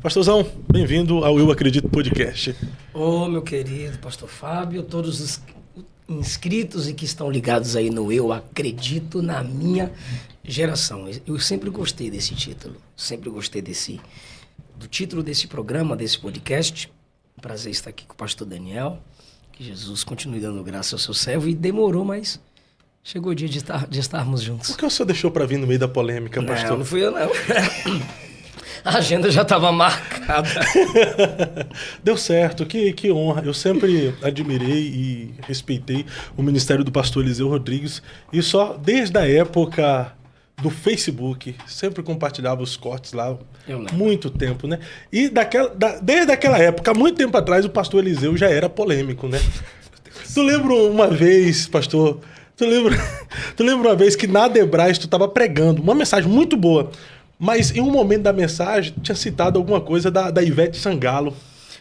Pastorzão, bem-vindo ao Eu Acredito Podcast. Ô, meu querido pastor Fábio, todos os inscritos e que estão ligados aí no Eu Acredito na Minha Geração. Eu sempre gostei desse título, sempre gostei do título desse programa, desse podcast. Prazer estar aqui com o pastor Daniel. Que Jesus continue dando graça ao seu servo. E demorou, mas chegou o dia de estarmos juntos. Por que o senhor deixou para vir no meio da polêmica, pastor? Não fui eu, não. A agenda já estava marcada. Deu certo, que honra. Eu sempre admirei e respeitei o ministério do pastor Eliseu Rodrigues. E só desde a época do Facebook, sempre compartilhava os cortes lá. Muito tempo, né? E desde aquela época, muito tempo atrás, o pastor Eliseu já era polêmico, né? Tu lembra uma vez, pastor? Tu lembra uma vez que na Debrais tu estava pregando uma mensagem muito boa, mas em um momento da mensagem tinha citado alguma coisa da Ivete Sangalo.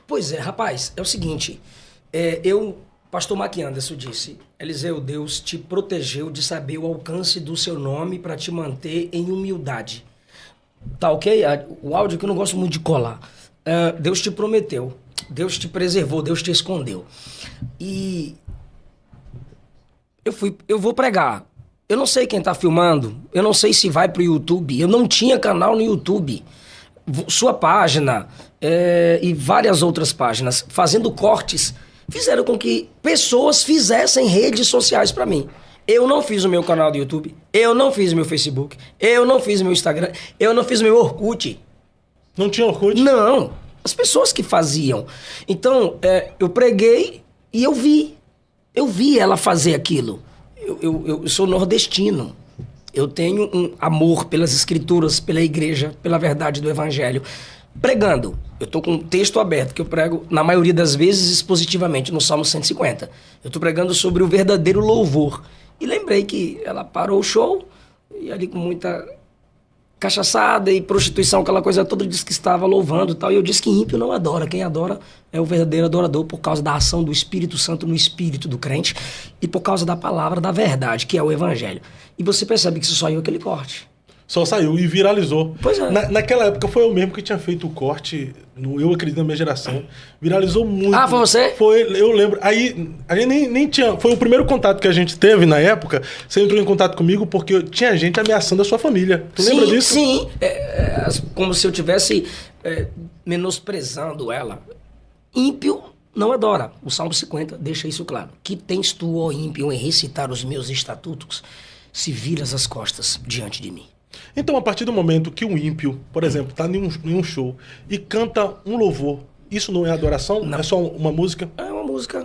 Pois é, rapaz, é o seguinte, pastor Mac Anderson disse, Eliseu, Deus te protegeu de saber o alcance do seu nome para te manter em humildade. Tá ok? O áudio que eu não gosto muito de colar. Deus te prometeu, Deus te preservou, Deus te escondeu. E eu vou pregar. Eu não sei quem tá filmando, eu não sei se vai pro YouTube, eu não tinha canal no YouTube. Sua página e várias outras páginas fazendo cortes fizeram com que pessoas fizessem redes sociais para mim. Eu não fiz o meu canal do YouTube, eu não fiz o meu Facebook, eu não fiz o meu Instagram, eu não fiz o meu Orkut. Não tinha Orkut? Não, as pessoas que faziam. Então, eu preguei e eu vi ela fazer aquilo. Eu sou nordestino, eu tenho um amor pelas escrituras, pela igreja, pela verdade do evangelho. Pregando, eu estou com um texto aberto que eu prego, na maioria das vezes, expositivamente, no Salmo 150. Eu estou pregando sobre o verdadeiro louvor. E lembrei que ela parou o show, e ali com muita cachaçada e prostituição, aquela coisa toda, disse que estava louvando e tal. E eu disse que ímpio não adora. Quem adora é o verdadeiro adorador por causa da ação do Espírito Santo no espírito do crente e por causa da palavra da verdade, que é o evangelho. E você percebe que isso saiu aquele corte. Só saiu e viralizou. Pois é. Naquela época foi eu mesmo que tinha feito o corte no Eu Acredito na Minha Geração. Viralizou muito. Ah, foi você? Foi, eu lembro. Aí a gente nem tinha... Foi o primeiro contato que a gente teve na época. Você entrou em contato comigo porque tinha gente ameaçando a sua família. Tu lembra disso? Sim, como se eu estivesse menosprezando ela. Ímpio não adora. O Salmo 50 deixa isso claro. Que tens tu, ó ímpio, em recitar os meus estatutos, se viras as costas diante de mim. Então, a partir do momento que um ímpio, por exemplo, está em um show e canta um louvor, isso não é adoração? Não. É só uma música? É uma música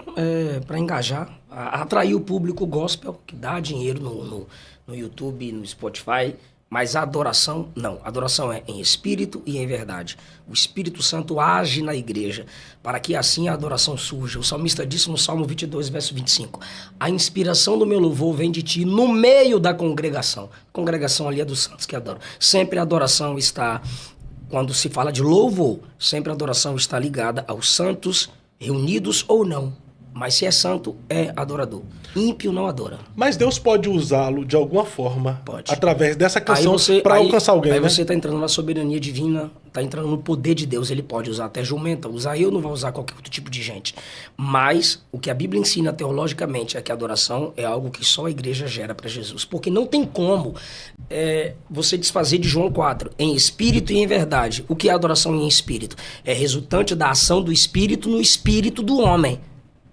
para engajar, atrair o público gospel, que dá dinheiro no YouTube, no Spotify. Mas a adoração, não. A adoração é em espírito e em verdade. O Espírito Santo age na igreja, para que assim a adoração surja. O salmista disse no Salmo 22, verso 25. A inspiração do meu louvor vem de ti no meio da congregação. A congregação ali é dos santos que adoram. Sempre a adoração está, quando se fala de louvor, sempre a adoração está ligada aos santos, reunidos ou não. Mas se é santo, é adorador. Ímpio não adora. Mas Deus pode usá-lo de alguma forma, pode, através dessa canção, para alcançar alguém, aí né? Você está entrando na soberania divina, está entrando no poder de Deus. Ele pode usar até jumenta, usar eu, não vai usar qualquer outro tipo de gente. Mas o que a Bíblia ensina teologicamente é que a adoração é algo que só a igreja gera para Jesus. Porque não tem como você desfazer de João 4, em espírito e em verdade. O que é adoração em espírito? É resultante da ação do espírito no espírito do homem,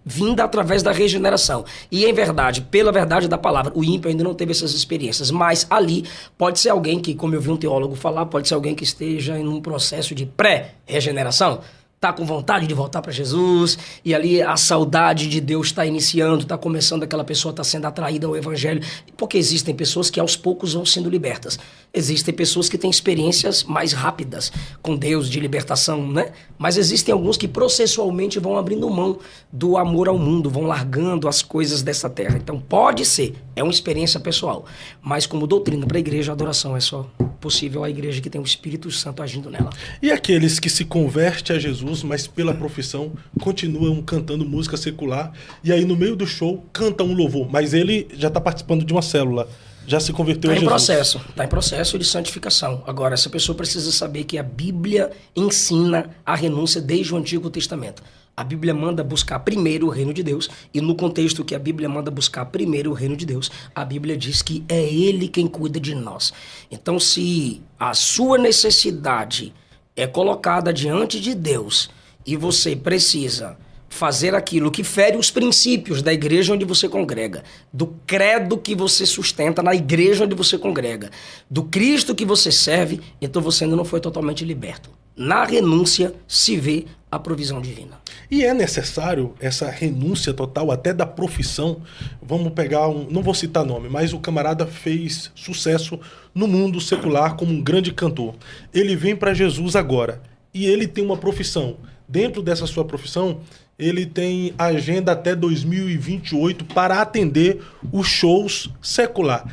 vinda através da regeneração. E em verdade, pela verdade da palavra, o ímpio ainda não teve essas experiências, mas ali pode ser alguém que, como eu vi um teólogo falar, pode ser alguém que esteja em um processo de pré-regeneração, tá com vontade de voltar para Jesus, e ali a saudade de Deus está iniciando, está começando, aquela pessoa está sendo atraída ao evangelho, porque existem pessoas que aos poucos vão sendo libertas. Existem pessoas que têm experiências mais rápidas com Deus, de libertação, né? Mas existem alguns que processualmente vão abrindo mão do amor ao mundo, vão largando as coisas dessa terra. Então pode ser, é uma experiência pessoal, mas como doutrina para a igreja, a adoração é só possível à igreja que tem o Espírito Santo agindo nela. E aqueles que se convertem a Jesus, mas pela profissão continuam cantando música secular, e aí no meio do show canta um louvor, mas ele já está participando de uma célula. já se converteu a Está em Jesus. processo, está em processo de santificação. Agora, essa pessoa precisa saber que a Bíblia ensina a renúncia desde o Antigo Testamento. A Bíblia manda buscar primeiro o reino de Deus, e no contexto que a Bíblia manda buscar primeiro o reino de Deus, a Bíblia diz que é Ele quem cuida de nós. Então, se a sua necessidade é colocada diante de Deus e você precisa fazer aquilo que fere os princípios da igreja onde você congrega, do credo que você sustenta na igreja onde você congrega, do Cristo que você serve, então você ainda não foi totalmente liberto. Na renúncia se vê a provisão divina. E é necessário essa renúncia total até da profissão. Vamos pegar não vou citar nome, mas o camarada fez sucesso no mundo secular como um grande cantor. Ele vem para Jesus agora e ele tem uma profissão. Dentro dessa sua profissão, ele tem agenda até 2028 para atender os shows secular.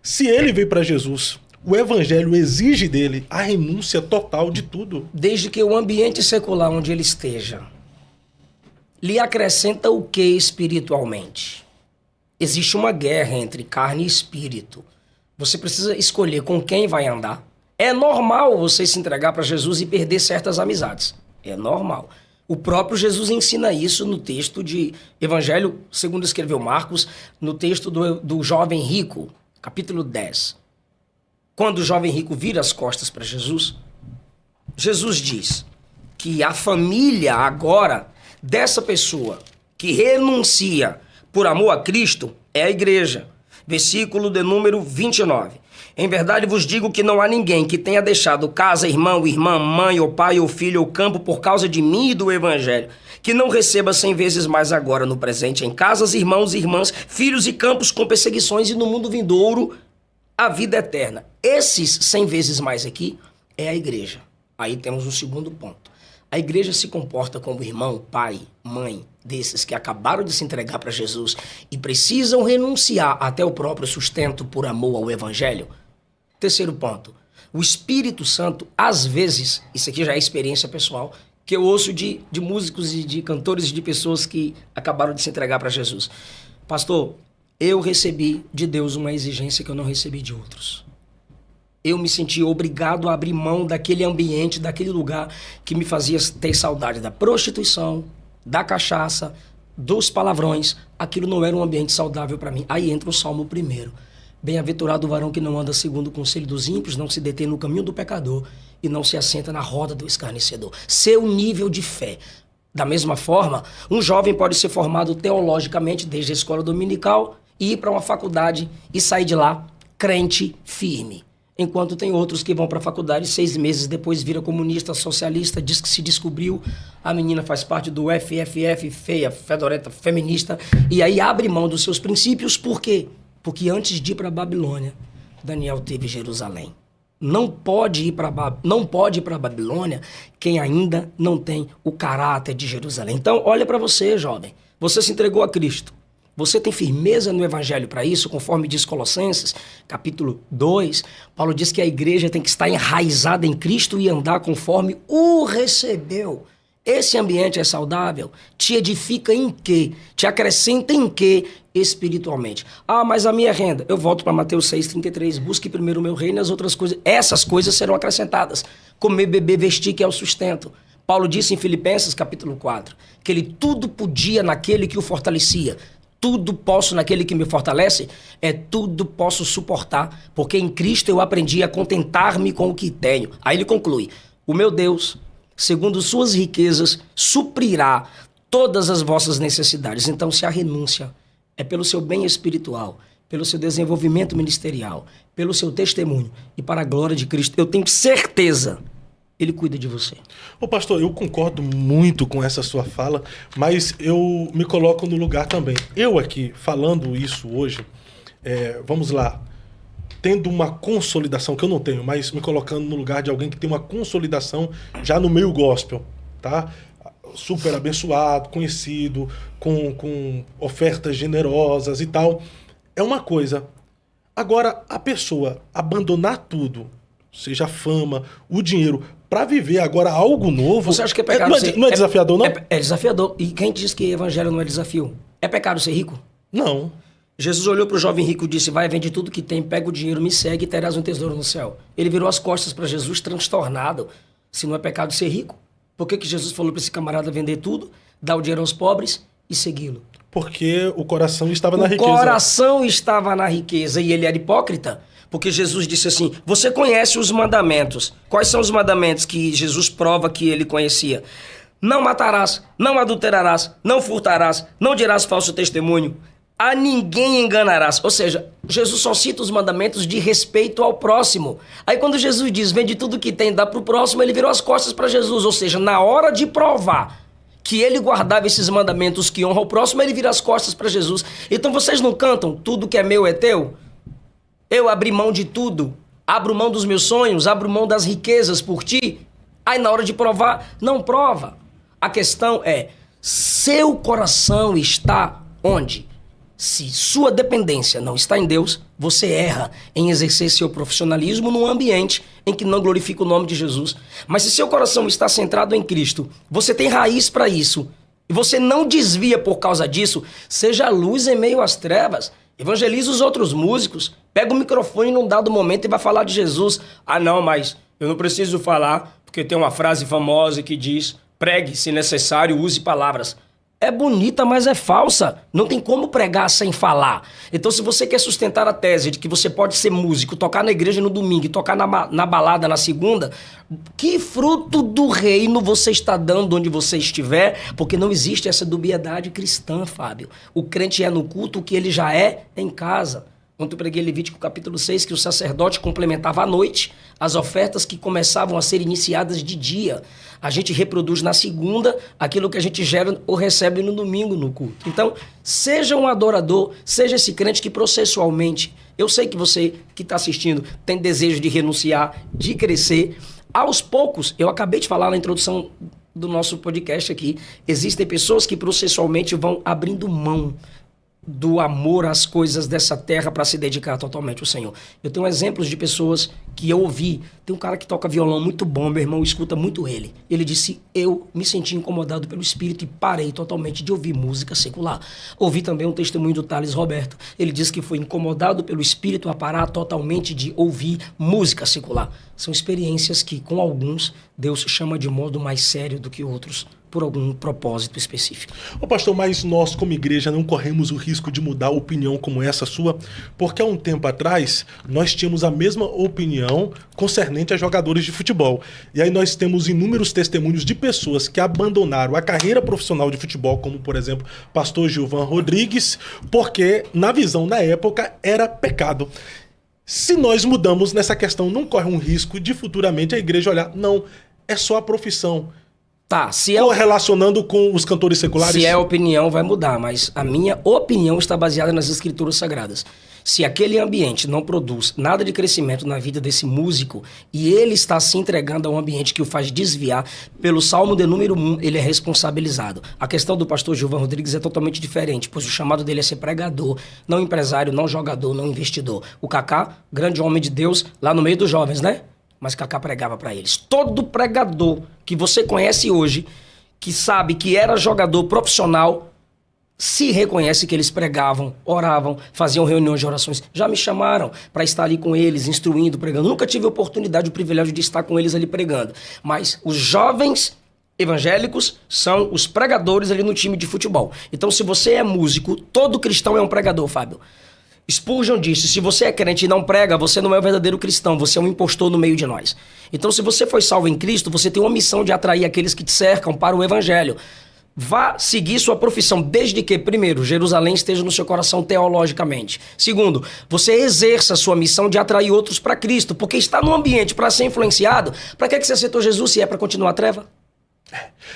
Se ele veio para Jesus, o evangelho exige dele a renúncia total de tudo. Desde que o ambiente secular onde ele esteja lhe acrescenta o que espiritualmente? Existe uma guerra entre carne e espírito. Você precisa escolher com quem vai andar. É normal você se entregar para Jesus e perder certas amizades. É normal. O próprio Jesus ensina isso no texto de Evangelho, segundo escreveu Marcos, no texto do jovem rico, capítulo 10. Quando o jovem rico vira as costas para Jesus, Jesus diz que a família agora dessa pessoa que renuncia por amor a Cristo é a igreja. Versículo de número 29. Em verdade vos digo que não há ninguém que tenha deixado casa, irmão, irmã, mãe, ou pai, ou filho, ou campo por causa de mim e do evangelho, que não receba 100 vezes mais agora no presente em casas, irmãos e irmãs, filhos e campos com perseguições e no mundo vindouro a vida eterna. Esses 100 vezes mais aqui é a igreja. Aí temos um segundo ponto. A igreja se comporta como irmão, pai, mãe desses que acabaram de se entregar para Jesus e precisam renunciar até o próprio sustento por amor ao evangelho. Terceiro ponto. O Espírito Santo, às vezes, isso aqui já é experiência pessoal, que eu ouço de músicos e de cantores e de pessoas que acabaram de se entregar para Jesus. Pastor, eu recebi de Deus uma exigência que eu não recebi de outros. Eu me senti obrigado a abrir mão daquele ambiente, daquele lugar que me fazia ter saudade da prostituição, da cachaça, dos palavrões. Aquilo não era um ambiente saudável para mim. Aí entra o Salmo 1. Bem-aventurado o varão que não anda segundo o conselho dos ímpios, não se detém no caminho do pecador e não se assenta na roda do escarnecedor. Seu nível de fé. Da mesma forma, um jovem pode ser formado teologicamente desde a escola dominical e ir para uma faculdade e sair de lá crente firme. Enquanto tem outros que vão para a faculdade 6 meses depois vira comunista, socialista, diz que se descobriu, a menina faz parte do FFF, feia, fedorenta, feminista, e aí abre mão dos seus princípios. Por quê? Porque antes de ir para a Babilônia, Daniel teve Jerusalém. Não pode ir para a Babilônia quem ainda não tem o caráter de Jerusalém. Então, olha para você, jovem. Você se entregou a Cristo. Você tem firmeza no evangelho para isso, conforme diz Colossenses, capítulo 2. Paulo diz que a igreja tem que estar enraizada em Cristo e andar conforme o recebeu. Esse ambiente é saudável? Te edifica em quê? Te acrescenta em quê espiritualmente? Ah, mas a minha renda. Eu volto para Mateus 6,33. Busque primeiro o meu reino e as outras coisas. Essas coisas serão acrescentadas. Comer, beber, vestir, que é o sustento. Paulo disse em Filipenses, capítulo 4, que ele tudo podia naquele que o fortalecia. Tudo posso naquele que me fortalece, tudo posso suportar, porque em Cristo eu aprendi a contentar-me com o que tenho. Aí ele conclui, o meu Deus, segundo suas riquezas, suprirá todas as vossas necessidades. Então, se a renúncia é pelo seu bem espiritual, pelo seu desenvolvimento ministerial, pelo seu testemunho e para a glória de Cristo, eu tenho certeza, Ele cuida de você. Ô pastor, eu concordo muito com essa sua fala, mas eu me coloco no lugar também. Eu aqui, falando isso hoje, vamos lá, tendo uma consolidação, que eu não tenho, mas me colocando no lugar de alguém que tem uma consolidação já no meio gospel, tá? Super abençoado, conhecido, com ofertas generosas e tal. É uma coisa. Agora, a pessoa abandonar tudo, seja a fama, o dinheiro, para viver agora algo novo... Você acha que é pecado não é desafiador, não? É desafiador. E quem diz que evangelho não é desafio? É pecado ser rico? Não. Jesus olhou para o jovem rico e disse, vai, vende tudo que tem, pega o dinheiro, me segue e terás um tesouro no céu. Ele virou as costas para Jesus transtornado. Se não é pecado ser rico, por que Jesus falou para esse camarada vender tudo, dar o dinheiro aos pobres e segui-lo? Porque o coração estava na riqueza. O coração estava na riqueza e ele era hipócrita. Porque Jesus disse assim, você conhece os mandamentos. Quais são os mandamentos que Jesus prova que ele conhecia? Não matarás, não adulterarás, não furtarás, não dirás falso testemunho, a ninguém enganarás. Ou seja, Jesus só cita os mandamentos de respeito ao próximo. Aí quando Jesus diz, vende tudo que tem, dá pro próximo, ele virou as costas para Jesus. Ou seja, na hora de provar que ele guardava esses mandamentos que honram o próximo, ele vira as costas para Jesus. Então vocês não cantam, tudo que é meu é teu? Eu abri mão de tudo, abro mão dos meus sonhos, abro mão das riquezas por ti. Aí na hora de provar, não prova. A questão é, seu coração está onde? Se sua dependência não está em Deus, você erra em exercer seu profissionalismo num ambiente em que não glorifica o nome de Jesus. Mas se seu coração está centrado em Cristo, você tem raiz para isso, e você não desvia por causa disso, seja luz em meio às trevas, evangeliza os outros músicos, pega o microfone num dado momento e vai falar de Jesus. Ah não, mas eu não preciso falar, porque tem uma frase famosa que diz, pregue, se necessário, use palavras. É bonita, mas é falsa. Não tem como pregar sem falar. Então, se você quer sustentar a tese de que você pode ser músico, tocar na igreja no domingo e tocar na balada na segunda, que fruto do reino você está dando onde você estiver? Porque não existe essa dubiedade cristã, Fábio. O crente é no culto o que ele já é em casa. Quando eu preguei Levítico capítulo 6, que o sacerdote complementava à noite as ofertas que começavam a ser iniciadas de dia. A gente reproduz na segunda aquilo que a gente gera ou recebe no domingo no culto. Então, seja um adorador, seja esse crente que processualmente, eu sei que você que está assistindo tem desejo de renunciar, de crescer. Aos poucos, eu acabei de falar na introdução do nosso podcast aqui, existem pessoas que processualmente vão abrindo mão do amor às coisas dessa terra para se dedicar totalmente ao Senhor. Eu tenho exemplos de pessoas que eu ouvi. Tem um cara que toca violão muito bom, meu irmão escuta muito ele. Ele disse, eu me senti incomodado pelo Espírito e parei totalmente de ouvir música secular. Ouvi também um testemunho do Thales Roberto. Ele disse que foi incomodado pelo Espírito a parar totalmente de ouvir música secular. São experiências que, com alguns, Deus chama de modo mais sério do que outros, por algum propósito específico. Ô pastor, mas nós como igreja não corremos o risco de mudar opinião como essa sua? Porque há um tempo atrás nós tínhamos a mesma opinião concernente a jogadores de futebol. E aí nós temos inúmeros testemunhos de pessoas que abandonaram a carreira profissional de futebol, como por exemplo pastor Gilvan Rodrigues, porque na visão na época era pecado. Se nós mudamos nessa questão, não corre um risco de futuramente a igreja olhar, não, é só a profissão. Tá, se é correlacionando com os cantores seculares? Se é a opinião, vai mudar, mas a minha opinião está baseada nas escrituras sagradas. Se aquele ambiente não produz nada de crescimento na vida desse músico e ele está se entregando a um ambiente que o faz desviar, pelo Salmo de número 1, ele é responsabilizado. A questão do pastor Gilvan Rodrigues é totalmente diferente, pois o chamado dele é ser pregador, não empresário, não jogador, não investidor. O Kaká, grande homem de Deus, lá no meio dos jovens, né? Mas Kaká pregava para eles. Todo pregador que você conhece hoje, que sabe que era jogador profissional, se reconhece que eles pregavam, oravam, faziam reuniões de orações. Já me chamaram para estar ali com eles, instruindo, pregando. Nunca tive a oportunidade, o privilégio de estar com eles ali pregando. Mas os jovens evangélicos são os pregadores ali no time de futebol. Então, se você é músico, todo cristão é um pregador, Fábio. Spurgeon disse, se você é crente e não prega, você não é um verdadeiro cristão, você é um impostor no meio de nós. Então, se você foi salvo em Cristo, você tem uma missão de atrair aqueles que te cercam para o evangelho. Vá seguir sua profissão, desde que, primeiro, Jerusalém esteja no seu coração teologicamente. Segundo, você exerça a sua missão de atrair outros para Cristo, porque está no ambiente para ser influenciado. Para que você aceitou Jesus se é para continuar a treva?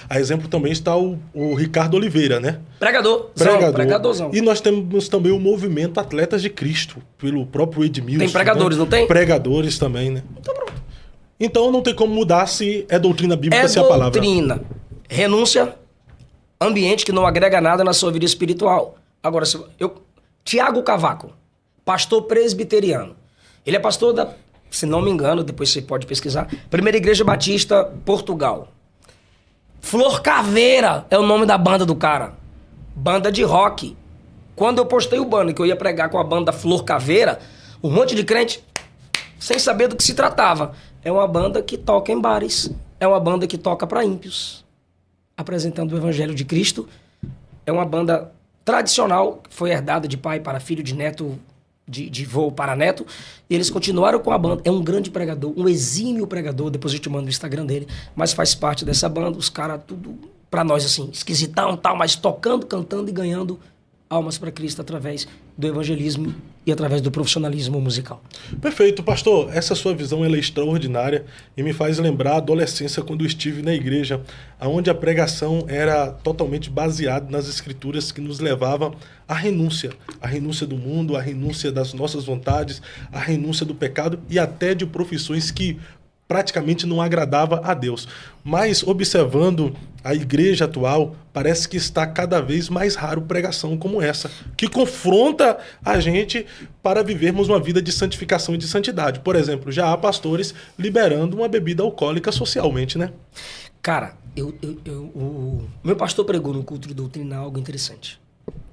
A exemplo também está o Ricardo Oliveira, né? Pregadorzão. E nós temos também o movimento Atletas de Cristo, pelo próprio Edmilson. Tem pregadores, né? Não tem? Pregadores também, né? Então pronto. Então não tem como mudar se é doutrina bíblica, se é a palavra. É doutrina. Renúncia, ambiente que não agrega nada na sua vida espiritual. Agora, Tiago Cavaco, pastor presbiteriano. Ele é pastor da, se não me engano, depois você pode pesquisar, Primeira Igreja Batista, Portugal. Flor Caveira é o nome da banda do cara. Banda de rock. Quando eu postei o banner que eu ia pregar com a banda Flor Caveira, um monte de crente, sem saber do que se tratava. É uma banda que toca em bares. É uma banda que toca para ímpios, apresentando o Evangelho de Cristo. É uma banda tradicional, que foi herdada de pai para filho, de neto, de vô para neto. E eles continuaram com a banda. É um grande pregador, um exímio pregador. Depois eu te mando o Instagram dele. Mas faz parte dessa banda. Os caras, tudo para nós assim, esquisitão, tal, mas tocando, cantando e ganhando almas para Cristo através do evangelismo e através do profissionalismo musical. Perfeito, pastor. Essa sua visão ela é extraordinária e me faz lembrar a adolescência quando eu estive na igreja, onde a pregação era totalmente baseada nas escrituras que nos levava à renúncia do mundo, à renúncia das nossas vontades, à renúncia do pecado e até de profissões que praticamente não agradava a Deus. Mas observando a igreja atual, parece que está cada vez mais raro pregação como essa, que confronta a gente para vivermos uma vida de santificação e de santidade. Por exemplo, já há pastores liberando uma bebida alcoólica socialmente, né? Cara, o meu pastor pregou no culto de doutrina algo interessante.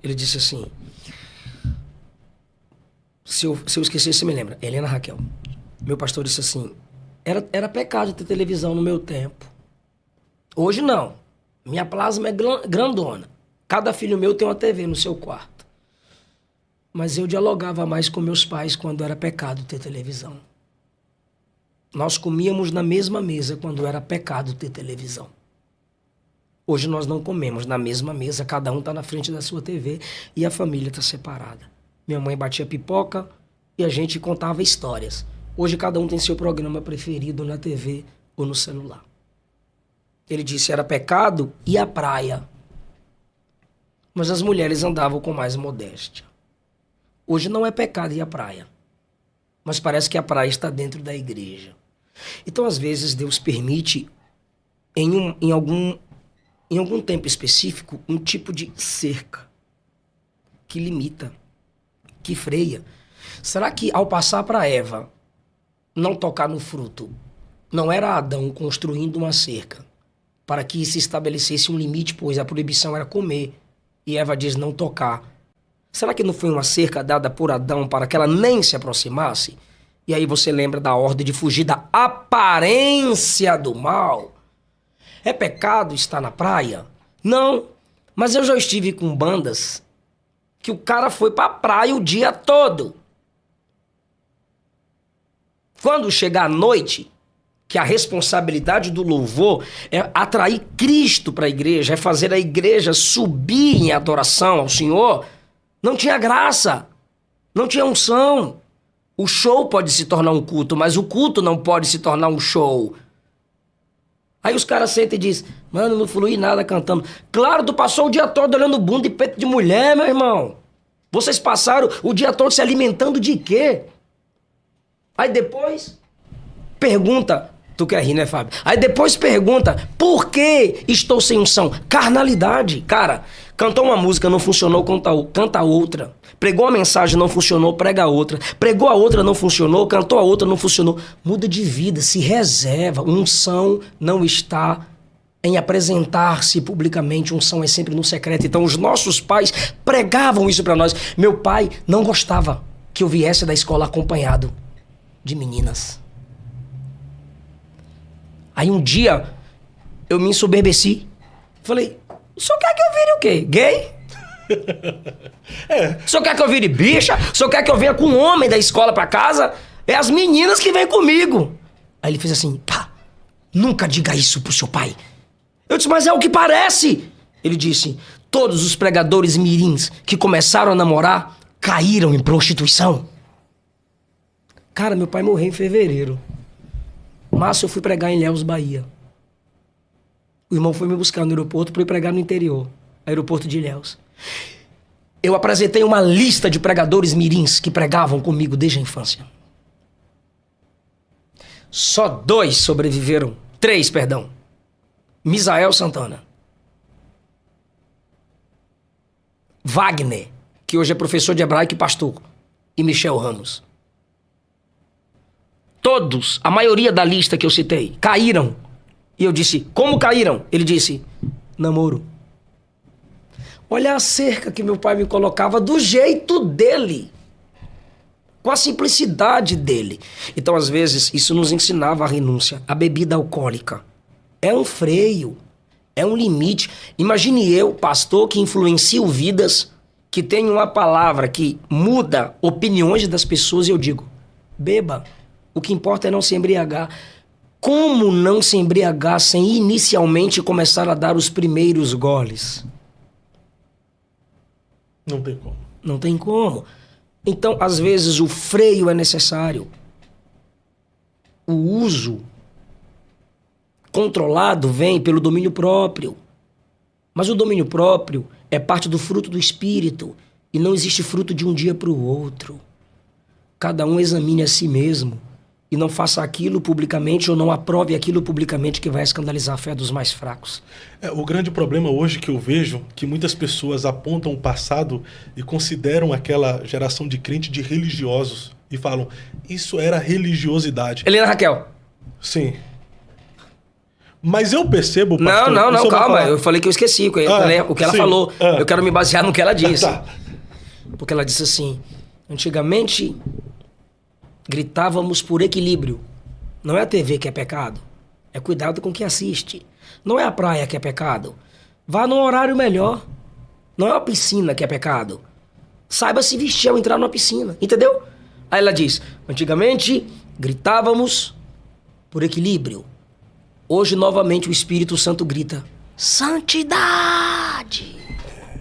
Ele disse assim, se eu esquecer, você me lembra, Helena Raquel. Meu pastor disse assim, era pecado ter televisão no meu tempo. Hoje não. Minha plasma é grandona. Cada filho meu tem uma TV no seu quarto. Mas eu dialogava mais com meus pais quando era pecado ter televisão. Nós comíamos na mesma mesa quando era pecado ter televisão. Hoje nós não comemos na mesma mesa, cada um está na frente da sua TV e a família está separada. Minha mãe batia pipoca e a gente contava histórias. Hoje cada um tem seu programa preferido na TV ou no celular. Ele disse era pecado e a praia. Mas as mulheres andavam com mais modéstia. Hoje não é pecado ir à praia. Mas parece que a praia está dentro da igreja. Então, às vezes, Deus permite, em algum tempo específico, um tipo de cerca que limita, que freia. Será que ao passar para Eva não tocar no fruto, não era Adão construindo uma cerca para que se estabelecesse um limite, pois a proibição era comer, e Eva diz não tocar? Será que não foi uma cerca dada por Adão para que ela nem se aproximasse? E aí você lembra da ordem de fugir da aparência do mal? É pecado estar na praia? Não, mas eu já estive com bandas que o cara foi pra praia o dia todo. Quando chegar a noite, que a responsabilidade do louvor é atrair Cristo para a igreja, é fazer a igreja subir em adoração ao Senhor, não tinha graça, não tinha unção. O show pode se tornar um culto, mas o culto não pode se tornar um show. Aí os caras sentam e dizem, mano, não flui nada cantando. Claro, tu passou o dia todo olhando bunda e peito de mulher, meu irmão. Vocês passaram o dia todo se alimentando de quê? Aí depois pergunta, tu quer rir, né, Fábio? Aí depois pergunta, por que estou sem unção? Carnalidade. Cara, cantou uma música, não funcionou, canta outra. Pregou uma mensagem, não funcionou, prega outra. Pregou a outra, não funcionou, cantou a outra, não funcionou. Muda de vida, se reserva. Unção não está em apresentar-se publicamente, unção é sempre no secreto. Então os nossos pais pregavam isso pra nós. Meu pai não gostava que eu viesse da escola acompanhado de meninas. Aí um dia eu me ensoberbeci. Falei, o senhor quer que eu vire o quê? Gay? O senhor quer que eu vire bicha? O senhor quer que eu venha com um homem da escola pra casa? É as meninas que vêm comigo. Aí ele fez assim, pá, nunca diga isso pro seu pai. Eu disse, mas é o que parece. Ele disse, todos os pregadores mirins que começaram a namorar caíram em prostituição. Cara, meu pai morreu em fevereiro. Março eu fui pregar em Ilhéus, Bahia. O irmão foi me buscar no aeroporto para ir pregar no interior. Aeroporto de Ilhéus. Eu apresentei uma lista de pregadores mirins que pregavam comigo desde a infância. Só 2 sobreviveram. 3, perdão. Misael Santana. Wagner, que hoje é professor de hebraico e pastor. E Michel Ramos. Todos, a maioria da lista que eu citei, caíram. E eu disse, como caíram? Ele disse, namoro. Olha a cerca que meu pai me colocava do jeito dele. Com a simplicidade dele. Então, às vezes, isso nos ensinava a renúncia. A bebida alcoólica é um freio, é um limite. Imagine eu, pastor, que influencio vidas, que tem uma palavra que muda opiniões das pessoas e eu digo, beba, o que importa é não se embriagar. Como não se embriagar sem inicialmente começar a dar os primeiros goles? Não tem como. Não tem como. Então, às vezes, o freio é necessário. O uso controlado vem pelo domínio próprio. Mas o domínio próprio é parte do fruto do Espírito. E não existe fruto de um dia para o outro. Cada um examine a si mesmo. E não faça aquilo publicamente ou não aprove aquilo publicamente que vai escandalizar a fé dos mais fracos. O grande problema hoje que eu vejo, que muitas pessoas apontam o passado e consideram aquela geração de crente de religiosos e falam, isso era religiosidade. Helena Raquel. Sim. Mas eu percebo, pastor... Não, calma. Eu falei que eu esqueci o que ela falou. Eu quero me basear no que ela disse. Tá. Porque ela disse assim, antigamente... gritávamos por equilíbrio. Não é a TV que é pecado. É cuidado com o que assiste. Não é a praia que é pecado. Vá num horário melhor. Não é a piscina que é pecado. Saiba se vestir ao entrar numa piscina. Entendeu? Aí ela diz, antigamente gritávamos por equilíbrio. Hoje, novamente, o Espírito Santo grita, santidade.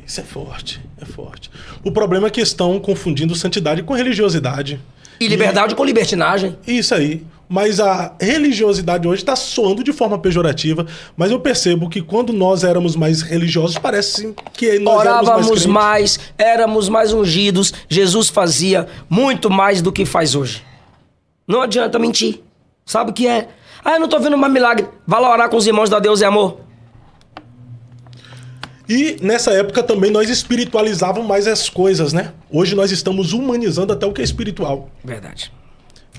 Isso é forte, é forte. O problema é que estão confundindo santidade com religiosidade. E liberdade com libertinagem. Isso aí. Mas a religiosidade hoje está soando de forma pejorativa. Mas eu percebo que quando nós éramos mais religiosos, parece que nós orávamos mais, éramos mais ungidos. Jesus fazia muito mais do que faz hoje. Não adianta mentir. Sabe o que é? Ah, eu não tô vendo mais milagre. Vá lá orar com os irmãos da Deus e Amor. E nessa época também nós espiritualizávamos mais as coisas, né? Hoje nós estamos humanizando até o que é espiritual. Verdade.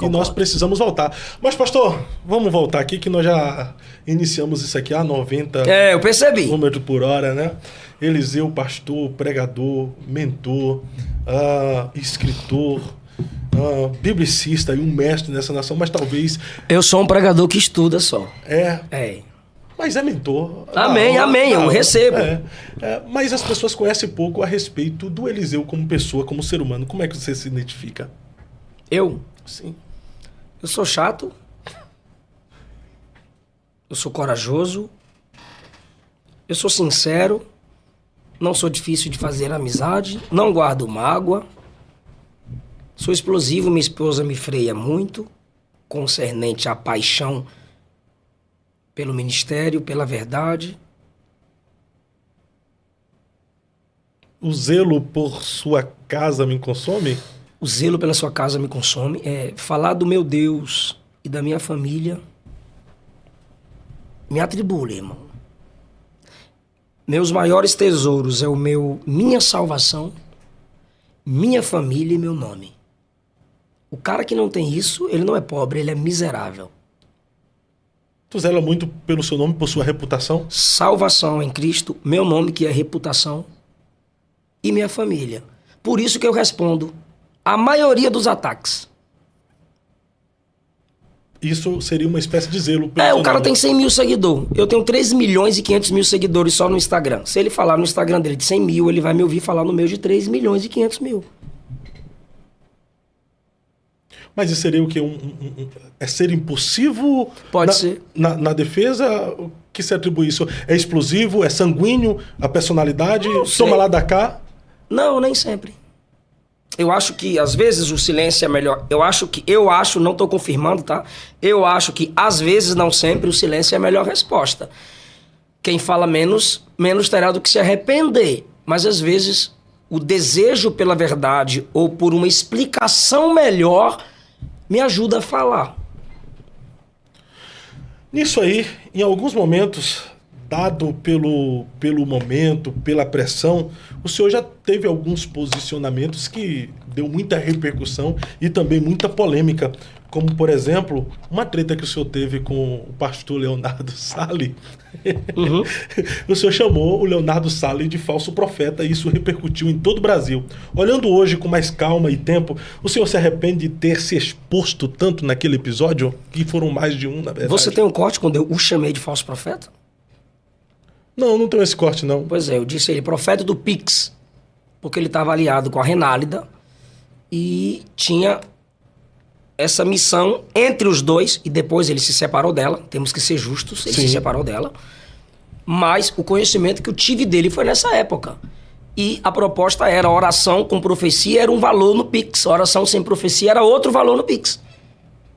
E nós precisamos voltar. Mas, pastor, vamos voltar aqui que nós já iniciamos isso aqui a 90 eu percebi. km por hora, né? Eliseu, pastor, pregador, mentor, escritor, biblicista e um mestre nessa nação, mas talvez... Eu sou um pregador que estuda só. É. Mas é mentor. Amém, eu recebo. Mas as pessoas conhecem pouco a respeito do Eliseu como pessoa, como ser humano. Como é que você se identifica? Eu? Sim. Eu sou chato. Eu sou corajoso. Eu sou sincero. Não sou difícil de fazer amizade. Não guardo mágoa. Sou explosivo, minha esposa me freia muito. Concernente à paixão pelo ministério, pela verdade. O zelo por sua casa me consome? O zelo pela sua casa me consome. Falar do meu Deus e da minha família me atribula, irmão. Meus maiores tesouros é minha salvação, minha família e meu nome. O cara que não tem isso, ele não é pobre, ele é miserável. Tu zela muito pelo seu nome, por sua reputação? Salvação em Cristo, meu nome que é reputação e minha família. Por isso que eu respondo a maioria dos ataques. Isso seria uma espécie de zelo pelo seu o cara nome. tem 100 mil seguidores. Eu tenho 3 milhões e 500 mil seguidores só no Instagram. Se ele falar no Instagram dele de 100 mil, ele vai me ouvir falar no meu de 3 milhões e 500 mil. Mas isso seria o quê? É ser impulsivo? Pode ser. Na defesa, o que se atribui isso? É explosivo? É sanguíneo? A personalidade? Toma lá da cá? Não, nem sempre. Eu acho que, às vezes, o silêncio é melhor. Eu acho, não estou confirmando, tá? Eu acho que, às vezes, não sempre, o silêncio é a melhor resposta. Quem fala menos terá do que se arrepender. Mas, às vezes, o desejo pela verdade ou por uma explicação melhor me ajuda a falar. Nisso aí, em alguns momentos, dado pelo momento, pela pressão, o senhor já teve alguns posicionamentos que deu muita repercussão e também muita polêmica. Como, por exemplo, uma treta que o senhor teve com o pastor Leonardo Salles. Uhum. O senhor chamou o Leonardo Salles de falso profeta e isso repercutiu em todo o Brasil. Olhando hoje com mais calma e tempo, o senhor se arrepende de ter se exposto tanto naquele episódio? Que foram mais de um, na verdade. Você tem um corte quando eu o chamei de falso profeta? Não, não tenho esse corte, não. Pois é, eu disse ele, profeta do Pix, porque ele estava aliado com a Renálida e tinha essa missão entre os dois, e depois ele se separou dela, temos que ser justos, ele Sim. se separou dela, mas o conhecimento que eu tive dele foi nessa época. E a proposta era oração com profecia era um valor no Pix, oração sem profecia era outro valor no Pix.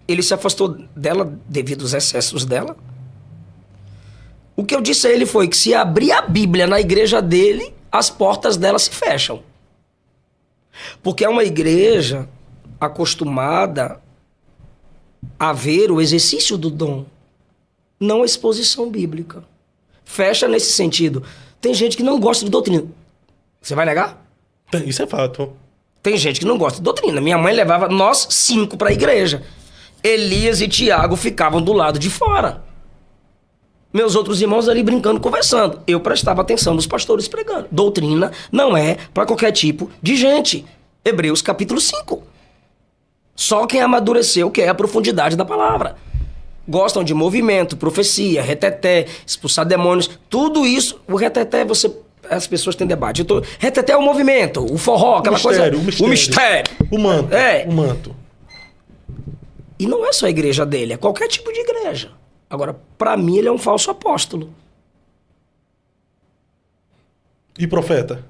Ele se afastou dela devido aos excessos dela. O que eu disse a ele foi que se abrir a Bíblia na igreja dele, as portas dela se fecham. Porque é uma igreja acostumada a ver o exercício do dom, não a exposição bíblica. Fecha nesse sentido. Tem gente que não gosta de doutrina. Você vai negar? Isso é fato. Tem gente que não gosta de doutrina. Minha mãe levava nós 5 para a igreja. Elias e Tiago ficavam do lado de fora. Meus outros irmãos ali brincando, conversando. Eu prestava atenção nos pastores pregando. Doutrina não é para qualquer tipo de gente. Hebreus capítulo 5. Só quem amadureceu quer a profundidade da palavra. Gostam de movimento, profecia, reteté, expulsar demônios. Tudo isso, o reteté, as pessoas têm debate. Reteté é o movimento, o forró, aquela coisa. O mistério. O manto. É. O manto. E não é só a igreja dele, é qualquer tipo de igreja. Agora, para mim, ele é um falso apóstolo. E profeta?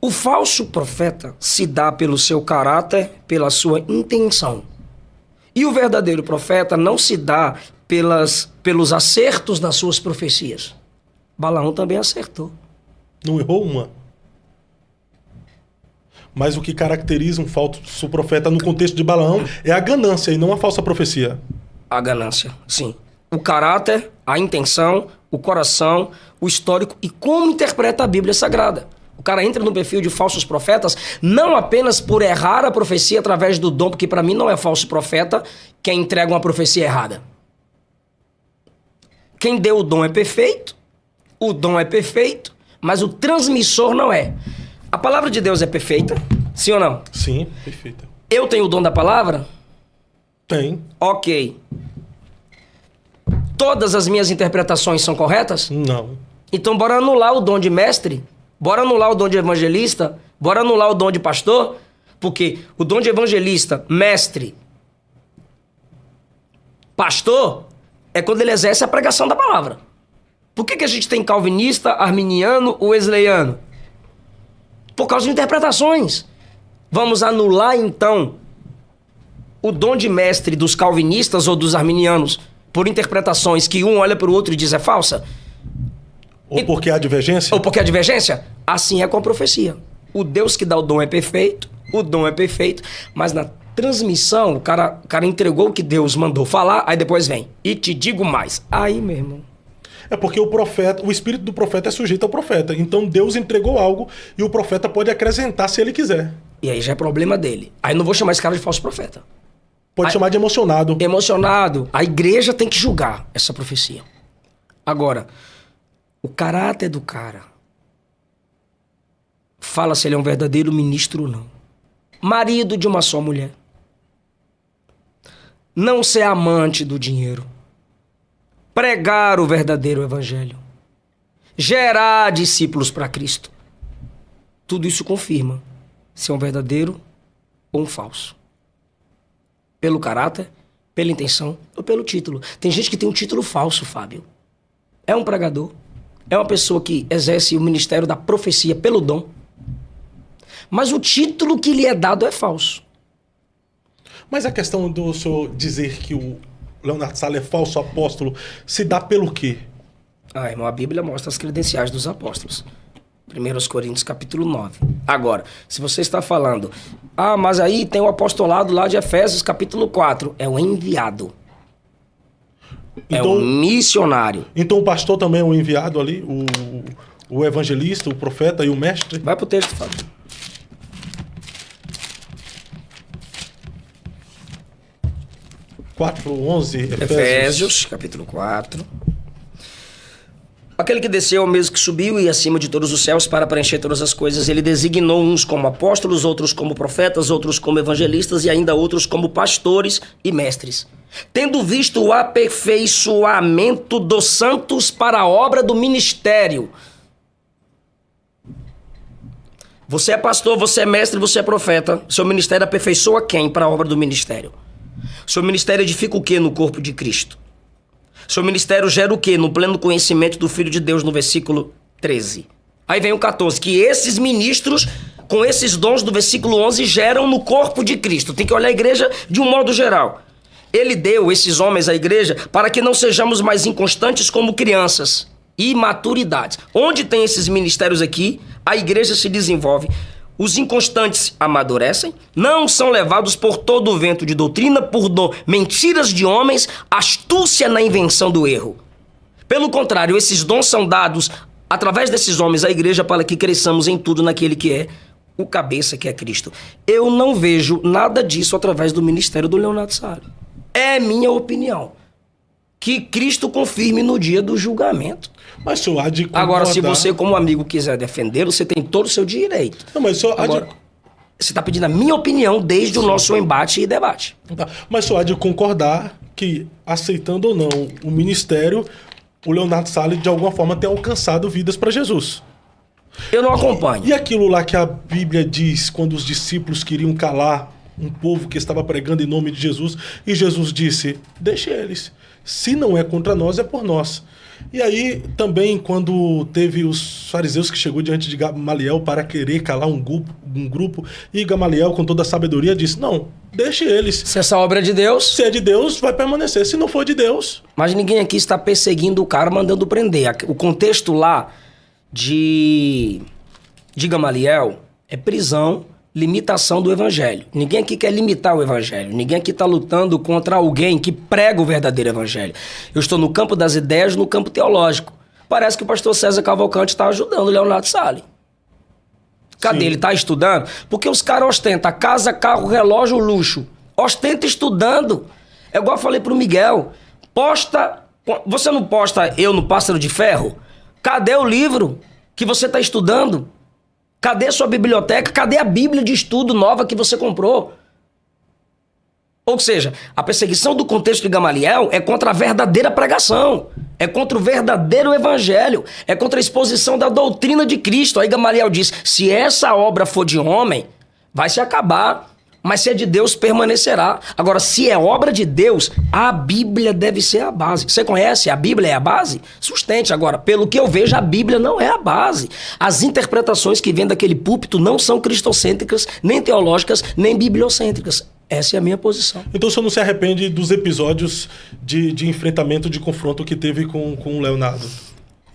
O falso profeta se dá pelo seu caráter, pela sua intenção. E o verdadeiro profeta não se dá pelos acertos nas suas profecias. Balaão também acertou. Não errou uma. Mas o que caracteriza um falso profeta no contexto de Balaão é a ganância e não a falsa profecia. A ganância, sim. O caráter, a intenção, o coração, o histórico e como interpreta a Bíblia Sagrada. O cara entra no perfil de falsos profetas não apenas por errar a profecia através do dom, porque para mim não é falso profeta quem entrega uma profecia errada. Quem deu o dom é perfeito, mas o transmissor não é. A palavra de Deus é perfeita, sim ou não? Sim, perfeita. Eu tenho o dom da palavra? Tem. Ok. Todas as minhas interpretações são corretas? Não. Então bora anular o dom de mestre? Bora anular o dom de evangelista? Bora anular o dom de pastor? Porque o dom de evangelista, mestre, pastor, é quando ele exerce a pregação da palavra. Por que a gente tem calvinista, arminiano ou wesleyano? Por causa de interpretações. Vamos anular, então, o dom de mestre dos calvinistas ou dos arminianos por interpretações que um olha para o outro e diz é falsa? Ou porque há divergência? Ou porque há divergência? Assim é com a profecia. O Deus que dá o dom é perfeito, mas na transmissão, o cara entregou o que Deus mandou falar, aí depois vem. E te digo mais. Aí, meu irmão. É porque o espírito do profeta é sujeito ao profeta. Então Deus entregou algo e o profeta pode acrescentar se ele quiser. E aí já é problema dele. Aí não vou chamar esse cara de falso profeta. Pode chamar de emocionado. Emocionado. A igreja tem que julgar essa profecia. Agora, o caráter do cara fala se ele é um verdadeiro ministro ou não. Marido de uma só mulher. Não ser amante do dinheiro. Pregar o verdadeiro evangelho. Gerar discípulos para Cristo. Tudo isso confirma se é um verdadeiro ou um falso. Pelo caráter, pela intenção ou pelo título. Tem gente que tem um título falso, Fábio. É um pregador. É uma pessoa que exerce o ministério da profecia pelo dom. Mas o título que lhe é dado é falso. Mas a questão do senhor dizer que o Leonardo Salles é falso apóstolo se dá pelo quê? Irmão, a Bíblia mostra as credenciais dos apóstolos. 1 Coríntios capítulo 9. Agora, se você está falando, mas aí tem o apostolado lá de Efésios capítulo 4. É o enviado. Então, é o missionário. Então o pastor também é o enviado ali? O evangelista, o profeta e o mestre? Vai pro texto, Fábio. 4:11, Efésios, capítulo 4. Aquele que desceu é o mesmo que subiu e acima de todos os céus para preencher todas as coisas. Ele designou uns como apóstolos, outros como profetas, outros como evangelistas e ainda outros como pastores e mestres. Tendo visto o aperfeiçoamento dos santos para a obra do ministério. Você é pastor, você é mestre, você é profeta. Seu ministério aperfeiçoa quem para a obra do ministério? Seu ministério edifica o que no corpo de Cristo? Seu ministério gera o quê? No pleno conhecimento do Filho de Deus, no versículo 13. Aí vem o 14, que esses ministros, com esses dons do versículo 11, geram no corpo de Cristo. Tem que olhar a igreja de um modo geral. Ele deu esses homens à igreja para que não sejamos mais inconstantes como crianças. Imaturidades. Onde tem esses ministérios aqui, a igreja se desenvolve. Os inconstantes amadurecem, não são levados por todo o vento de doutrina, por mentiras de homens, astúcia na invenção do erro. Pelo contrário, esses dons são dados através desses homens à igreja para que cresçamos em tudo naquele que é o cabeça, que é Cristo. Eu não vejo nada disso através do ministério do Leonardo Salles. É minha opinião. Que Cristo confirme no dia do julgamento. Mas o senhor há de concordar... Agora, se você, como amigo, quiser defender, você tem todo o seu direito. Não, mas o senhor Agora, você está pedindo a minha opinião desde o nosso embate e debate. Mas o senhor há de concordar que, aceitando ou não o ministério, o Leonardo Salles, de alguma forma, tem alcançado vidas para Jesus. Eu não acompanho. E aquilo lá que a Bíblia diz, quando os discípulos queriam calar um povo que estava pregando em nome de Jesus, e Jesus disse, deixe eles. Se não é contra nós, é por nós. E aí, também, quando teve os fariseus que chegou diante de Gamaliel para querer calar um grupo, e Gamaliel, com toda a sabedoria, disse, não, deixe eles. Se essa obra é de Deus... Se é de Deus, vai permanecer. Se não for de Deus... Mas ninguém aqui está perseguindo o cara, mandando prender. O contexto lá de Gamaliel é prisão, limitação do evangelho. Ninguém aqui quer limitar o evangelho. Ninguém aqui está lutando contra alguém que prega o verdadeiro evangelho. Eu estou no campo das ideias, no campo teológico. Parece que o pastor César Cavalcante está ajudando o Leonardo Salles. Cadê? Sim. Ele está estudando? Porque os caras ostentam casa, carro, relógio, luxo. Ostenta estudando. É igual eu falei pro Miguel. Posta... Você não posta eu no Pássaro de Ferro? Cadê o livro que você está estudando? Cadê a sua biblioteca? Cadê a Bíblia de estudo nova que você comprou? Ou seja, a perseguição do contexto de Gamaliel é contra a verdadeira pregação. É contra o verdadeiro evangelho. É contra a exposição da doutrina de Cristo. Aí Gamaliel diz, se essa obra for de homem, vai se acabar. Mas se é de Deus, permanecerá. Agora, se é obra de Deus, a Bíblia deve ser a base. Você conhece? A Bíblia é a base? Sustente. Agora, pelo que eu vejo, a Bíblia não é a base. As interpretações que vêm daquele púlpito não são cristocêntricas, nem teológicas, nem bibliocêntricas. Essa é a minha posição. Então o senhor não se arrepende dos episódios de enfrentamento, de confronto que teve com o Leonardo?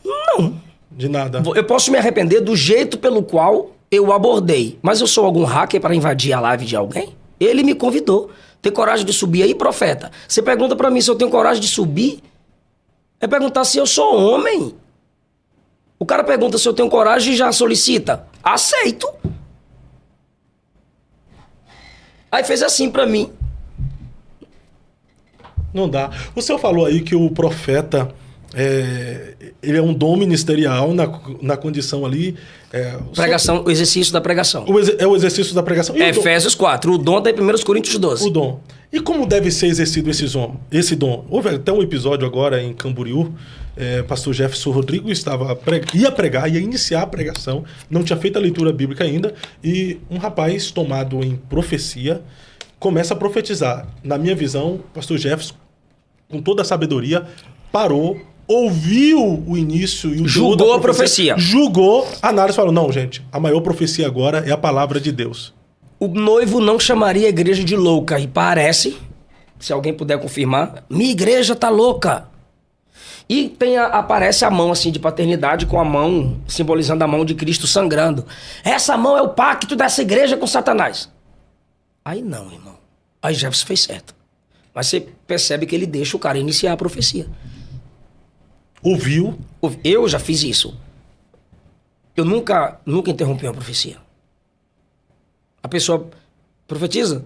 Não. De nada? Eu posso me arrepender do jeito pelo qual eu abordei. Mas eu sou algum hacker para invadir a live de alguém? Ele me convidou. Tem coragem de subir aí, profeta? Você pergunta para mim se eu tenho coragem de subir? É perguntar se eu sou homem. O cara pergunta se eu tenho coragem e já solicita. Aceito. Aí fez assim para mim. Não dá. O senhor falou aí que o profeta... ele é um dom ministerial na condição ali... pregação, o exercício da pregação. É o exercício da pregação. E Efésios 4, o dom está em 1 Coríntios 12. O dom. E como deve ser exercido esse dom? Houve até um episódio agora em Camboriú, pastor Jefferson Rodrigo ia iniciar a pregação, não tinha feito a leitura bíblica ainda, e um rapaz tomado em profecia começa a profetizar. Na minha visão, pastor Jefferson, com toda a sabedoria, parou, ouviu o início e o julgou a profecia. Julgou, a análise falou, não, gente, a maior profecia agora é a palavra de Deus. O noivo não chamaria a igreja de louca, e parece, se alguém puder confirmar, minha igreja tá louca. E aparece a mão assim de paternidade, com a mão, simbolizando a mão de Cristo sangrando. Essa mão é o pacto dessa igreja com Satanás. Aí não, irmão. Aí Jefferson fez certo. Mas você percebe que ele deixa o cara iniciar a profecia. Ouviu? Eu já fiz isso. Eu nunca interrompi uma profecia. A pessoa profetiza.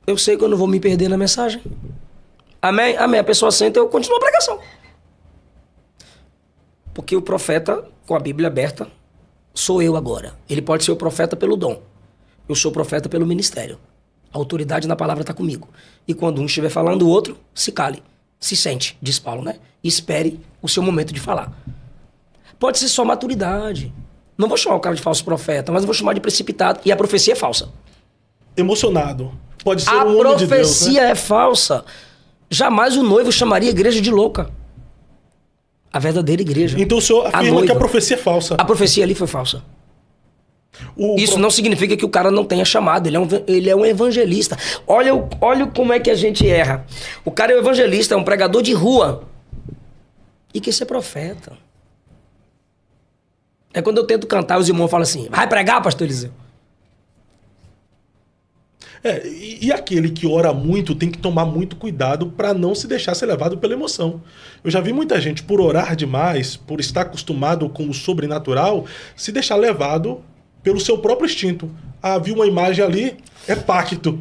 Eu sei que eu não vou me perder na mensagem. Amém? Amém. A pessoa senta e eu continuo a pregação. Porque o profeta, com a Bíblia aberta, sou eu agora. Ele pode ser o profeta pelo dom. Eu sou o profeta pelo ministério. A autoridade na palavra está comigo. E quando um estiver falando, o outro se cale. Se sente, diz Paulo, né? Espere o seu momento de falar. Pode ser só maturidade. Não vou chamar o cara de falso profeta, mas eu vou chamar de precipitado. E a profecia é falsa. Emocionado. Pode ser A um homem de Deus, profecia né? é falsa. Jamais o noivo chamaria a igreja de louca. A verdadeira igreja. Então o senhor afirma que a profecia é falsa. A profecia ali foi falsa. Isso não significa que o cara não tenha chamado. Ele é um evangelista. Olha como é que a gente erra. O cara é um evangelista, é um pregador de rua. E quer ser profeta. É quando eu tento cantar, os irmãos falam assim: vai pregar, pastor Eliseu? E aquele que ora muito tem que tomar muito cuidado para não se deixar ser levado pela emoção. Eu já vi muita gente, por orar demais, por estar acostumado com o sobrenatural, se deixar levado pelo seu próprio instinto. Ah, vi uma imagem ali, é pacto.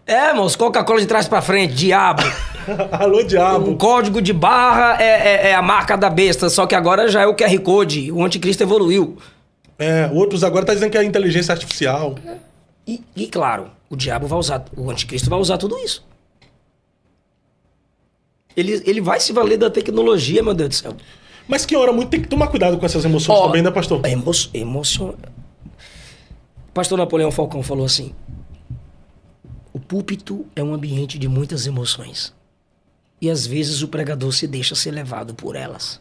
Irmãos, Coca-Cola de trás para frente, diabo. Alô, diabo. O código de barra é a marca da besta, só que agora já é o QR Code. O anticristo evoluiu. Outros agora estão dizendo que é inteligência artificial. E claro, o diabo vai usar, o anticristo vai usar tudo isso. Ele vai se valer da tecnologia, meu Deus do céu. Mas quem ora muito tem que tomar cuidado com essas emoções também, né, pastor? Emoção. Pastor Napoleão Falcão falou assim: o púlpito é um ambiente de muitas emoções. E às vezes o pregador se deixa ser levado por elas.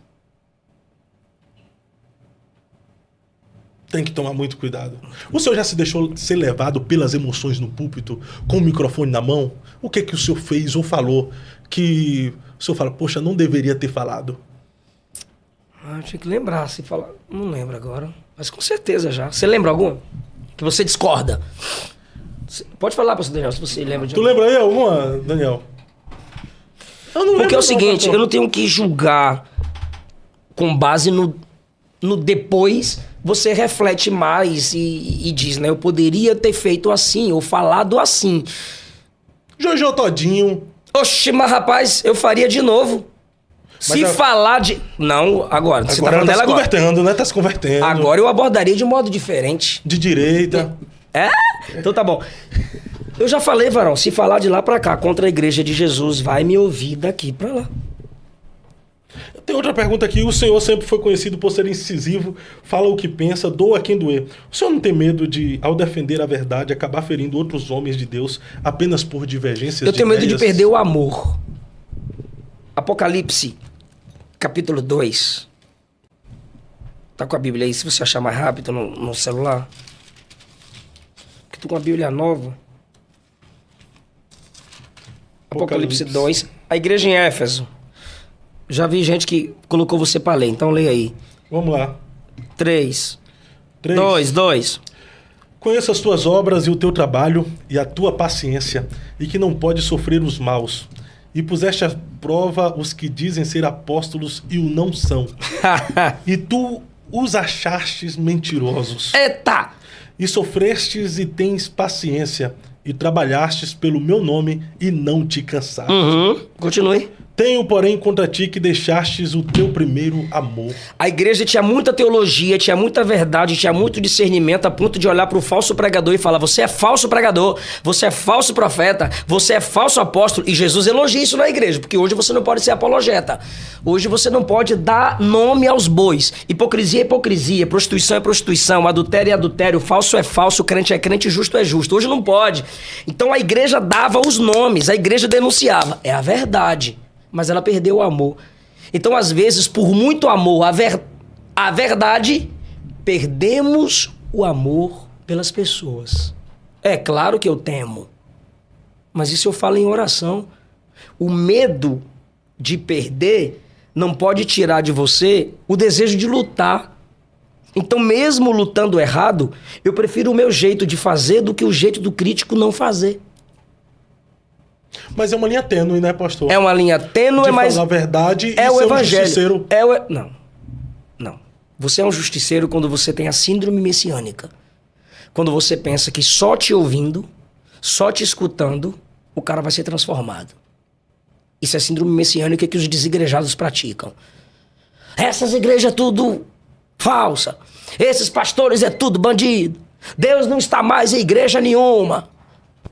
Tem que tomar muito cuidado. O senhor já se deixou ser levado pelas emoções no púlpito, com o microfone na mão? O que o senhor fez ou falou que o senhor fala, poxa, não deveria ter falado? Tinha que lembrar, se falar. Não lembro agora. Mas com certeza já. Você lembra alguma? Que você discorda? Pode falar, pastor Daniel, se você lembra de Tu lembra aí alguma, Daniel? Eu não lembro. Porque é o seguinte, eu não tenho que julgar com base no depois. Você reflete mais e diz, né? Eu poderia ter feito assim, ou falado assim. Jojo Todinho. Oxe, mas rapaz, eu faria de novo. Se falar de... Não, agora. Você tá falando dela agora. Tá se convertendo, né? Tá se convertendo. Agora eu abordaria de modo diferente. De direita. Então tá bom. Eu já falei, varão, se falar de lá pra cá contra a igreja de Jesus, vai me ouvir daqui pra lá. Tem outra pergunta aqui. O senhor sempre foi conhecido por ser incisivo, fala o que pensa, doa quem doer. O senhor não tem medo de, ao defender a verdade, acabar ferindo outros homens de Deus apenas por divergências de ideias? Eu tenho medo de perder o amor. Apocalipse, capítulo 2. Tá com a Bíblia aí, se você achar mais rápido no celular. Porque tô com a Bíblia nova. Apocalipse 2. A igreja em Éfeso. Já vi gente que colocou você para ler, então leia aí. Vamos lá. 3. 2. Conheço as tuas obras e o teu trabalho e a tua paciência, e que não pode sofrer os maus. E puseste à prova os que dizem ser apóstolos e o não são. E tu os achastes mentirosos. Eita! E sofrestes e tens paciência, e trabalhastes pelo meu nome e não te cansaste. Continue. Tenho, porém, contra ti que deixastes o teu primeiro amor. A igreja tinha muita teologia, tinha muita verdade, tinha muito discernimento, a ponto de olhar para o falso pregador e falar: você é falso pregador, você é falso profeta, você é falso apóstolo. E Jesus elogia isso na igreja, porque hoje você não pode ser apologeta. Hoje você não pode dar nome aos bois. Hipocrisia é hipocrisia, prostituição é prostituição, adultério é adultério, falso é falso, crente é crente, justo é justo. Hoje não pode. Então a igreja dava os nomes, a igreja denunciava. É a verdade. Mas ela perdeu o amor. Então, às vezes, por muito amor à verdade, perdemos o amor pelas pessoas. É claro que eu temo. Mas isso eu falo em oração. O medo de perder não pode tirar de você o desejo de lutar. Então, mesmo lutando errado, eu prefiro o meu jeito de fazer do que o jeito do crítico não fazer. Mas é uma linha tênue, né, pastor? É uma linha tênue, mas... falar a verdade é e o ser evangelho. Um justiceiro. Não. Você é um justiceiro quando você tem a síndrome messiânica. Quando você pensa que só te ouvindo, só te escutando, o cara vai ser transformado. Isso é síndrome messiânica que os desigrejados praticam. Essas igrejas é tudo falsa. Esses pastores é tudo bandido. Deus não está mais em igreja nenhuma.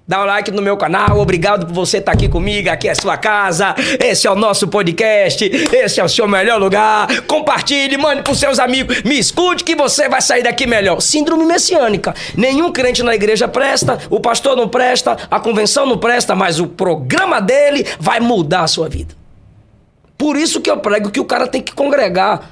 Dá um like no meu canal, obrigado por você estar aqui comigo, aqui é a sua casa, esse é o nosso podcast, esse é o seu melhor lugar. Compartilhe, mande pros seus amigos, me escute que você vai sair daqui melhor. Síndrome messiânica. Nenhum crente na igreja presta, o pastor não presta, a convenção não presta, mas o programa dele vai mudar a sua vida. Por isso que eu prego que o cara tem que congregar.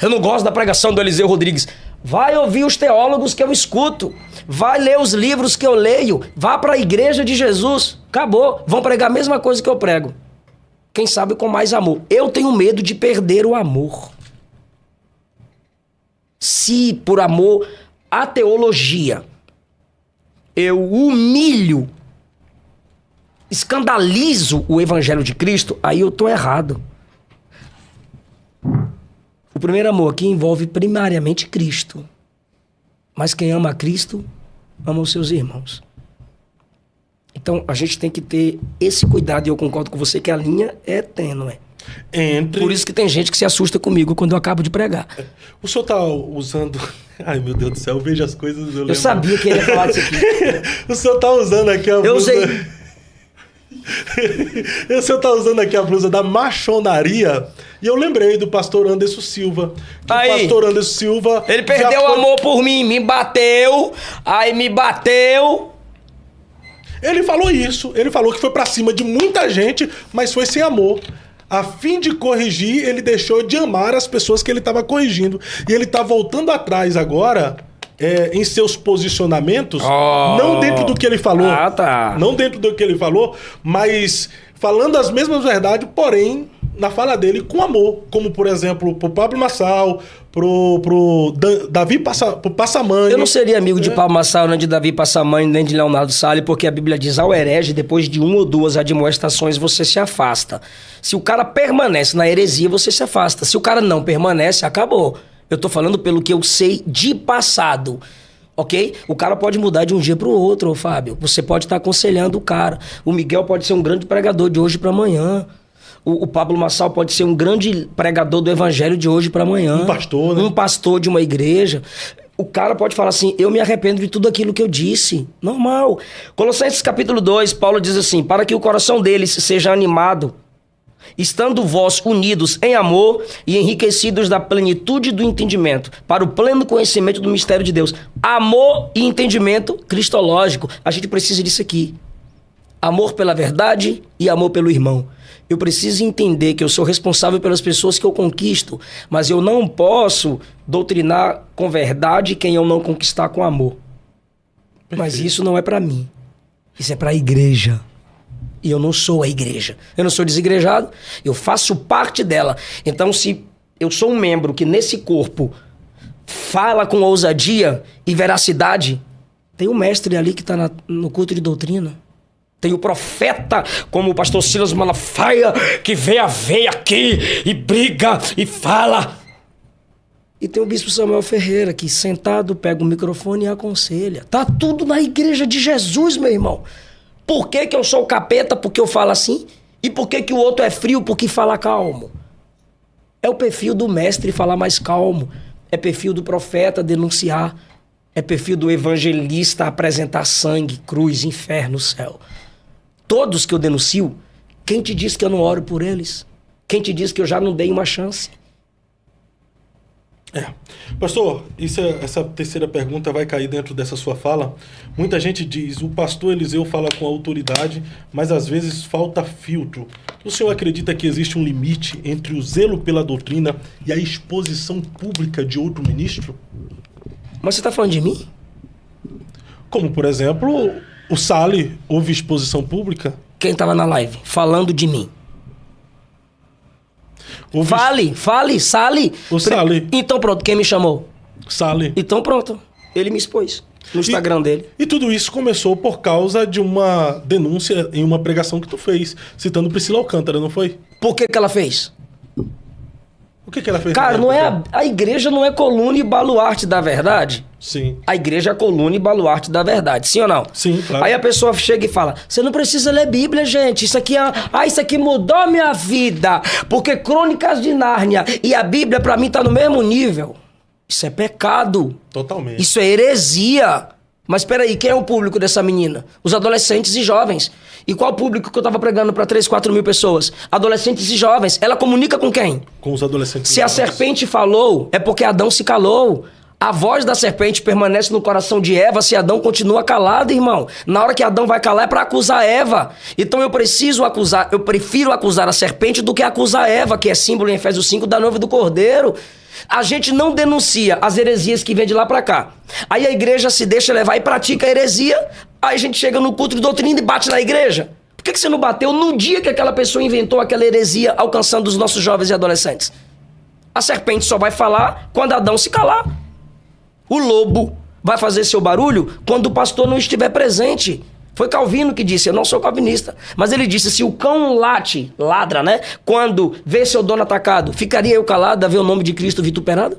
Eu não gosto da pregação do Eliseu Rodrigues. Vai ouvir os teólogos que eu escuto. Vai ler os livros que eu leio. Vá para a igreja de Jesus. Acabou. Vão pregar a mesma coisa que eu prego. Quem sabe com mais amor. Eu tenho medo de perder o amor. Se por amor à teologia eu humilho, escandalizo o evangelho de Cristo, aí eu tô errado. O primeiro amor aqui envolve primariamente Cristo. Mas quem ama a Cristo, ama os seus irmãos. Então, a gente tem que ter esse cuidado, e eu concordo com você que a linha é tênue. Por isso que tem gente que se assusta comigo quando eu acabo de pregar. O senhor tá usando... Ai, meu Deus do céu, eu vejo as coisas... Eu sabia que ele ia falar disso aqui. O senhor tá usando aqui a blusa... Eu usei... O senhor tá usando aqui a blusa da maçonaria e eu lembrei do pastor Anderson Silva. Aí, o pastor Anderson Silva... Ele perdeu o amor por mim, me bateu, aí me bateu... Ele falou isso, ele falou que foi pra cima de muita gente, mas foi sem amor. A fim de corrigir, ele deixou de amar as pessoas que ele estava corrigindo. E ele tá voltando atrás agora... em seus posicionamentos, não dentro do que ele falou. Ah, tá. Não dentro do que ele falou, mas falando as mesmas verdades, porém, na fala dele, com amor. Como, por exemplo, pro Pablo Marçal, pro Davi Passamani. Eu não seria amigo de Pablo Marçal, nem de Davi Passamani, nem de Leonardo Salles, porque a Bíblia diz ao herege, depois de 1 ou 2 admoestações, você se afasta. Se o cara permanece na heresia, você se afasta. Se o cara não permanece, acabou. Eu tô falando pelo que eu sei de passado, ok? O cara pode mudar de um dia pro outro, Fábio. Você pode estar aconselhando o cara. O Miguel pode ser um grande pregador de hoje para amanhã. O Pablo Marçal pode ser um grande pregador do evangelho de hoje para amanhã. Um pastor, né? Um pastor de uma igreja. O cara pode falar assim, eu me arrependo de tudo aquilo que eu disse. Normal. Colossenses capítulo 2, Paulo diz assim, para que o coração deles seja animado, estando vós unidos em amor e enriquecidos da plenitude do entendimento, para o pleno conhecimento do mistério de Deus. Amor e entendimento cristológico. A gente precisa disso aqui. Amor pela verdade e amor pelo irmão. Eu preciso entender que eu sou responsável pelas pessoas que eu conquisto, mas eu não posso doutrinar com verdade quem eu não conquistar com amor. Perfeito. Mas isso não é para mim. Isso é para a igreja. E eu não sou a igreja. Eu não sou desigrejado, eu faço parte dela. Então, se eu sou um membro que nesse corpo fala com ousadia e veracidade, tem um mestre ali que está no culto de doutrina. Tem o profeta, como o pastor Silas Malafaia, que veio aqui e briga e fala. E tem o bispo Samuel Ferreira, que sentado pega o microfone e aconselha. Tá tudo na igreja de Jesus, meu irmão. Por que que eu sou o capeta porque eu falo assim? E por que que o outro é frio porque fala calmo? É o perfil do mestre falar mais calmo. É perfil do profeta denunciar. É perfil do evangelista apresentar sangue, cruz, inferno, céu. Todos que eu denuncio, quem te diz que eu não oro por eles? Quem te diz que eu já não dei uma chance? Pastor, essa terceira pergunta vai cair dentro dessa sua fala. Muita gente diz, o pastor Eliseu fala com autoridade, mas às vezes falta filtro. O senhor acredita que existe um limite entre o zelo pela doutrina e a exposição pública de outro ministro? Mas você está falando de mim? Como, por exemplo, o Sali houve exposição pública? Quem estava na live falando de mim? Fale, Sali. O Sali. Então pronto, quem me chamou? Sali. Então pronto, ele me expôs no Instagram dele. E tudo isso começou por causa de uma denúncia em uma pregação que tu fez, citando Priscila Alcântara, não foi? Por que ela fez? O que ela fez? Cara, não é a igreja não é coluna e baluarte da verdade? Sim. A igreja é coluna e baluarte da verdade, sim ou não? Sim, claro. Aí a pessoa chega e fala, você não precisa ler Bíblia, gente. Isso aqui isso aqui mudou a minha vida. Porque Crônicas de Nárnia e a Bíblia pra mim tá no mesmo nível. Isso é pecado. Totalmente. Isso é heresia. Mas peraí, quem é o público dessa menina? Os adolescentes e jovens. E qual o público que eu tava pregando pra 3, 4 mil pessoas? Adolescentes e jovens. Ela comunica com quem? Com os adolescentes. Se a serpente falou, é porque Adão se calou. A voz da serpente permanece no coração de Eva se Adão continua calado, irmão. Na hora que Adão vai calar é pra acusar Eva. Então eu prefiro acusar a serpente do que acusar Eva, que é símbolo em Efésios 5 da noiva do Cordeiro. A gente não denuncia as heresias que vêm de lá pra cá. Aí a igreja se deixa levar e pratica a heresia. Aí a gente chega no culto de doutrina e bate na igreja. Por que você não bateu no dia que aquela pessoa inventou aquela heresia alcançando os nossos jovens e adolescentes? A serpente só vai falar quando Adão se calar. O lobo vai fazer seu barulho quando o pastor não estiver presente. Foi Calvino que disse, eu não sou calvinista, mas ele disse, se o cão ladra, né? Quando vê seu dono atacado, ficaria eu calado a ver o nome de Cristo vituperado?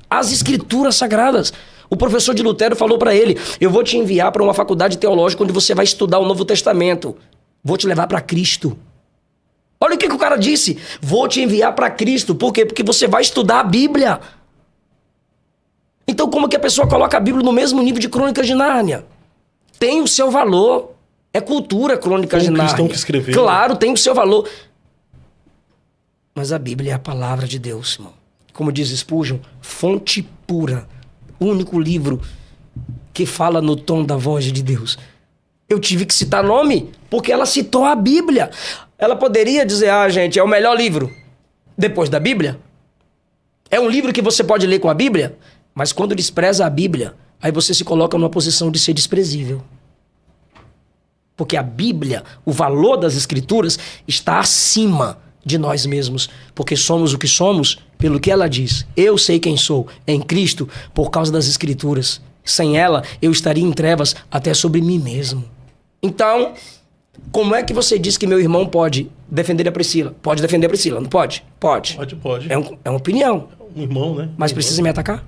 As escrituras sagradas. O professor de Lutero falou para ele, eu vou te enviar para uma faculdade teológica onde você vai estudar o Novo Testamento. Vou te levar para Cristo. Olha o que o cara disse. Vou te enviar para Cristo. Por quê? Porque você vai estudar a Bíblia. Então como que a pessoa coloca a Bíblia no mesmo nível de Crônicas de Nárnia? Tem o seu valor. É cultura, Crônicas de Nárnia. Cristão que escreveu. Claro, tem o seu valor. Mas a Bíblia é a palavra de Deus, irmão. Como diz Spurgeon, fonte pura. O único livro que fala no tom da voz de Deus. Eu tive que citar nome, porque ela citou a Bíblia. Ela poderia dizer, gente, é o melhor livro depois da Bíblia. É um livro que você pode ler com a Bíblia, mas quando despreza a Bíblia, aí você se coloca numa posição de ser desprezível. Porque a Bíblia, o valor das Escrituras, está acima de nós mesmos. Porque somos o que somos pelo que ela diz. Eu sei quem sou em Cristo por causa das Escrituras. Sem ela, eu estaria em trevas até sobre mim mesmo. Então, como é que você diz que meu irmão pode defender a Priscila? Pode defender a Priscila, não pode? Pode. Pode. É uma opinião. Um irmão, né? Mas precisa me atacar?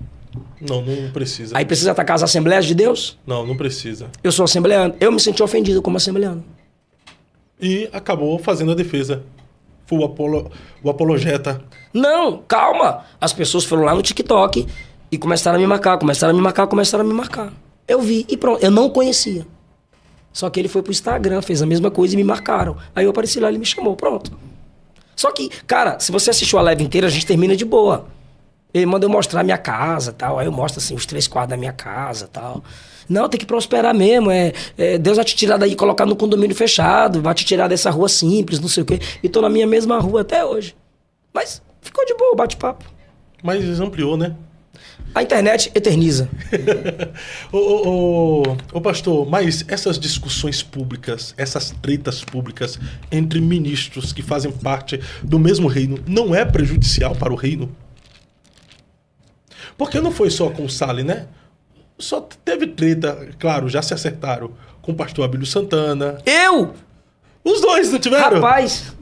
Não precisa. Aí precisa atacar as Assembleias de Deus? Não precisa. Eu sou assembleano. Eu me senti ofendido como assembleano. E acabou fazendo a defesa. Foi o apologeta. Não, calma. As pessoas foram lá no TikTok e começaram a me marcar. Eu vi e pronto. Eu não conhecia. Só que ele foi pro Instagram, fez a mesma coisa e me marcaram. Aí eu apareci lá, ele me chamou, pronto. Só que, cara, se você assistiu a live inteira, a gente termina de boa. Ele manda eu mostrar a minha casa e tal. Aí eu mostro, assim, os 3 quadros da minha casa e tal. Não, tem que prosperar mesmo. Deus vai te tirar daí e colocar no condomínio fechado. Vai te tirar dessa rua simples, não sei o quê. E tô na minha mesma rua até hoje. Mas ficou de boa o bate-papo. Mas ampliou, né? A internet eterniza. Ô pastor, mas essas discussões públicas, essas tretas públicas entre ministros que fazem parte do mesmo reino, não é prejudicial para o reino? Porque não foi só com o Sali, né? Só teve treta, claro, já se acertaram com o pastor Abílio Santana. Os dois não tiveram? Rapaz...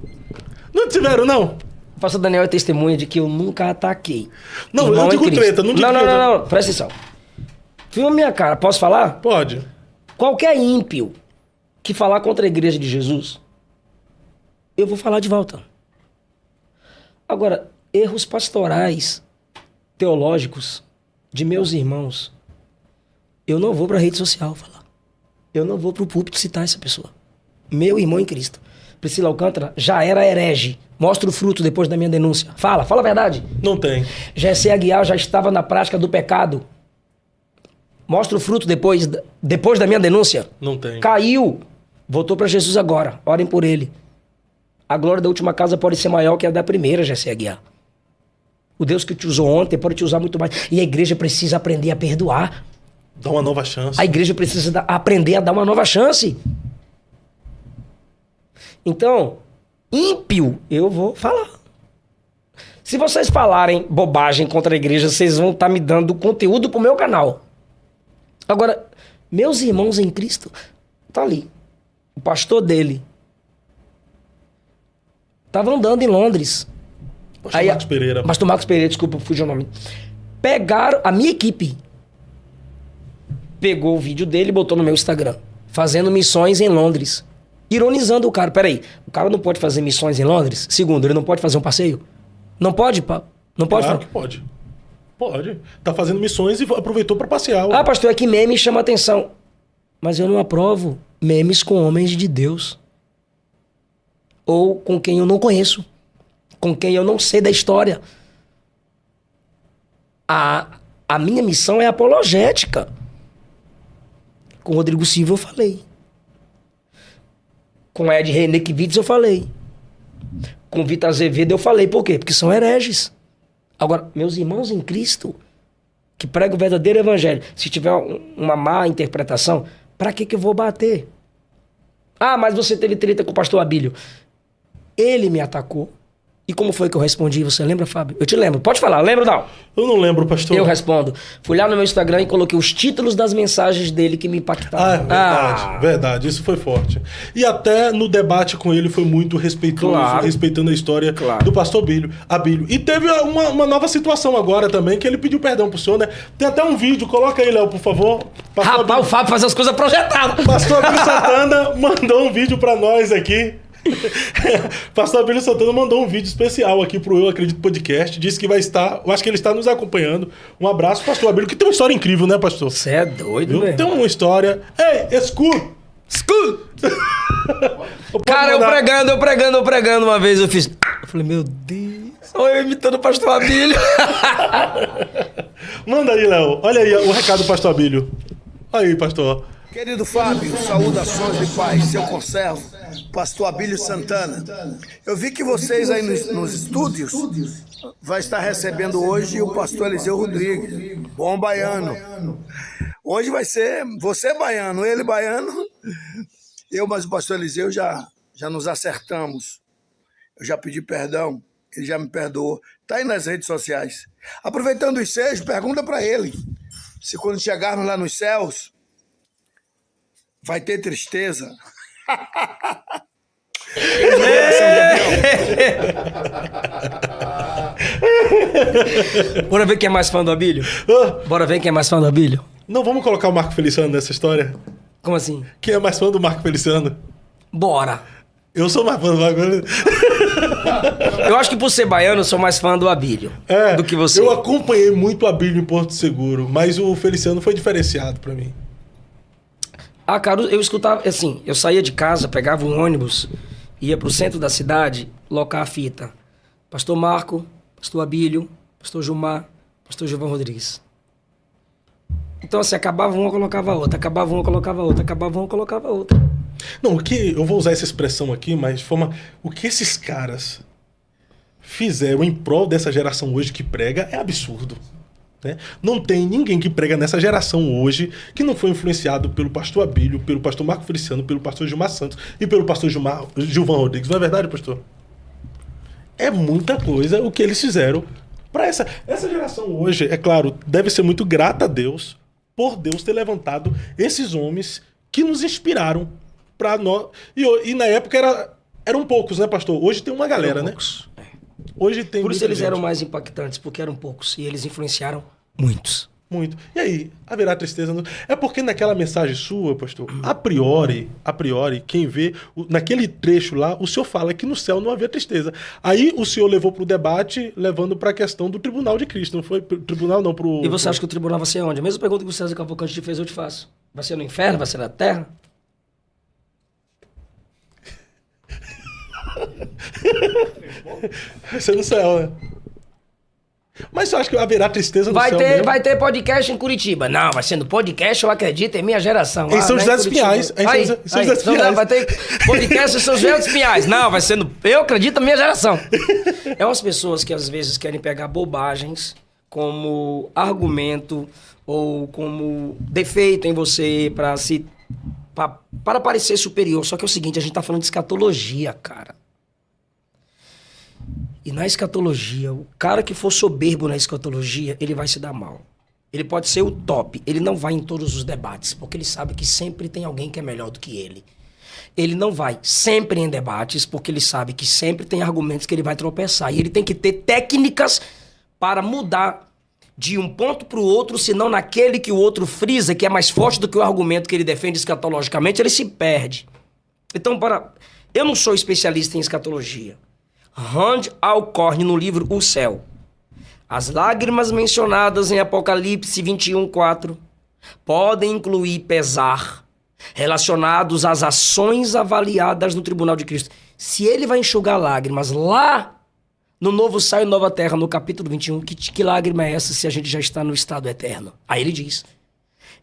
Não tiveram, não? O pastor Daniel é testemunha de que eu nunca ataquei. Não, irmão eu digo treta, não digo... Não, presta atenção. Filma minha cara, posso falar? Pode. Qualquer ímpio que falar contra a igreja de Jesus, eu vou falar de volta. Agora, erros pastorais, teológicos, de meus irmãos, eu não vou pra rede social falar. Eu não vou pro púlpito citar essa pessoa. Meu irmão em Cristo. Priscila Alcântara já era herege. Mostra o fruto depois da minha denúncia. Fala a verdade. Não tem. Jessé Aguiar já estava na prática do pecado. Mostra o fruto depois da minha denúncia. Não tem. Caiu. Voltou para Jesus agora. Orem por ele. A glória da última casa pode ser maior que a da primeira, Jessé Aguiar. O Deus que te usou ontem pode te usar muito mais. E a igreja precisa aprender a perdoar. Dá uma nova chance. A igreja precisa aprender a dar uma nova chance. Então, ímpio, eu vou falar. Se vocês falarem bobagem contra a igreja, vocês vão estar me dando conteúdo pro meu canal. Agora, meus irmãos em Cristo, tá ali. O pastor dele estava andando em Londres. Pastor Marcos Pereira. Pastor Marcos Pereira, desculpa, fugiu o nome. Pegaram, a minha equipe pegou o vídeo dele e botou no meu Instagram, fazendo missões em Londres. Ironizando o cara. Peraí, o cara não pode fazer missões em Londres? Segundo, ele não pode fazer um passeio? Não pode, pá? Não pode? Claro que pode. Pode. Tá fazendo missões e aproveitou para passear. Ah, pastor, é que meme chama atenção. Mas eu não aprovo memes com homens de Deus. Ou com quem eu não conheço. Com quem eu não sei da história. A minha missão é apologética. Com o Rodrigo Silva eu falei. Com Ed Renekiewicz eu falei. Com Vitor Azevedo eu falei. Por quê? Porque são hereges. Agora, meus irmãos em Cristo, que pregam o verdadeiro evangelho, se tiver uma má interpretação, pra que eu vou bater? Ah, mas você teve treta com o pastor Abílio. Ele me atacou. E como foi que eu respondi? Você lembra, Fábio? Eu te lembro. Pode falar, lembra ou não? Eu não lembro, pastor. Eu respondo. Fui lá no meu Instagram e coloquei os títulos das mensagens dele que me impactaram. Verdade. Isso foi forte. E até no debate com ele foi muito respeitoso, respeitando a história do pastor Abílio. E teve uma nova situação agora também, que ele pediu perdão pro senhor, né? Tem até um vídeo, coloca aí, Léo, por favor. Rapaz, o Fábio faz as coisas projetadas. Pastor Abílio Santana mandou um vídeo pra nós aqui. Pastor Abílio Santana mandou um vídeo especial aqui pro Eu Acredito Podcast. Disse que vai estar, eu acho que ele está nos acompanhando. Um abraço, pastor Abílio, que tem uma história incrível, né, pastor? Você é doido, velho. Tem uma história. Ei, escuta! Cara, eu pregando uma vez, eu falei, meu Deus, olha eu imitando o pastor Abílio. Manda aí, Léo. Olha aí o recado do pastor Abílio. Aí, pastor. Querido Fábio, saudações de paz, seu conservo, pastor Abílio Santana. Eu vi que vocês aí nos estúdios vai estar recebendo hoje o pastor Eliseu Rodrigues, bom baiano. Hoje vai ser você baiano, ele baiano, mas o pastor Eliseu já nos acertamos. Eu já pedi perdão, ele já me perdoou. Está aí nas redes sociais. Aproveitando o ensejo, pergunta para ele se quando chegarmos lá nos céus vai ter tristeza. Bora ver quem é mais fã do Abílio? Bora ver quem é mais fã do Abílio? Não vamos colocar o Marco Feliciano nessa história? Como assim? Quem é mais fã do Marco Feliciano? Bora. Eu sou mais fã do Marco Feliciano. Eu acho que por ser baiano, eu sou mais fã do Abílio do que você. Eu acompanhei muito o Abílio em Porto Seguro, mas o Feliciano foi diferenciado pra mim. Ah, cara, eu escutava, assim, eu saía de casa, pegava um ônibus, ia pro centro da cidade, locar a fita. Pastor Marco, pastor Abílio, pastor Gilmar, pastor Gilvão Rodrigues. Então, assim, acabava uma, colocava outra, acabava uma, colocava outra, acabava uma, colocava outra. Não, eu vou usar essa expressão aqui, mas de forma, o que esses caras fizeram em prol dessa geração hoje que prega é absurdo. Né? Não tem ninguém que prega nessa geração hoje que não foi influenciado pelo pastor Abílio, pelo pastor Marco Feliciano, pelo pastor Gilmar Santos e pelo pastor Gilvão Rodrigues. Não é verdade, pastor? É muita coisa o que eles fizeram para essa geração hoje. É claro, deve ser muito grata a Deus por Deus ter levantado esses homens que nos inspiraram para nós. E na época eram poucos, né, pastor? Hoje tem uma galera, né? Hoje tem. Por isso eles eram mais impactantes, porque eram poucos. E eles influenciaram muitos. Muito. E aí, haverá tristeza? É porque naquela mensagem sua, pastor, a priori, quem vê, naquele trecho lá, o senhor fala que no céu não havia tristeza. Aí o senhor levou para o debate, levando para a questão do tribunal de Cristo. Não foi tribunal, não, pro... E você acha que o tribunal vai ser onde? A mesma pergunta que o César Cavalcante te fez, eu te faço. Vai ser no inferno? Vai ser na terra? Vai ser no céu, né? Mas você acha que haverá tristeza no céu mesmo? Vai ter podcast em Curitiba. Não, vai ser no podcast, eu acredito, em minha geração. Em São José dos Pinhais. Vai ter podcast em São José dos Pinhais. Não, vai ser no... Eu acredito, em minha geração. É umas pessoas que às vezes querem pegar bobagens como argumento ou como defeito em você para parecer superior. Só que é o seguinte, a gente tá falando de escatologia, cara. E na escatologia, o cara que for soberbo na escatologia, ele vai se dar mal. Ele pode ser o top, ele não vai em todos os debates, porque ele sabe que sempre tem alguém que é melhor do que ele. Ele não vai sempre em debates, porque ele sabe que sempre tem argumentos que ele vai tropeçar. E ele tem que ter técnicas para mudar de um ponto para o outro, senão naquele que o outro frisa, que é mais forte do que o argumento que ele defende escatologicamente, ele se perde. Então, eu não sou especialista em escatologia. Rand Alcorn, no livro O Céu. As lágrimas mencionadas em Apocalipse 21:4 podem incluir pesar relacionados às ações avaliadas no tribunal de Cristo. Se ele vai enxugar lágrimas lá no novo céu e nova terra, no capítulo 21, que lágrima é essa se a gente já está no estado eterno? Aí ele diz,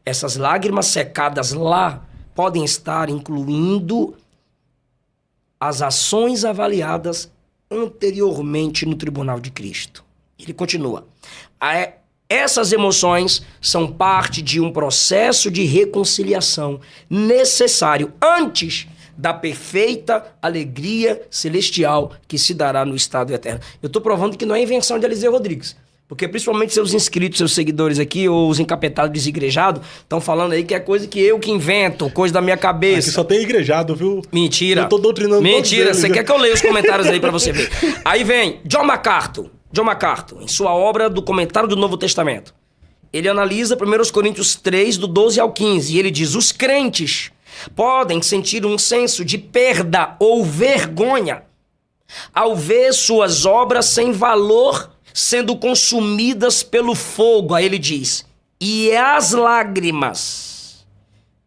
essas lágrimas secadas lá podem estar incluindo as ações avaliadas anteriormente no tribunal de Cristo. Ele continua, essas emoções são parte de um processo de reconciliação necessário antes da perfeita alegria celestial que se dará no estado eterno. Eu estou provando que não é invenção de Eliseu Rodrigues, porque principalmente seus inscritos, seus seguidores aqui, ou os encapetados desigrejados, estão falando aí que é coisa que eu que invento, coisa da minha cabeça. Aqui só tem igrejado, viu? Mentira. Eu tô doutrinando. Mentira, você quer que eu leia os comentários aí para você ver. Aí vem John MacArthur, em sua obra do Comentário do Novo Testamento. Ele analisa 1 Coríntios 3, do 12 ao 15, e ele diz, os crentes podem sentir um senso de perda ou vergonha ao ver suas obras sem valor sendo consumidas pelo fogo. Aí ele diz, e as lágrimas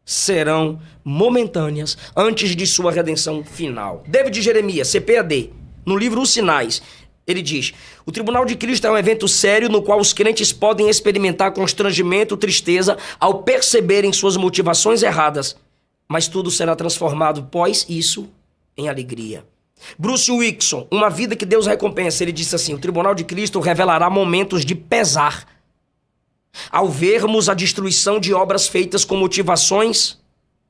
serão momentâneas antes de sua redenção final. David Jeremias, CPAD, no livro Os Sinais, ele diz, o tribunal de Cristo é um evento sério no qual os crentes podem experimentar constrangimento, tristeza ao perceberem suas motivações erradas, mas tudo será transformado pós isso em alegria. Bruce Wickson, Uma Vida que Deus Recompensa, ele disse assim, o tribunal de Cristo revelará momentos de pesar ao vermos a destruição de obras feitas com motivações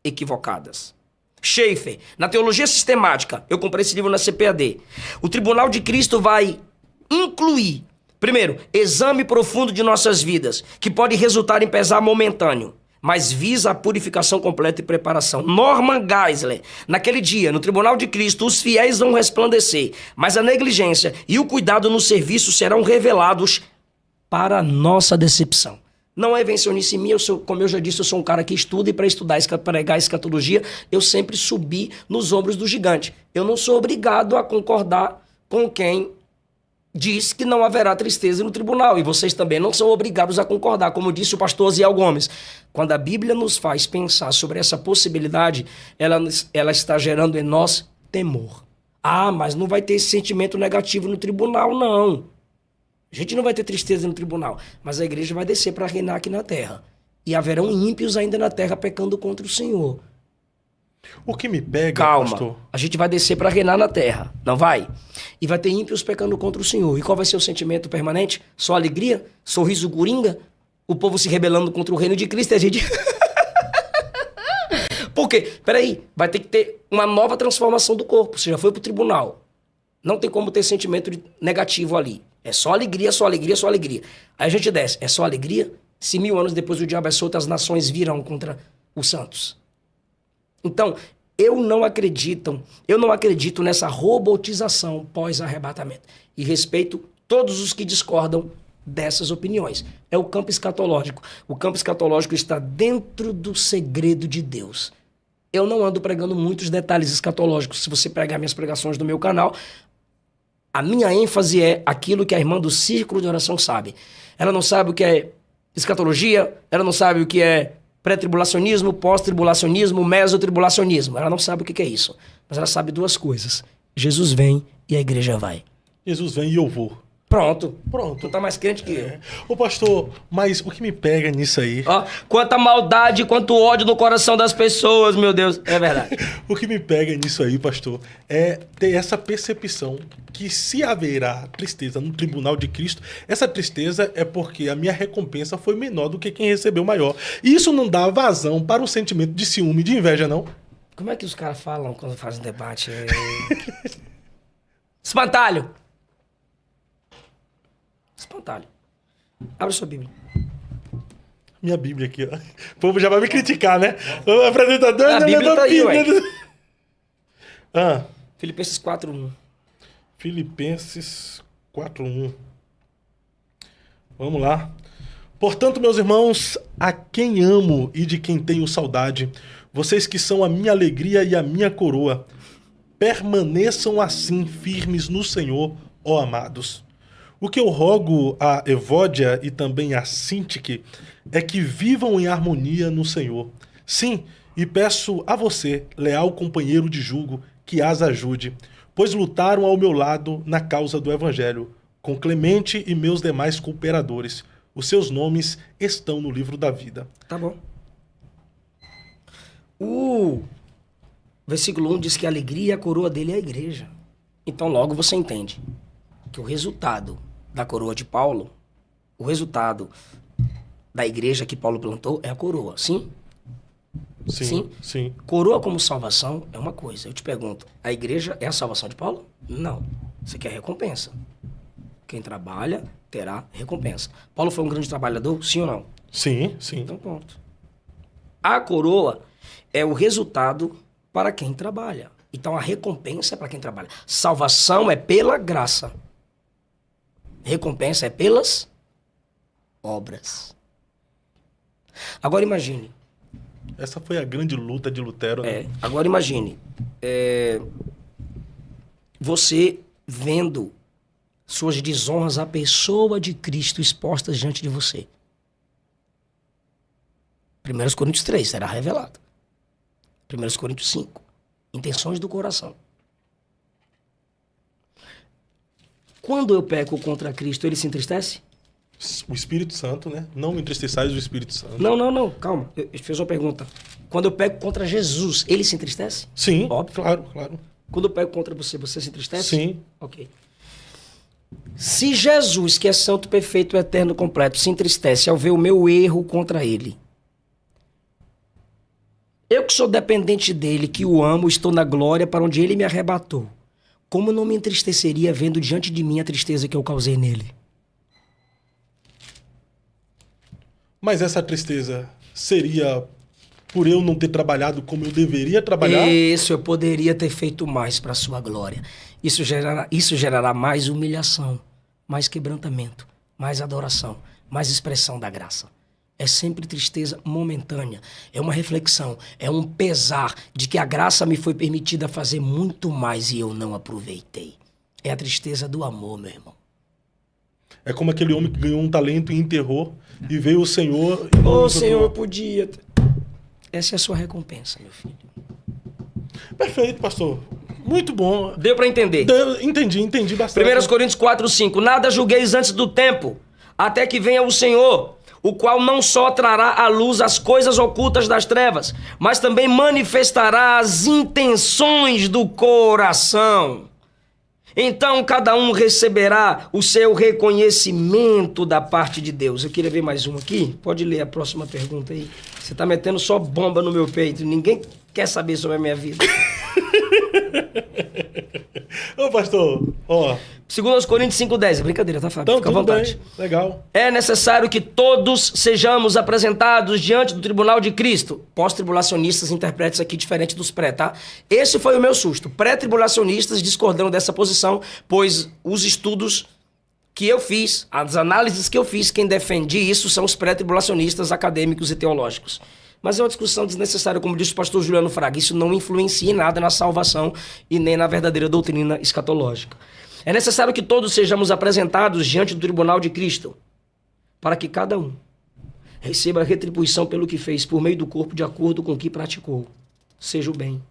equivocadas. Schaeffer, na Teologia Sistemática, eu comprei esse livro na CPAD, o tribunal de Cristo vai incluir, primeiro, exame profundo de nossas vidas, que pode resultar em pesar momentâneo, mas visa a purificação completa e preparação. Norman Geisler, naquele dia, no tribunal de Cristo, os fiéis vão resplandecer, mas a negligência e o cuidado no serviço serão revelados para a nossa decepção. Não é invencionice em mim, como eu já disse, eu sou um cara que estuda e para estudar, pregar escatologia, eu sempre subi nos ombros do gigante. Eu não sou obrigado a concordar com quem diz que não haverá tristeza no tribunal. E vocês também não são obrigados a concordar, como disse o pastor Ziel Gomes. Quando a Bíblia nos faz pensar sobre essa possibilidade, ela está gerando em nós temor. Ah, mas não vai ter esse sentimento negativo no tribunal, não. A gente não vai ter tristeza no tribunal, mas a igreja vai descer para reinar aqui na terra. E haverão ímpios ainda na terra pecando contra o Senhor. O que me pega, calma, pastor... a gente vai descer para reinar na terra, não vai? E vai ter ímpios pecando contra o Senhor. E qual vai ser o sentimento permanente? Só alegria? Sorriso coringa? O povo se rebelando contra o reino de Cristo e a gente... Por quê? Peraí, vai ter que ter uma nova transformação do corpo. Você já foi pro tribunal. Não tem como ter sentimento negativo ali. É só alegria, só alegria, só alegria. Aí a gente desce. É só alegria? Se 1000 anos depois o diabo é solto, as nações virão contra os santos. Então, eu não acredito nessa robotização pós-arrebatamento. E respeito todos os que discordam dessas opiniões. É o campo escatológico. O campo escatológico está dentro do segredo de Deus. Eu não ando pregando muitos detalhes escatológicos. Se você pegar minhas pregações do meu canal, a minha ênfase é aquilo que a irmã do Círculo de Oração sabe. Ela não sabe o que é escatologia, ela não sabe o que é pré-tribulacionismo, pós-tribulacionismo, mesotribulacionismo. Ela não sabe o que é isso. Mas ela sabe duas coisas. Jesus vem e a igreja vai. Jesus vem e eu vou. Pronto. Tu tá mais crente que eu. Ô pastor, mas o que me pega nisso aí... Ó, quanta maldade, quanto ódio no coração das pessoas, meu Deus. É verdade. O que me pega nisso aí, pastor, é ter essa percepção que se haverá tristeza no tribunal de Cristo, essa tristeza é porque a minha recompensa foi menor do que quem recebeu maior. E isso não dá vazão para o sentimento de ciúme e de inveja, não? Como é que os caras falam quando fazem debate? Espantalho! Espantalho. Abre sua Bíblia. Minha Bíblia aqui, ó. O povo já vai me criticar, né? O apresentador a Bíblia tá aí, ué. Ah, Filipenses 4:1. Filipenses 4:1. Vamos lá. Portanto, meus irmãos, a quem amo e de quem tenho saudade, vocês que são a minha alegria e a minha coroa, permaneçam assim firmes no Senhor, ó amados. O que eu rogo a Evódia e também a Sintique é que vivam em harmonia no Senhor. Sim, e peço a você, leal companheiro de jugo, que as ajude, pois lutaram ao meu lado na causa do Evangelho, com Clemente e meus demais cooperadores. Os seus nomes estão no livro da vida. Tá bom. O versículo 1 diz que a alegria e a coroa dele é a igreja. Então logo você entende que o resultado da coroa de Paulo, o resultado da igreja que Paulo plantou é a coroa, sim? Sim, sim. Coroa como salvação é uma coisa. Eu te pergunto, a igreja é a salvação de Paulo? Não. Você quer recompensa. Quem trabalha terá recompensa. Paulo foi um grande trabalhador, sim ou não? Sim, sim. Então pronto. A coroa é o resultado para quem trabalha. Então a recompensa é para quem trabalha. Salvação é pela graça. Recompensa é pelas obras. Agora imagine. Essa foi a grande luta de Lutero. Né? Agora imagine. Você vendo suas desonras à pessoa de Cristo expostas diante de você. 1 Coríntios 3 será revelado. 1 Coríntios 5. Intenções do coração. Quando eu peco contra Cristo, ele se entristece? O Espírito Santo, né? Não entristeçais o Espírito Santo. Não. Calma. Eu fiz uma pergunta. Quando eu peco contra Jesus, ele se entristece? Sim, óbvio. Claro. Quando eu pego contra você, você se entristece? Sim. Ok. Se Jesus, que é santo, perfeito, eterno, completo, se entristece ao ver o meu erro contra ele, eu que sou dependente dele, que o amo, estou na glória para onde ele me arrebatou, como não me entristeceria vendo diante de mim a tristeza que eu causei nele? Mas essa tristeza seria por eu não ter trabalhado como eu deveria trabalhar? Isso, eu poderia ter feito mais para a sua glória. Isso gerará mais humilhação, mais quebrantamento, mais adoração, mais expressão da graça. É sempre tristeza momentânea, é uma reflexão, é um pesar de que a graça me foi permitida fazer muito mais e eu não aproveitei. É a tristeza do amor, meu irmão. É como aquele homem que ganhou um talento e enterrou, e veio o Senhor... Ô, Senhor, podia... Essa é a sua recompensa, meu filho. Perfeito, pastor. Muito bom. Deu para entender? Entendi bastante. 1 Coríntios 4:5. Nada julgueis antes do tempo, até que venha o Senhor, o qual não só trará à luz as coisas ocultas das trevas, mas também manifestará as intenções do coração. Então cada um receberá o seu reconhecimento da parte de Deus. Eu queria ver mais um aqui. Pode ler a próxima pergunta aí. Você tá metendo só bomba no meu peito. Ninguém quer saber sobre a minha vida. Ô, pastor, ó. 2 Coríntios 5:10. É brincadeira, tá, Fábio? Então, fica à vontade. Bem. Legal. É necessário que todos sejamos apresentados diante do tribunal de Cristo. Pós-tribulacionistas interpretam isso aqui diferente dos pré, tá? Esse foi o meu susto. Pré-tribulacionistas discordando dessa posição, pois os estudos que eu fiz, as análises que eu fiz, quem defende isso são os pré-tribulacionistas acadêmicos e teológicos. Mas é uma discussão desnecessária, como disse o pastor Juliano Fraga. Isso não influencia em nada na salvação e nem na verdadeira doutrina escatológica. É necessário que todos sejamos apresentados diante do tribunal de Cristo, para que cada um receba a retribuição pelo que fez, por meio do corpo, de acordo com o que praticou, seja o bem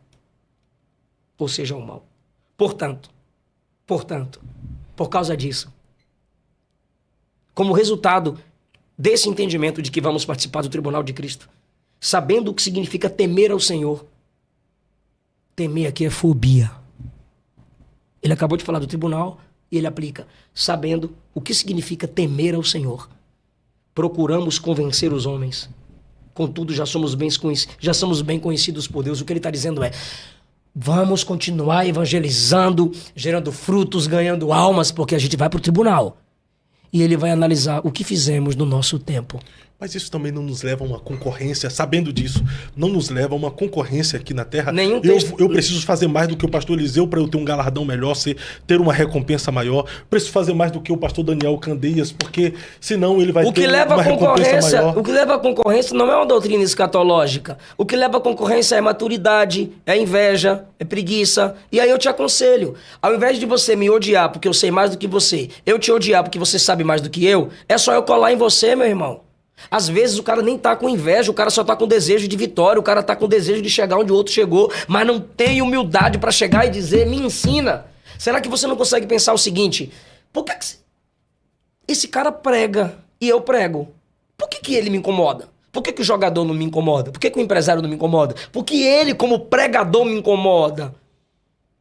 ou seja o mal. Portanto, por causa disso, como resultado desse entendimento de que vamos participar do tribunal de Cristo, sabendo o que significa temer ao Senhor, temer aqui é fobia. Ele acabou de falar do tribunal e ele aplica, sabendo o que significa temer ao Senhor. Procuramos convencer os homens. Contudo, já somos bem conhecidos por Deus. O que ele está dizendo é, vamos continuar evangelizando, gerando frutos, ganhando almas, porque a gente vai para o tribunal. E ele vai analisar o que fizemos no nosso tempo. Mas isso também não nos leva a uma concorrência, sabendo disso, não nos leva a uma concorrência aqui na Terra. Eu preciso fazer mais do que o pastor Eliseu para eu ter um galardão melhor, ter uma recompensa maior. Preciso fazer mais do que o pastor Daniel Candeias, porque senão ele vai ter uma recompensa maior. O que leva à concorrência não é uma doutrina escatológica. O que leva à concorrência é maturidade, é inveja, é preguiça. E aí eu te aconselho, ao invés de você me odiar porque eu sei mais do que você, eu te odiar porque você sabe mais do que eu, é só eu colar em você, meu irmão. Às vezes o cara nem tá com inveja, o cara só tá com desejo de vitória, o cara tá com desejo de chegar onde o outro chegou, mas não tem humildade pra chegar e dizer, me ensina. Será que você não consegue pensar o seguinte, por que esse cara prega e eu prego? Por que ele me incomoda? Por que o jogador não me incomoda? Por que o empresário não me incomoda? Por que ele, como pregador, me incomoda?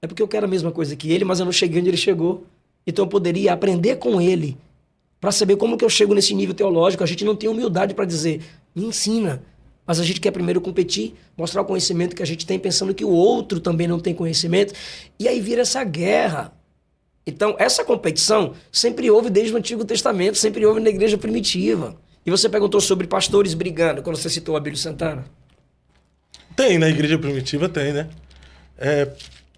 É porque eu quero a mesma coisa que ele, mas eu não cheguei onde ele chegou. Então eu poderia aprender com ele para saber como que eu chego nesse nível teológico. A gente não tem humildade para dizer, me ensina. Mas a gente quer primeiro competir, mostrar o conhecimento que a gente tem, pensando que o outro também não tem conhecimento. E aí vira essa guerra. Então, essa competição sempre houve desde o Antigo Testamento, sempre houve na igreja primitiva. E você perguntou sobre pastores brigando, quando você citou Abílio Santana. Tem, na igreja primitiva tem, né?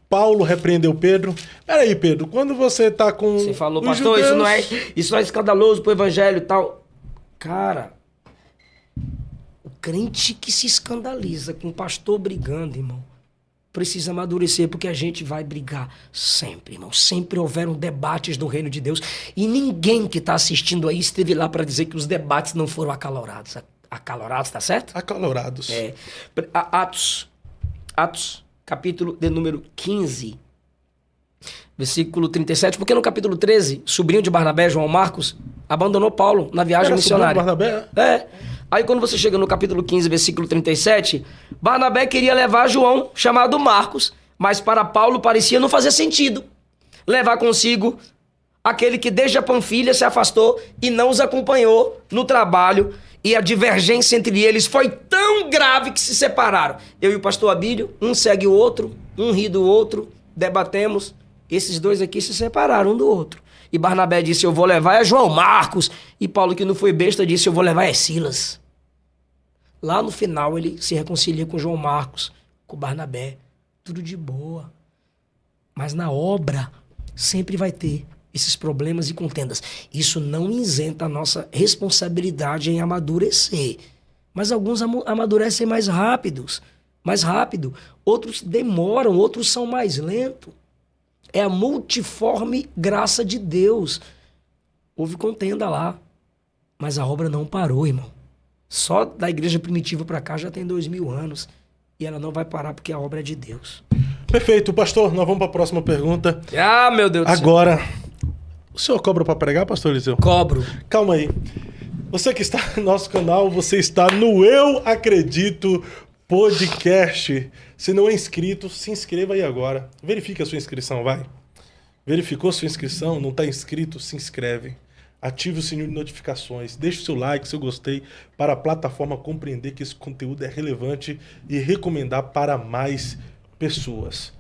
Paulo repreendeu Pedro. Peraí, Pedro, quando você tá com Você falou, pastor, judeus... isso não é escandaloso pro evangelho e tal. Cara, o crente que se escandaliza com o pastor brigando, irmão, precisa amadurecer, porque a gente vai brigar sempre, irmão. Sempre houveram debates no reino de Deus. E ninguém que tá assistindo aí esteve lá para dizer que os debates não foram acalorados. Acalorados, tá certo? Acalorados. Atos, capítulo de número 15, versículo 37, porque no capítulo 13, sobrinho de Barnabé, João Marcos, abandonou Paulo na viagem missionária. Barnabé? Aí quando você chega no capítulo 15, versículo 37, Barnabé queria levar João, chamado Marcos, mas para Paulo parecia não fazer sentido levar consigo aquele que desde a Panfilha se afastou e não os acompanhou no trabalho, e a divergência entre eles foi tão grave que se separaram. Eu e o pastor Abílio, um segue o outro, um ri do outro, debatemos. Esses dois aqui se separaram um do outro. E Barnabé disse, eu vou levar é João Marcos. E Paulo, que não foi besta, disse, eu vou levar é Silas. Lá no final ele se reconcilia com João Marcos, com Barnabé. Tudo de boa. Mas na obra sempre vai ter esses problemas e contendas. Isso não isenta a nossa responsabilidade em amadurecer. Mas alguns amadurecem mais rápido. Outros demoram, outros são mais lentos. É a multiforme graça de Deus. Houve contenda lá, mas a obra não parou, irmão. Só da igreja primitiva para cá já tem 2000 anos. E ela não vai parar porque a obra é de Deus. Perfeito, pastor. Nós vamos para a próxima pergunta. Ah, meu Deus do céu. Agora... O senhor cobra para pregar, pastor Eliseu? Cobro. Calma aí. Você que está no nosso canal, você está no Eu Acredito Podcast. Se não é inscrito, se inscreva aí agora. Verifique a sua inscrição, vai. Verificou sua inscrição? Não está inscrito? Se inscreve. Ative o sininho de notificações. Deixe o seu like, seu gostei, para a plataforma compreender que esse conteúdo é relevante e recomendar para mais pessoas.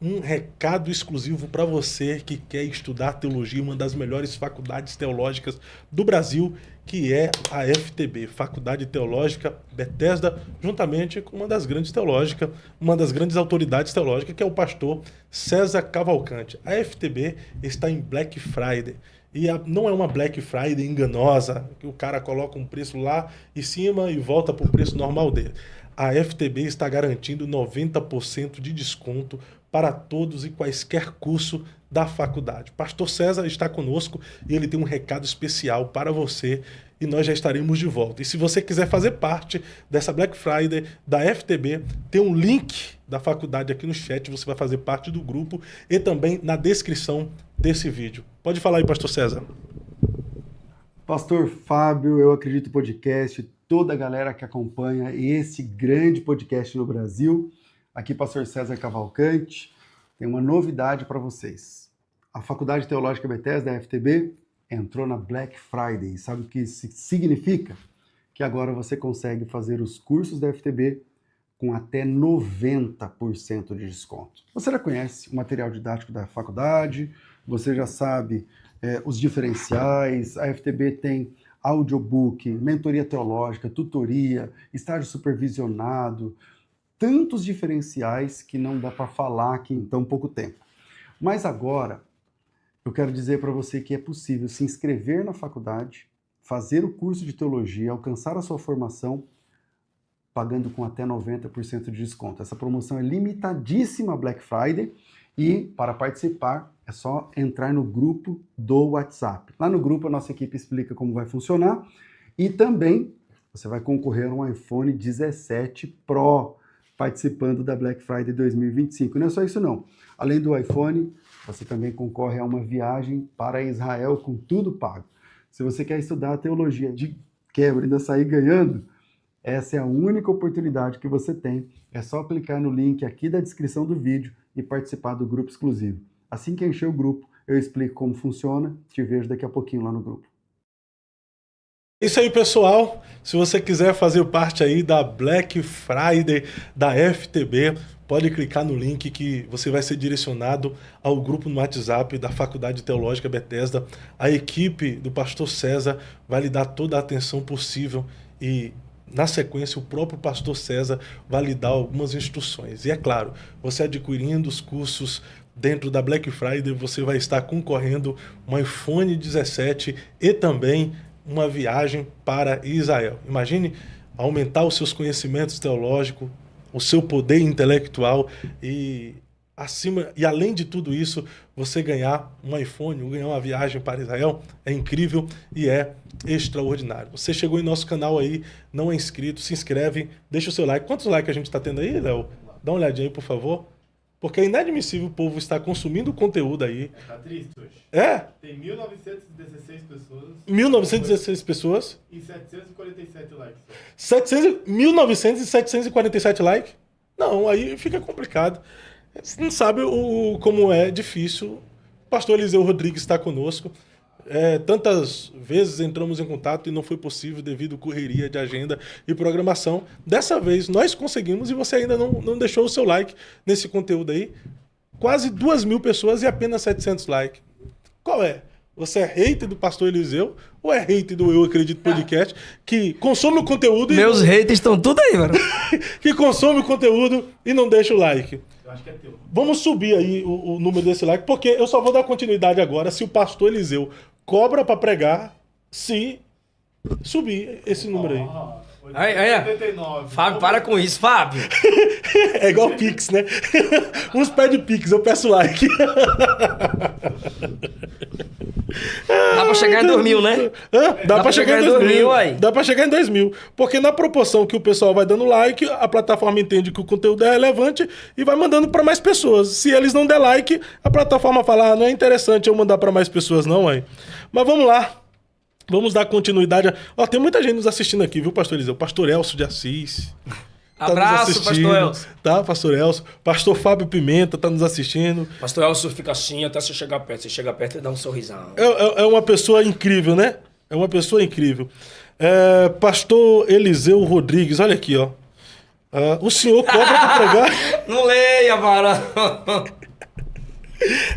Um recado exclusivo para você que quer estudar teologia, uma das melhores faculdades teológicas do Brasil, que é a FTB, Faculdade Teológica Bethesda, juntamente com uma das grandes teológicas, uma das grandes autoridades teológicas, que é o pastor César Cavalcante. A FTB está em Black Friday. E não é uma Black Friday enganosa, que o cara coloca um preço lá em cima e volta para o preço normal dele. A FTB está garantindo 90% de desconto para todos e quaisquer curso da faculdade. Pastor César está conosco e ele tem um recado especial para você e nós já estaremos de volta. E se você quiser fazer parte dessa Black Friday da FTB, tem um link da faculdade aqui no chat, você vai fazer parte do grupo e também na descrição desse vídeo. Pode falar aí, pastor César. Pastor Fábio, Eu Acredito Podcast, toda a galera que acompanha esse grande podcast no Brasil. Aqui, pastor César Cavalcante, tem uma novidade para vocês. A Faculdade Teológica Bethesda, da FTB, entrou na Black Friday. Sabe o que isso significa? Que agora você consegue fazer os cursos da FTB com até 90% de desconto. Você já conhece o material didático da faculdade, você já sabe os diferenciais, a FTB tem audiobook, mentoria teológica, tutoria, estágio supervisionado, tantos diferenciais que não dá para falar aqui em tão pouco tempo. Mas agora, eu quero dizer para você que é possível se inscrever na faculdade, fazer o curso de teologia, alcançar a sua formação, pagando com até 90% de desconto. Essa promoção é limitadíssima Black Friday e, para participar, é só entrar no grupo do WhatsApp. Lá no grupo, a nossa equipe explica como vai funcionar e também você vai concorrer a um iPhone 17 Pro participando da Black Friday 2025. Não é só isso não. Além do iPhone, você também concorre a uma viagem para Israel com tudo pago. Se você quer estudar a teologia de quebra e ainda sair ganhando, essa é a única oportunidade que você tem. É só clicar no link aqui da descrição do vídeo e participar do grupo exclusivo. Assim que encher o grupo, eu explico como funciona. Te vejo daqui a pouquinho lá no grupo. É isso aí, pessoal. Se você quiser fazer parte aí da Black Friday da FTB, pode clicar no link que você vai ser direcionado ao grupo no WhatsApp da Faculdade Teológica Bethesda. A equipe do pastor César vai lhe dar toda a atenção possível e, na sequência, o próprio pastor César vai lhe dar algumas instruções. E é claro, você adquirindo os cursos dentro da Black Friday, você vai estar concorrendo um iPhone 17 e também uma viagem para Israel. Imagine aumentar os seus conhecimentos teológicos, o seu poder intelectual e além de tudo isso, você ganhar um iPhone ou ganhar uma viagem para Israel é incrível e é extraordinário. Você chegou em nosso canal aí, não é inscrito, se inscreve, deixa o seu like. Quantos likes a gente está tendo aí, Léo? Dá uma olhadinha aí, por favor. Porque é inadmissível o povo estar consumindo conteúdo aí. Tá triste hoje. É? Tem 1.916 pessoas. 1.916 pessoas. E 747 likes. 1.900 e 747 likes? Não, aí fica complicado. Você não sabe como é difícil. O pastor Eliseu Rodrigues está conosco. Tantas vezes entramos em contato e não foi possível devido à correria de agenda e programação. Dessa vez nós conseguimos e você ainda não deixou o seu like nesse conteúdo aí. Quase 2.000 pessoas e apenas 700 likes. Qual é? Você é hater do pastor Eliseu ou é hater do Eu Acredito Podcast que consome o conteúdo Meus haters estão tudo aí, mano. que consome o conteúdo e não deixa o like? Eu acho que é teu. Vamos subir aí o número desse like, porque eu só vou dar continuidade agora se o pastor Eliseu cobra para pregar, se subir esse número aí. Aí, 89. Fábio, para com isso, Fábio. É igual Pix, né? Uns pedem Pix, eu peço like. Dá pra chegar em 2.000, né? Dá pra chegar em 2.000. aí. Dá pra chegar em 2.000. Porque na proporção que o pessoal vai dando like, a plataforma entende que o conteúdo é relevante e vai mandando pra mais pessoas. Se eles não der like, a plataforma fala, não é interessante eu mandar pra mais pessoas não, aí. Mas vamos lá. Vamos dar continuidade. Ó, tem muita gente nos assistindo aqui, viu, pastor Eliseu? Pastor Elcio de Assis. Abraço, pastor Elcio. Tá, pastor Elcio. Pastor Fábio Pimenta tá nos assistindo. Pastor Elcio fica assim até você chegar perto. Você chega perto e dá um sorrisão. É uma pessoa incrível, né? É uma pessoa incrível. Pastor Eliseu Rodrigues, olha aqui, ó. O senhor cobra pra pregar? Não leia, varão.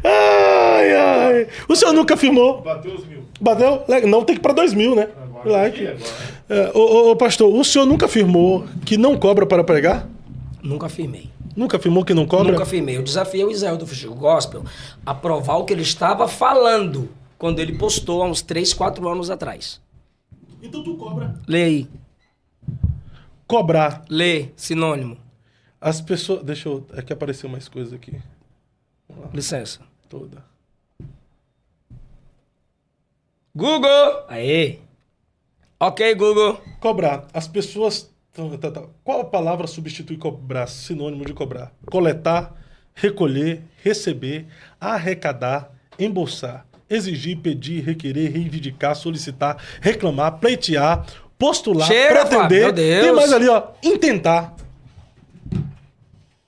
Ai. O senhor nunca filmou? Bateu os 1.000. Bateu? Não, tem que ir pra 2.000, né? Agora, Like. agora. Pastor, o senhor nunca afirmou que não cobra para pregar? Nunca afirmei. Nunca afirmou que não cobra? Nunca afirmei. Eu desafiei o Israel do Fugiu Gospel a provar o que ele estava falando quando ele postou há uns 3, 4 anos atrás. Então tu cobra. Lê aí. Cobrar. Lê, sinônimo. As pessoas... Deixa eu... É que apareceu mais coisa aqui. Licença. Toda. Google! Aê! Ok, Google. Cobrar. As pessoas... Qual a palavra substitui cobrar? Sinônimo de cobrar. Coletar, recolher, receber, arrecadar, embolsar, exigir, pedir, requerer, reivindicar, solicitar, reclamar, pleitear, postular, Chega, Fábio, pretender. meu Deus. Tem mais ali, ó. Intentar.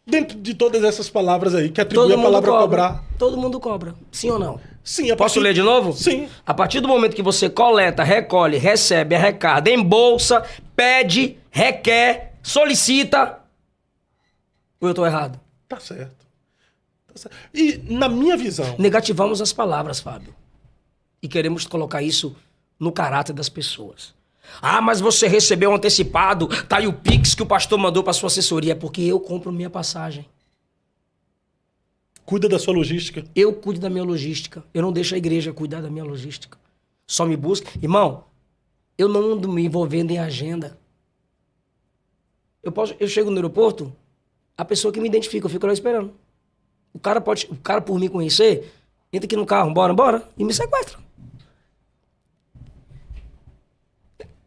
Dentro de todas essas palavras aí, que atribui a palavra cobrar. Todo mundo cobra. Sim ou não? Sim, Posso ler de novo? Sim. A partir do momento que você coleta, recolhe, recebe, arrecada, embolsa, pede, requer, solicita. Ou eu tô errado? Tá certo. E na minha visão... Negativamos as palavras, Fábio. E queremos colocar isso no caráter das pessoas. Ah, mas você recebeu um antecipado, tá aí o Pix que o pastor mandou para sua assessoria. É porque eu compro minha passagem. Cuida da sua logística. Eu cuido da minha logística. Eu não deixo a igreja cuidar da minha logística. Só me busca. Irmão, eu não ando me envolvendo em agenda. Eu chego no aeroporto, a pessoa que me identifica, eu fico lá esperando. O cara por me conhecer, entra aqui no carro, bora, e me sequestra.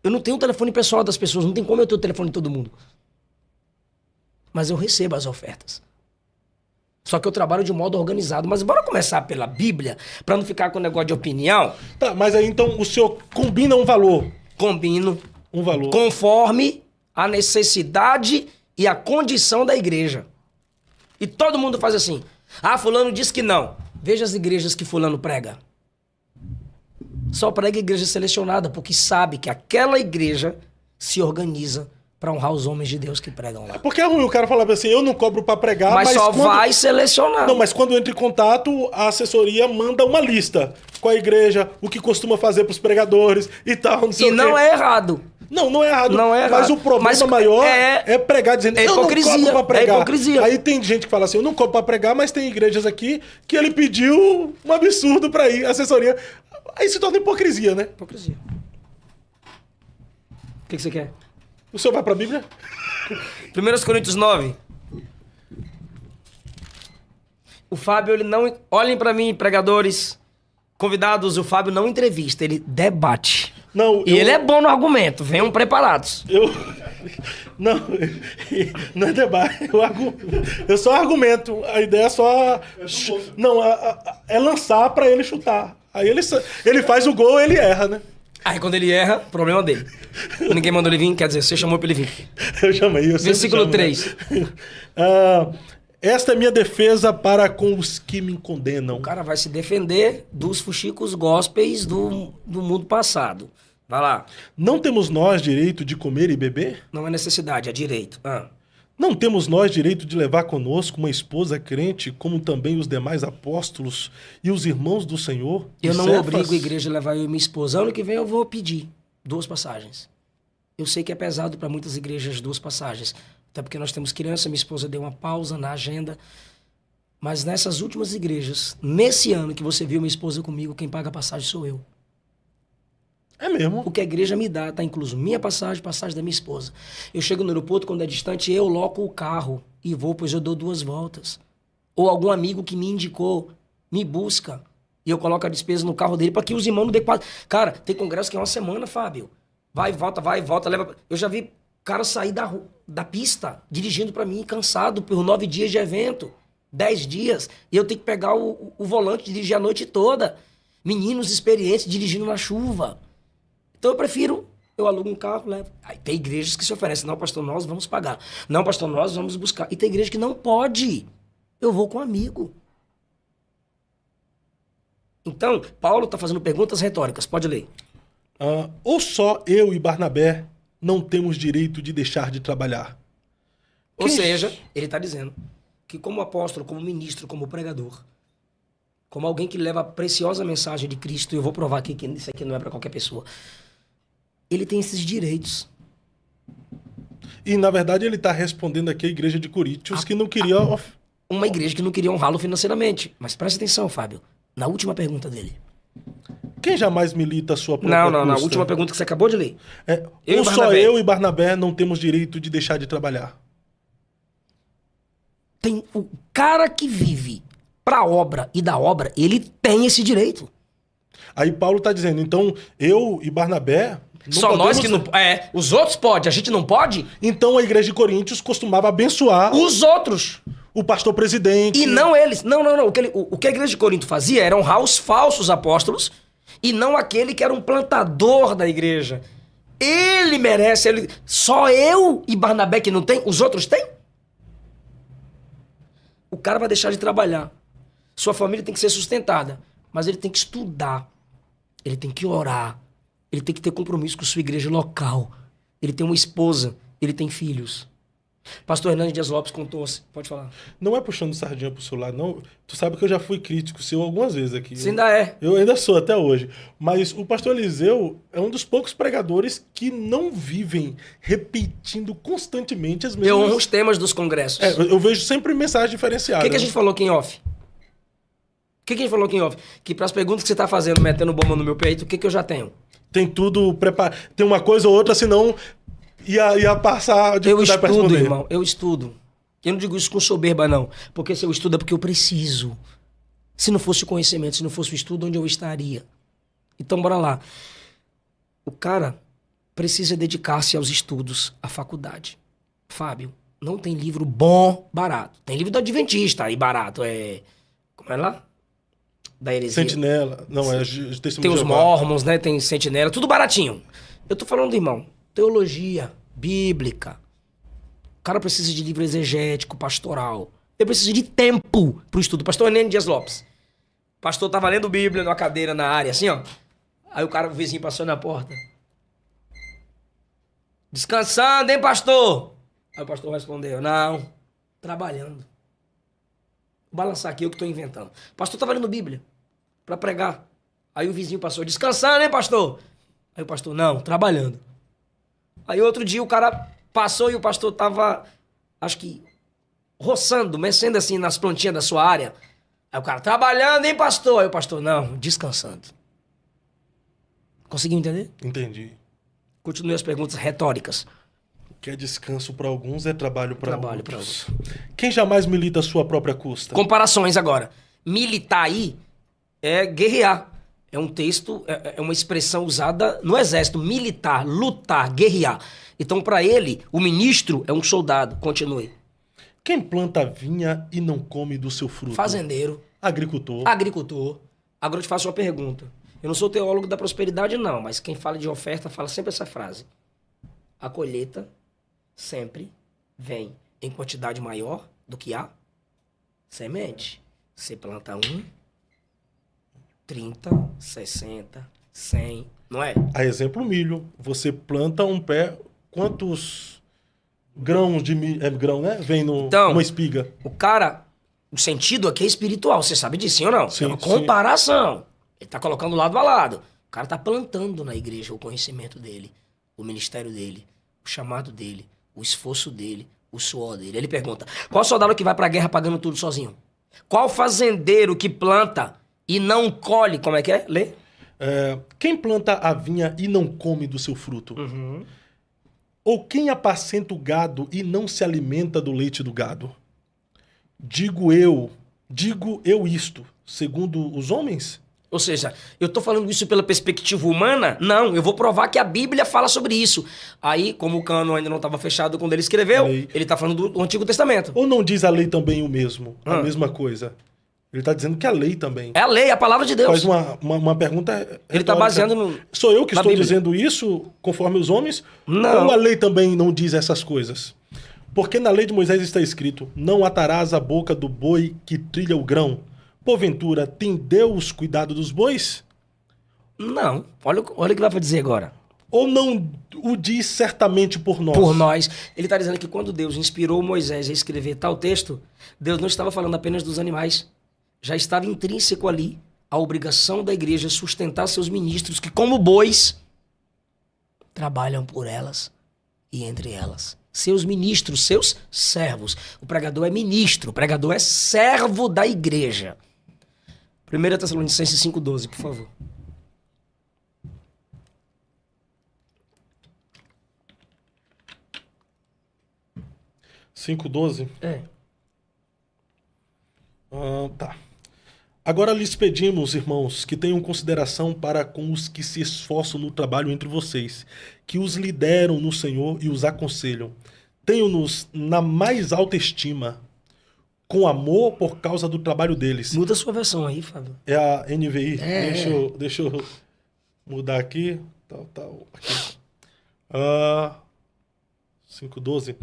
Eu não tenho o telefone pessoal das pessoas, não tem como eu ter o telefone de todo mundo. Mas eu recebo as ofertas. Só que eu trabalho de modo organizado. Mas bora começar pela Bíblia, pra não ficar com negócio de opinião. Tá, mas aí então o senhor combina um valor. Combino. Um valor. Conforme a necessidade e a condição da igreja. E todo mundo faz assim. Ah, fulano disse que não. Veja as igrejas que fulano prega. Só prega igreja selecionada, porque sabe que aquela igreja se organiza para honrar os homens de Deus que pregam lá. Porque é ruim o cara falar assim, eu não cobro para pregar, Mas só quando... vai selecionar. Não, mas quando entra em contato, a assessoria manda uma lista com a igreja, o que costuma fazer pros pregadores e tal, não sei E o não quê. é errado. Não é errado. Não é errado. Mas o problema maior é pregar dizendo, eu não cobro pra pregar. É hipocrisia. Aí tem gente que fala assim, eu não cobro pra pregar, mas tem igrejas aqui que ele pediu um absurdo pra ir, assessoria. Aí se torna hipocrisia, né? Hipocrisia. O que você quer? O senhor vai pra Bíblia? 1 Coríntios 9. O Fábio, ele não... Olhem pra mim, pregadores, convidados, o Fábio não entrevista, ele debate. Não, E ele é bom no argumento, venham preparados. Não é debate, eu só argumento. A ideia é só... Não, é lançar pra ele chutar. Aí ele faz o gol, ele erra, né? Aí quando ele erra, problema dele. Ninguém mandou ele vir, quer dizer, você chamou pra ele vir. Eu chamei. Versículo chamo, 3. Né? Esta é minha defesa para com os que me condenam. O cara vai se defender dos fuxicos gospels do mundo passado. Vai lá. Não temos nós direito de comer e beber? Não é necessidade, é direito. Não temos nós direito de levar conosco uma esposa crente, como também os demais apóstolos e os irmãos do Senhor? Eu não Cefas? obrigo a igreja a levar eu e minha esposa. Ano que vem eu vou pedir 2 passagens. Eu sei que é pesado para muitas igrejas 2 passagens. Até porque nós temos criança, minha esposa deu uma pausa na agenda. Mas nessas últimas igrejas, nesse ano que você viu minha esposa comigo, quem paga a passagem sou eu. É mesmo? O que a igreja me dá, tá incluso minha passagem, passagem da minha esposa. Eu chego no aeroporto, quando é distante, eu loco o carro e vou, pois eu dou 2 voltas. Ou algum amigo que me indicou, me busca, e eu coloco a despesa no carro dele para que os irmãos não dê quase... Cara, tem congresso que é uma semana, Fábio. Vai e volta, leva... Eu já vi cara sair da pista, dirigindo para mim, cansado, por 9 dias de evento, 10 dias, e eu tenho que pegar o volante e dirigir a noite toda. Meninos experientes dirigindo na chuva. Então eu alugo um carro, levo. Aí tem igrejas que se oferecem, não, pastor, nós vamos pagar. Não, pastor, nós vamos buscar. E tem igreja que não pode. Eu vou com um amigo. Então, Paulo está fazendo perguntas retóricas. Pode ler. Ou só eu e Barnabé não temos direito de deixar de trabalhar? Ou seja, ele está dizendo que como apóstolo, como ministro, como pregador, como alguém que leva a preciosa mensagem de Cristo, eu vou provar aqui que isso aqui não é para qualquer pessoa, ele tem esses direitos. E, na verdade, ele está respondendo aqui à igreja de Coríntios que não queria... Uma igreja que não queria honrá-lo financeiramente. Mas presta atenção, Fábio, na última pergunta dele. Quem jamais milita a sua própria Não, na custa? última pergunta que você acabou de ler. Ou só eu e Barnabé não temos direito de deixar de trabalhar? Tem o cara que vive pra obra e da obra, ele tem esse direito. Aí Paulo está dizendo, então eu e Barnabé... Só nós que não... os outros podem, a gente não pode? Então a igreja de Coríntios costumava abençoar... Os outros. O pastor presidente... E não eles. Não. O que a igreja de Corinto fazia era honrar os falsos apóstolos e não aquele que era um plantador da igreja. Ele merece... Só eu e Barnabé que não tem? Os outros têm? O cara vai deixar de trabalhar. Sua família tem que ser sustentada. Mas ele tem que estudar. Ele tem que orar. Ele tem que ter compromisso com sua igreja local. Ele tem uma esposa. Ele tem filhos. Pastor Hernandes Dias Lopes contou, pode falar. Não é puxando sardinha pro seu lado, não. Tu sabe que eu já fui crítico seu algumas vezes aqui. Você ainda é. Eu ainda sou até hoje. Mas o pastor Eliseu é um dos poucos pregadores que não vivem repetindo constantemente as mesmas... Eu honro os temas dos congressos. Eu vejo sempre mensagem O diferenciada. que a gente falou aqui em off? O que a gente falou aqui em off? Que para as perguntas que você tá fazendo, metendo bomba no meu peito, o que eu já tenho? Tem tudo preparado. Tem uma coisa ou outra, senão ia passar de Eu estudo, irmão. Eu estudo. Eu não digo isso com soberba, não. Porque se eu estudo é porque eu preciso. Se não fosse o conhecimento, se não fosse o estudo, onde eu estaria? Então, bora lá. O cara precisa dedicar-se aos estudos, à faculdade. Fábio, não tem livro bom, barato. Tem livro do Adventista, aí barato. Como é lá? Da heresia. Sentinela. Não, é Testemunho Tem os de Jeová. Mormons, né? Tem Sentinela, tudo baratinho. Eu tô falando, irmão, teologia bíblica. O cara precisa de livro exegético, pastoral. Eu preciso de tempo pro estudo. Pastor Hernandes Dias Lopes. O pastor tava lendo Bíblia numa cadeira na área, assim, ó. Aí o vizinho passou na porta. Descansando, hein, pastor? Aí o pastor respondeu, não, trabalhando. Vou balançar aqui o que tô inventando. O pastor tava lendo Bíblia pra pregar. Aí o vizinho passou, descansando, hein, pastor? Aí o pastor, não, trabalhando. Aí outro dia o cara passou e o pastor tava, acho que, roçando, mexendo assim nas plantinhas da sua área. Aí o cara, trabalhando, hein, pastor? Aí o pastor, não, descansando. Conseguiu entender? Entendi. Continue as perguntas retóricas. Que é descanso para alguns, é trabalho para Trabalho pra outros. Quem jamais milita a sua própria custa? Comparações agora. Militar aí é guerrear. É um texto, é uma expressão usada no exército. Militar, lutar, guerrear. Então, para ele, o ministro é um soldado. Continue. Quem planta vinha e não come do seu fruto? Fazendeiro. Agricultor. Agricultor. Agora eu te faço uma pergunta. Eu não sou teólogo da prosperidade, não, mas quem fala de oferta fala sempre essa frase. A colheita sempre vem em quantidade maior do que a semente. Você planta 30, 60, 100, não é? A exemplo, milho. Você planta um pé, quantos grãos de milho... É grão, né? Vem numa espiga. O cara, o sentido aqui é espiritual, você sabe disso, sim ou não? Sim, é uma comparação. Ele tá colocando lado a lado. O cara tá plantando na igreja o conhecimento dele, o ministério dele, o chamado dele, o esforço dele, o suor dele. Ele pergunta, qual soldado que vai pra guerra pagando tudo sozinho? Qual fazendeiro que planta e não colhe? Como é que é? Lê. Quem planta a vinha e não come do seu fruto? Ou quem apacenta o gado e não se alimenta do leite do gado? Digo eu isto, segundo os homens? Ou seja, eu tô falando isso pela perspectiva humana? Não, eu vou provar que a Bíblia fala sobre isso. Aí, como o cano ainda não estava fechado quando ele escreveu, ele tá falando do Antigo Testamento. Ou não diz a lei também o mesmo? A mesma coisa? Ele tá dizendo que a lei também. É a lei, é a palavra de Deus. Faz uma pergunta retórica. Ele tá baseando no... Sou eu que na estou Bíblia. dizendo isso conforme os homens? Não. Ou a lei também não diz essas coisas? Porque na lei de Moisés está escrito, não atarás a boca do boi que trilha o grão. Porventura, tem Deus cuidado dos bois? Não. Olha o que vai pra dizer agora. Ou não o diz certamente por nós? Por nós. Ele tá dizendo que quando Deus inspirou Moisés a escrever tal texto, Deus não estava falando apenas dos animais. Já estava intrínseco ali a obrigação da igreja sustentar seus ministros, que como bois, trabalham por elas e entre elas. Seus ministros, seus servos. O pregador é ministro, o pregador é servo da igreja. 1 Tessalonicenses 5,12, por favor. (5:12) É. Tá. Agora lhes pedimos, irmãos, que tenham consideração para com os que se esforçam no trabalho entre vocês, que os lideram no Senhor e os aconselham. Tenham-nos na mais alta estima, com amor por causa do trabalho deles. Muda a sua versão aí, Fábio. É a NVI. É. Deixa eu mudar aqui. Aqui. 5:12.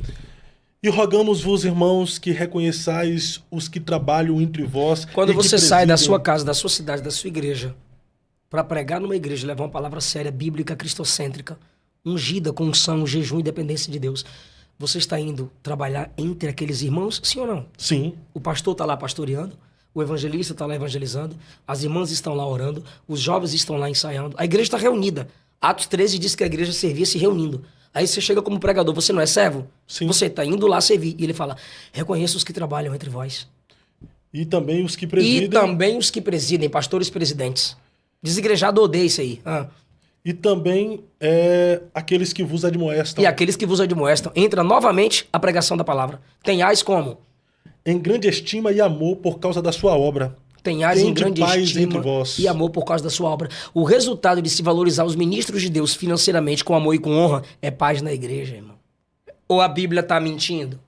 E rogamos-vos, irmãos, que reconheçais os que trabalham entre vós. Quando e que você sai da presidem. sua casa, da sua cidade, da sua igreja, para pregar numa igreja, levar uma palavra séria, bíblica, cristocêntrica, ungida com unção, jejum e dependência de Deus, Você está indo trabalhar entre aqueles irmãos, sim ou não? Sim. O pastor está lá pastoreando, o evangelista está lá evangelizando, as irmãs estão lá orando, os jovens estão lá ensaiando, a igreja está reunida. Atos 13 diz que a igreja servia se reunindo. Aí você chega como pregador, você não é servo? Sim. Você está indo lá servir. E ele fala, reconheça os que trabalham entre vós. E também os que E presidem. também os que presidem, pastores presidentes. Desigrejado odeia isso aí. E também aqueles que vos admoestam. E aqueles que vos admoestam. Entra novamente a pregação da palavra. Tenhais como? Em grande estima e amor por causa da sua obra. Tenhais em Tende grande paz estima entre vós. e amor por causa da sua obra. O resultado de se valorizar os ministros de Deus financeiramente com amor e com honra é paz na igreja, irmão. Ou a Bíblia está mentindo?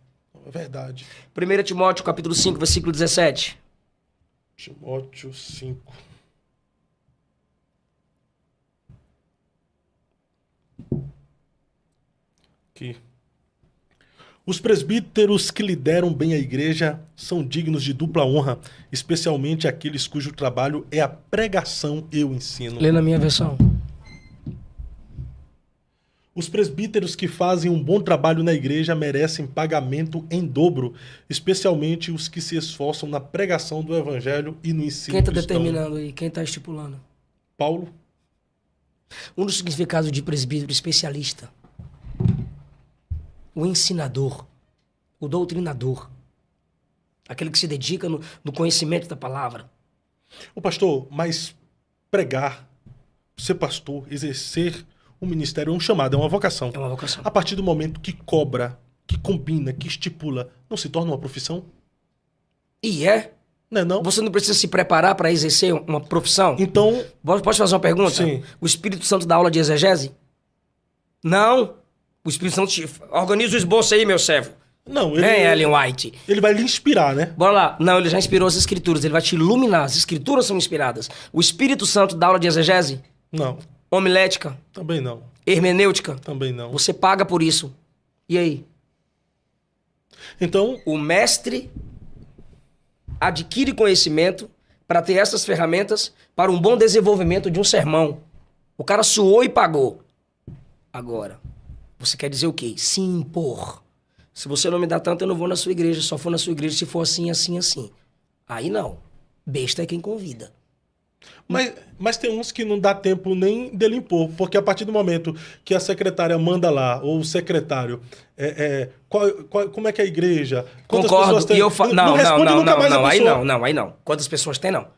É verdade. 1 Timóteo, capítulo 5, versículo 17. Timóteo 5. Aqui. Os presbíteros que lideram bem a igreja são dignos de dupla honra, especialmente aqueles cujo trabalho é a pregação e o ensino. Lê na minha versão. Os presbíteros que fazem um bom trabalho na igreja merecem pagamento em dobro, especialmente os que se esforçam na pregação do evangelho e no ensino Quem está cristão. determinando aí? Quem está estipulando? Paulo. Um dos significados de presbítero especialista. O ensinador. O doutrinador. Aquele que se dedica no conhecimento da palavra. Ô pastor, mas pregar, ser pastor, exercer o ministério é um chamado, é uma vocação. É uma vocação. A partir do momento que cobra, que combina, que estipula, não se torna uma profissão? E é? Não é não? Você não precisa se preparar para exercer uma profissão? Então, Posso fazer uma pergunta? Sim. O Espírito Santo dá aula de exegese? Não. O Espírito Santo organiza o esboço aí, meu servo. não, Vem, Ellen White. ele vai lhe inspirar, né? Bora lá. Não, ele já inspirou as escrituras. Ele vai te iluminar. As escrituras são inspiradas. O Espírito Santo dá aula de exegese? Não, Homilética? também não. Hermenêutica? Também não. Você paga por isso. E aí? Então, O mestre adquire conhecimento para ter essas ferramentas para um bom desenvolvimento de um sermão. O cara suou e pagou. Agora, você quer dizer o quê? Se impor. Se você não me dá tanto, eu não vou na sua igreja. Só for na sua igreja se for assim, assim, assim. Aí não. Besta é quem convida. mas tem uns que não dá tempo nem dele impor, porque a partir do momento que a secretária manda lá, ou o secretário, como é que é a igreja? Quantas Concordo. pessoas tem? E eu falo. Não responde nunca mais a Aí pessoa. não, aí não. Quantas pessoas tem, não.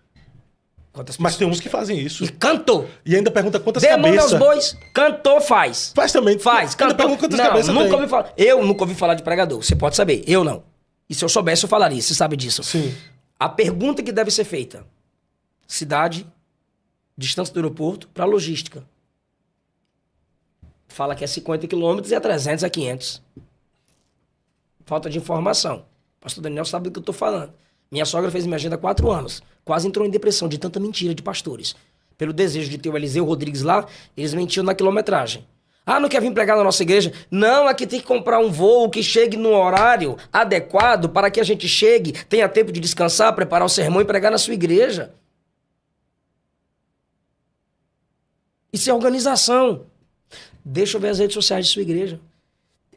Quantas Mas tem pessoas uns que fazem isso. E cantou. E ainda pergunta quantas Dê mão aos cabeças. bois. Cantou, faz. Faz também. Faz, Ainda cantou. pergunta quantas Não, cabeças nunca tem. ouvi falar. Eu nunca ouvi falar de pregador. Você pode saber. Eu não. E se eu soubesse, eu falaria. Você sabe disso. Sim. A pergunta que deve ser feita. Cidade, distância do aeroporto, para logística. Fala que é 50 quilômetros e é 300 a 500. Falta de informação. Pastor Daniel sabe do que eu tô falando. Minha sogra fez minha agenda há 4 anos. Quase entrou em depressão de tanta mentira de pastores. Pelo desejo de ter o Eliseu Rodrigues lá, eles mentiam na quilometragem. Ah, não quer vir pregar na nossa igreja? Não, aqui tem que comprar um voo que chegue no horário adequado para que a gente chegue, tenha tempo de descansar, preparar o sermão e pregar na sua igreja. Isso é organização. Deixa eu ver as redes sociais de sua igreja.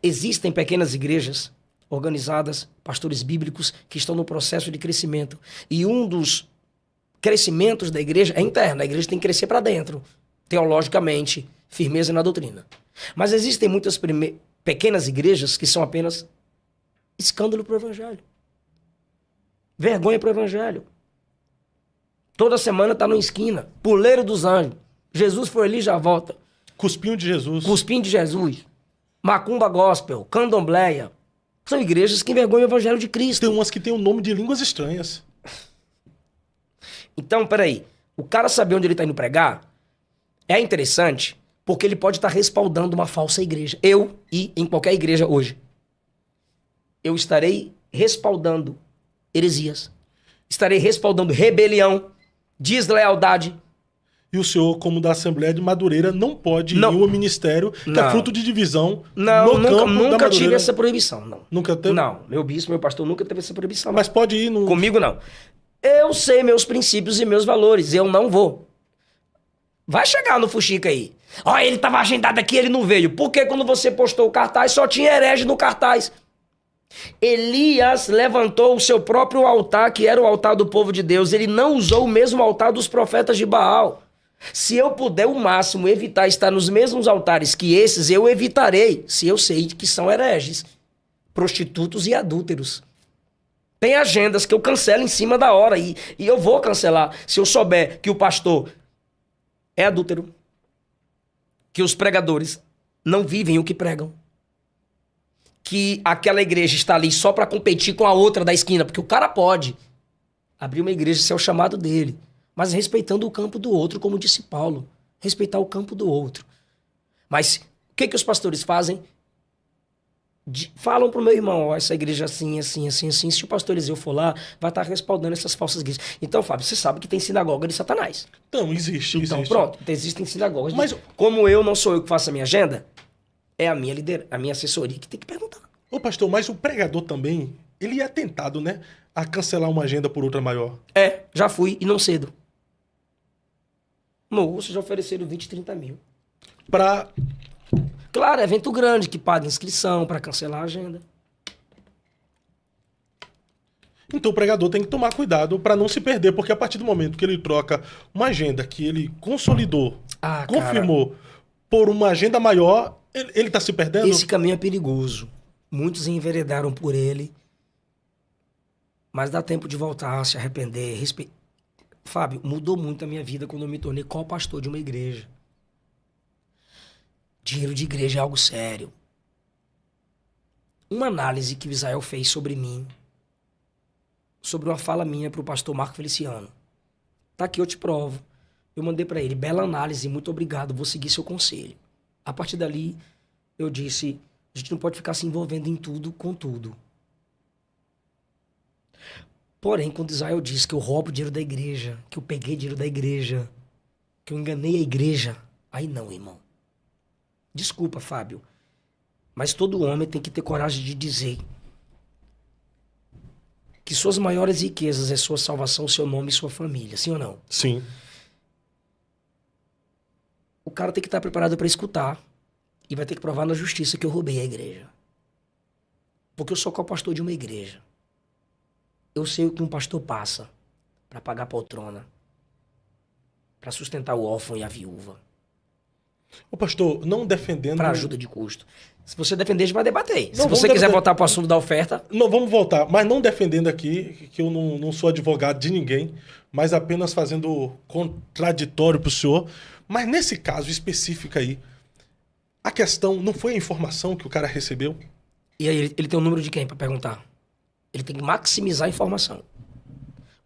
Existem pequenas igrejas organizadas, pastores bíblicos, que estão no processo de crescimento. E um dos crescimentos da igreja é interno. A igreja tem que crescer para dentro, teologicamente, firmeza na doutrina. Mas existem muitas pequenas igrejas que são apenas escândalo para o evangelho. Vergonha para o evangelho. Toda semana está numa esquina. Puleiro dos anjos. Jesus foi ali e já volta. Cuspinho de Jesus. Cuspinho de Jesus. Macumba gospel. Candombleia. São igrejas que envergonham o evangelho de Cristo. Tem umas que tem o nome de línguas estranhas. Então, peraí. O cara saber onde ele está indo pregar é interessante porque ele pode estar respaldando uma falsa igreja. Eu, e em qualquer igreja hoje, eu estarei respaldando heresias. Estarei respaldando rebelião, deslealdade. E o senhor, como da Assembleia de Madureira, não pode ir ao ministério que é fruto de divisão Não, no campo da nunca tive Madureira. essa proibição, não. Nunca teve? Não, meu bispo, meu pastor nunca teve essa proibição. Mas pode ir no... Comigo não. Eu sei meus princípios e meus valores, eu não vou. Vai chegar no Fuxica aí. Ó, ele estava agendado aqui, ele não veio. Por que quando você postou o cartaz, só tinha herege no cartaz? Elias levantou o seu próprio altar, que era o altar do povo de Deus. Ele não usou o mesmo altar dos profetas de Baal. Se eu puder o máximo evitar estar nos mesmos altares que esses, eu evitarei, se eu sei que são hereges, prostitutos e adúlteros. Tem agendas que eu cancelo em cima da hora e eu vou cancelar se eu souber que o pastor é adúltero, que os pregadores não vivem o que pregam, que aquela igreja está ali só para competir com a outra da esquina, porque o cara pode abrir uma igreja se é o chamado dele, mas respeitando o campo do outro, como disse Paulo, respeitar o campo do outro. Mas o que os pastores fazem? Falam pro meu irmão, ó, essa igreja assim, assim, assim, assim, se o pastor Eliseu for lá, vai estar respaldando essas falsas igrejas. Então, Fábio, você sabe que tem sinagoga de Satanás. Então, existe. Pronto, existem sinagogas. Mas como eu não sou eu que faço a minha agenda, é a minha a minha assessoria que tem que perguntar. Ô, pastor, mas o pregador também, ele é tentado, né, a cancelar uma agenda por outra maior. Já fui, e não cedo. Moço, já ofereceram 20, 30 mil. Claro, é evento grande que paga inscrição para cancelar a agenda. Então o pregador tem que tomar cuidado para não se perder, porque a partir do momento que ele troca uma agenda que ele consolidou, confirmou, por uma agenda maior, ele tá se perdendo? Esse caminho é perigoso. Muitos enveredaram por ele, mas dá tempo de voltar, se arrepender, Fábio, mudou muito a minha vida quando eu me tornei co-pastor de uma igreja. Dinheiro de igreja é algo sério. Uma análise que o Israel fez sobre mim, sobre uma fala minha para o pastor Marco Feliciano. Tá aqui, eu te provo. Eu mandei para ele, bela análise, muito obrigado, vou seguir seu conselho. A partir dali, eu disse, a gente não pode ficar se envolvendo em tudo com tudo. Porém, quando Israel disse que eu roubo dinheiro da igreja, que eu peguei dinheiro da igreja, que eu enganei a igreja, aí não, irmão. Desculpa, Fábio, mas todo homem tem que ter coragem de dizer que suas maiores riquezas é sua salvação, seu nome e sua família, sim ou não? Sim. O cara tem que estar preparado para escutar e vai ter que provar na justiça que eu roubei a igreja. Porque eu sou co-pastor de uma igreja. Eu sei o que um pastor passa para pagar a poltrona, para sustentar o órfão e a viúva. Ô pastor, não defendendo... Para ajuda de custo. Se você defender, a gente vai debater. Não, se você quiser voltar para o assunto da oferta... Não, vamos voltar. Mas não defendendo aqui, que eu não sou advogado de ninguém, mas apenas fazendo contraditório para o senhor. Mas nesse caso específico aí, a questão não foi a informação que o cara recebeu? E aí, ele tem o número de quem para perguntar? Ele tem que maximizar a informação.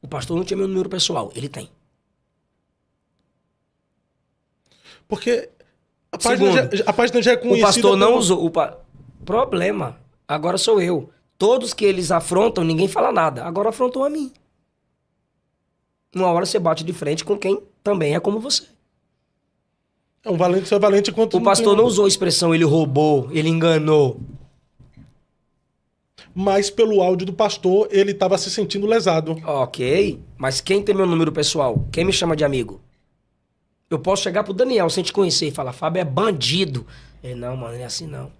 O pastor não tinha meu número pessoal, ele tem. Porque a página já é conhecida... O pastor não usou... Problema. Agora sou eu. Todos que eles afrontam, ninguém fala nada. Agora afrontou a mim. Uma hora você bate de frente com quem também é como você. É um valente, você é valente quanto... O pastor não usou a expressão, ele roubou, ele enganou. Mas pelo áudio do pastor, ele estava se sentindo lesado. Ok, mas quem tem meu número pessoal? Quem me chama de amigo? Eu posso chegar pro Daniel sem te conhecer e falar, Fábio é bandido. Ele, não, mano, não é assim não.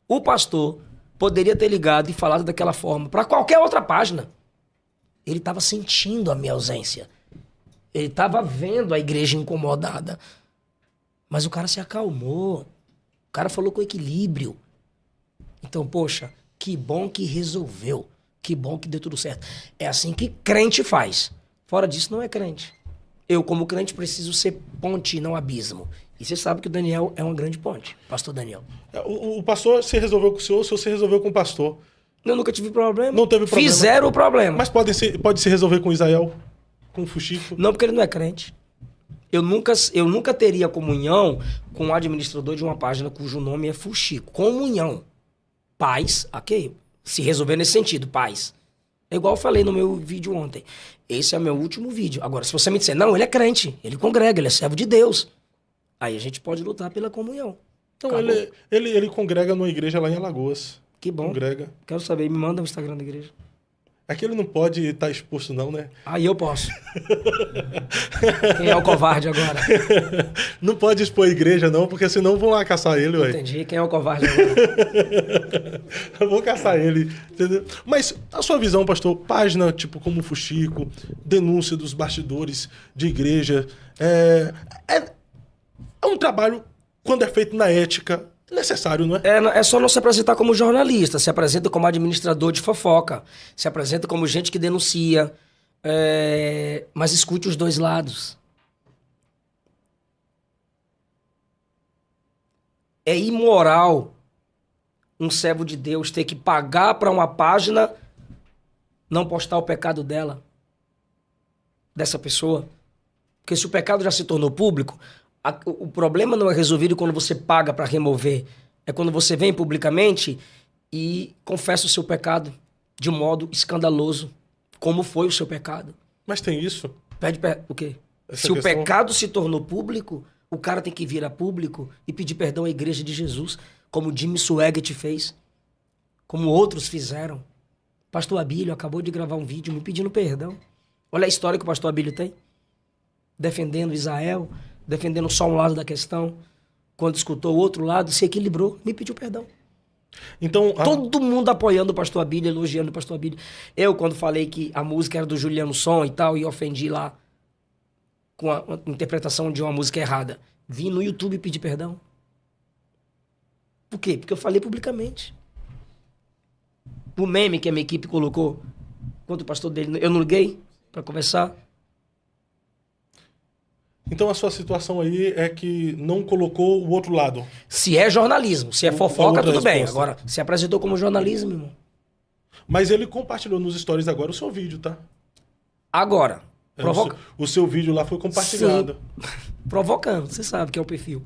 O pastor poderia ter ligado e falado daquela forma para qualquer outra página. Ele estava sentindo a minha ausência. Ele estava vendo a igreja incomodada. Mas o cara se acalmou. O cara falou com equilíbrio. Então, poxa, que bom que resolveu. Que bom que deu tudo certo. É assim que crente faz. Fora disso, não é crente. Eu, como crente, preciso ser ponte, não abismo. E você sabe que o Daniel é uma grande ponte. Pastor Daniel. O pastor se resolveu com o senhor se resolveu com o pastor. Eu nunca tive problema. Não teve problema. Fizeram o problema. Mas pode se resolver com Israel? Com o Fuxico? Não, porque ele não é crente. Eu nunca teria comunhão com o administrador de uma página cujo nome é Fuxico. Comunhão. Paz, ok? Se resolver nesse sentido, paz. É igual eu falei no meu vídeo ontem. Esse é o meu último vídeo. Agora, se você me disser, não, ele é crente, ele congrega, ele é servo de Deus. Aí a gente pode lutar pela comunhão. Então, ele congrega numa igreja lá em Alagoas. Que bom. Congrega. Quero saber, me manda o Instagram da igreja. Aqui ele não pode estar exposto não, né? Aí eu posso. Quem é o covarde agora? Não pode expor a igreja não, porque senão vão lá caçar ele, ué. Entendi. Quem é o covarde agora? Vou caçar ele, entendeu? Mas a sua visão, pastor, página tipo como o Fuxico, denúncia dos bastidores de igreja, é um trabalho, quando é feito na ética, necessário, não é? É só não se apresentar como jornalista, se apresenta como administrador de fofoca, se apresenta como gente que denuncia, mas escute os dois lados. É imoral um servo de Deus ter que pagar para uma página não postar o pecado dessa pessoa. Porque se o pecado já se tornou público, o problema não é resolvido quando você paga para remover. É quando você vem publicamente e confessa o seu pecado de um modo escandaloso. Como foi o seu pecado? Mas tem isso? O quê? Essa Se questão... o pecado se tornou público, o cara tem que vir a público e pedir perdão à Igreja de Jesus, como Jimmy Swaggart fez, como outros fizeram. Pastor Abílio acabou de gravar um vídeo me pedindo perdão. Olha a história que o pastor Abílio tem. Defendendo Israel, defendendo só um lado da questão. Quando escutou o outro lado, se equilibrou, me pediu perdão. Então, Todo mundo apoiando o pastor Abílio, elogiando o pastor Abílio. Eu, quando falei que a música era do Juliano Som e tal, e ofendi lá com a interpretação de uma música errada, vim no YouTube pedir perdão. Por quê? Porque eu falei publicamente. O meme que a minha equipe colocou contra o pastor dele, eu não liguei para conversar. Então a sua situação aí é que não colocou o outro lado. Se é jornalismo, se é fofoca, outra tudo bem. resposta. Agora, se apresentou como jornalismo, irmão. Mas ele compartilhou nos stories agora o seu vídeo, tá? Agora, provoca... O seu vídeo lá foi compartilhado. Sim. Provocando, você sabe que é o perfil.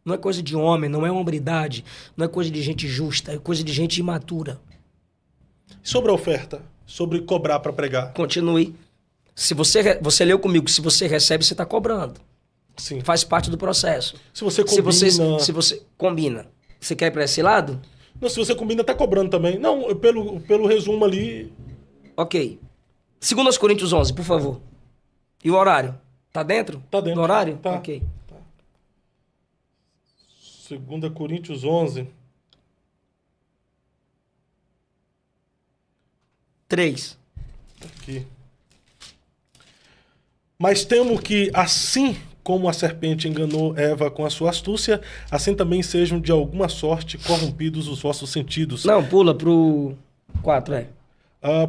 Não é coisa de homem, não é hombridade, não é coisa de gente justa, é coisa de gente imatura. Sobre a oferta, sobre cobrar para pregar. Continue. Se você leu comigo, se você recebe, você está cobrando. Sim. Faz parte do processo. Se você combina... Se você combina. Você quer ir para esse lado? Não, se você combina, tá cobrando também. Não, pelo resumo ali... Ok. 2 Coríntios 11, por favor. E o horário? Tá dentro? Tá dentro. Do horário? Tá. Ok. 2 Coríntios 11. 3. Aqui. Mas temo que, assim como a serpente enganou Eva com a sua astúcia, assim também sejam de alguma sorte corrompidos os vossos sentidos. Não, pula pro 4,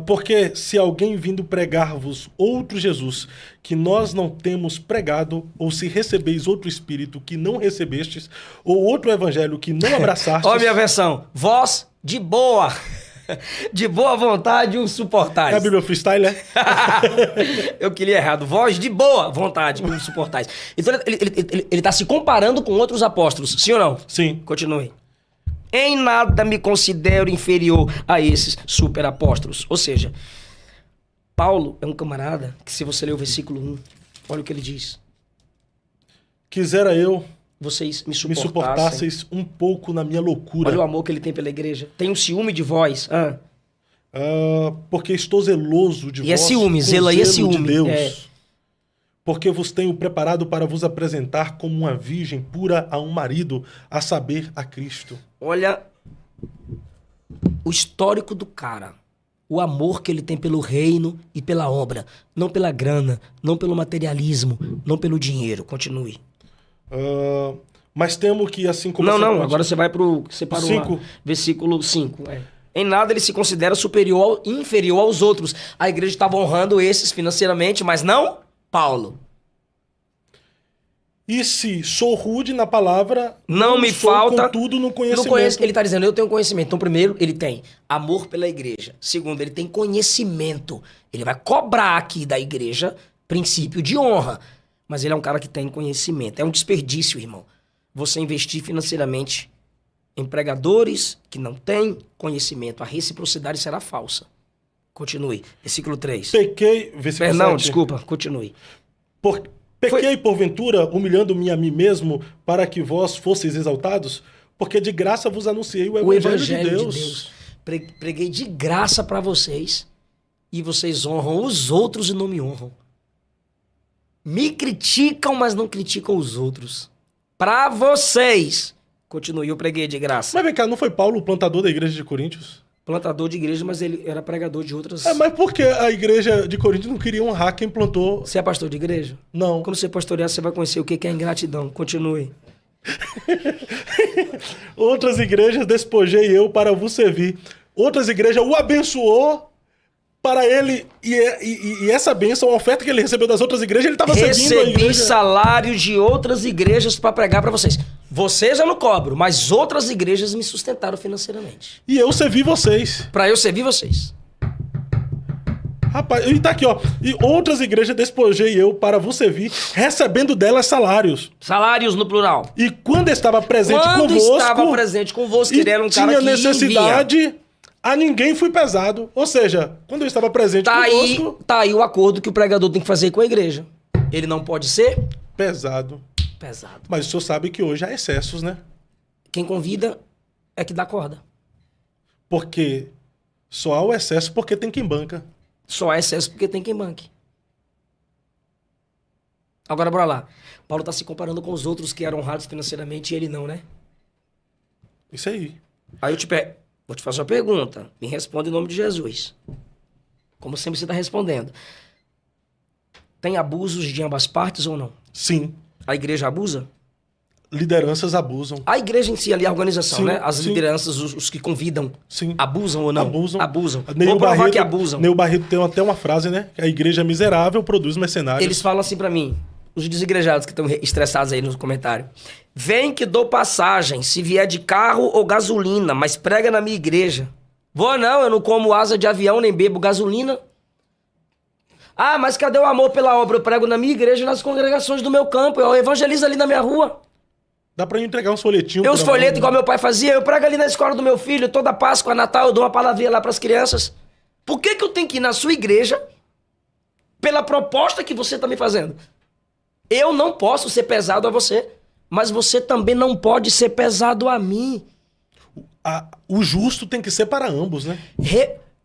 Porque se alguém vindo pregar-vos outro Jesus, que nós não temos pregado, ou se recebeis outro Espírito que não recebestes, ou outro Evangelho que não abraçastes... Olha a minha versão. Vós, de boa. De boa vontade o suportais. É a Bíblia Freestyle, né? Eu que li errado. Vós, de boa vontade o suportais. Então ele tá se comparando com outros apóstolos. Sim ou não? Sim. Continue. Em nada me considero inferior a esses superapóstolos. Ou seja, Paulo é um camarada que, se você ler o versículo 1, olha o que ele diz. Quisera eu vocês me me suportasseis um pouco na minha loucura. Olha o amor que ele tem pela igreja. Tem um ciúme de vós. Porque estou zeloso de vós. E é ciúme, com zelo aí é zelo ciúme. de Deus. É. Porque vos tenho preparado para vos apresentar como uma virgem pura a um marido, a saber, a Cristo. Olha o histórico do cara. O amor que ele tem pelo reino e pela obra. Não pela grana, não pelo materialismo, não pelo dinheiro. Continue. Mas temo que, assim como... Não, agora você vai pro... Você parou 5. lá. Versículo 5. Em nada ele se considera inferior aos outros. A igreja estava honrando esses financeiramente, mas não Paulo. E se sou rude na palavra, não me sou, falta... contudo, no conhecimento. Ele está dizendo, eu tenho conhecimento. Então, primeiro, ele tem amor pela igreja. Segundo, ele tem conhecimento. Ele vai cobrar aqui da igreja princípio de honra. Mas ele é um cara que tem conhecimento. É um desperdício, irmão. Você investir financeiramente em pregadores que não têm conhecimento. A reciprocidade será falsa. Continue. Versículo 3. Pequei... Versículo 7. Não, desculpa. Continue. Pequei, porventura, humilhando-me a mim mesmo, para que vós fosseis exaltados? Porque de graça vos anunciei o Evangelho de Deus. Preguei de graça para vocês. E vocês honram os outros e não me honram. Me criticam, mas não criticam os outros. Pra vocês. Continue, eu preguei de graça. Mas vem cá, não foi Paulo o plantador da igreja de Coríntios? Plantador de igreja, mas ele era pregador de outras... Mas por que a igreja de Coríntios não queria honrar quem plantou? Você é pastor de igreja? Não. Quando você pastorear, você vai conhecer o que é ingratidão. Continue. Outras igrejas despojei eu para vos servir. Outras igrejas o abençoou para ele. E essa bênção, a oferta que ele recebeu das outras igrejas, ele estava servindo a Recebi igreja. salário de outras igrejas para pregar para vocês. Vocês eu não cobro, mas outras igrejas me sustentaram financeiramente. E eu servi vocês. Para eu servir vocês. Rapaz, e tá aqui, ó. E outras igrejas despojei eu para vos servir, recebendo delas salários. Salários no plural. E quando estava presente Quando convosco... estava presente convosco, e ele era um cara tinha que necessidade, a ninguém fui pesado. Ou seja, quando eu estava presente convosco... Tá aí o acordo que o pregador tem que fazer com a igreja. Ele não pode ser Pesado. pesado. Mas o senhor sabe que hoje há excessos, né? Quem convida é que dá corda. Porque só há o excesso porque tem quem banca. Só há excesso porque tem quem banque. Agora, bora lá. Paulo está se comparando com os outros que eram honrados financeiramente e ele não, né? Isso aí. Aí eu vou te fazer uma pergunta. Me responde em nome de Jesus. Como sempre você está respondendo. Tem abusos de ambas partes ou não? Sim. A igreja abusa? Lideranças abusam. A igreja em si, ali, a organização, Sim, né? As sim. lideranças, os que convidam, Sim. abusam ou não? Abusam. Abusam. Neil Vou provar Barreto, que abusam. Neil Barreto tem até uma frase, né? Que a igreja miserável produz mercenários. Eles falam assim pra mim, os desigrejados que estão estressados aí no comentário. Vem que dou passagem, se vier de carro ou gasolina, mas prega na minha igreja. Vou não, eu não como asa de avião nem bebo gasolina. Ah, mas cadê o amor pela obra? Eu prego na minha igreja, nas congregações do meu campo. Eu evangelizo ali na minha rua. Dá pra eu entregar uns folhetinhos. Eu os folhetos igual meu pai fazia. Eu prego ali na escola do meu filho. Toda Páscoa, Natal, eu dou uma palavrinha lá pras crianças. Por que eu tenho que ir na sua igreja pela proposta que você tá me fazendo? Eu não posso ser pesado a você, mas você também não pode ser pesado a mim. O justo tem que ser para ambos, né?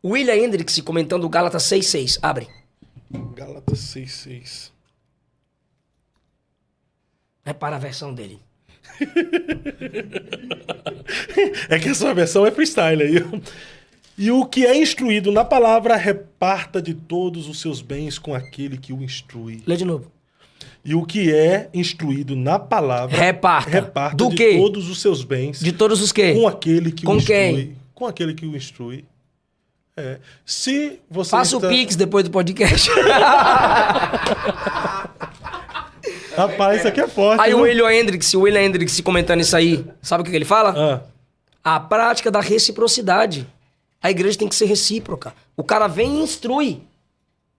William Hendricks comentando Gálatas 6,6. Abre. Gálatas 6,6. Repara a versão dele. É que essa versão é freestyle aí. E o que é instruído na palavra, reparta de todos os seus bens com aquele que o instrui. Lê de novo. E o que é instruído na palavra, reparta do de quê? todos os seus bens. De todos os quê? Com aquele que o Com instrui. quem? Com aquele que o instrui. É. Se você Faça está... o Pix depois do podcast. Rapaz, isso aqui é forte. Aí viu? o William Hendricks comentando isso aí, sabe o que ele fala? A prática da reciprocidade. A igreja tem que ser recíproca. O cara vem e instrui.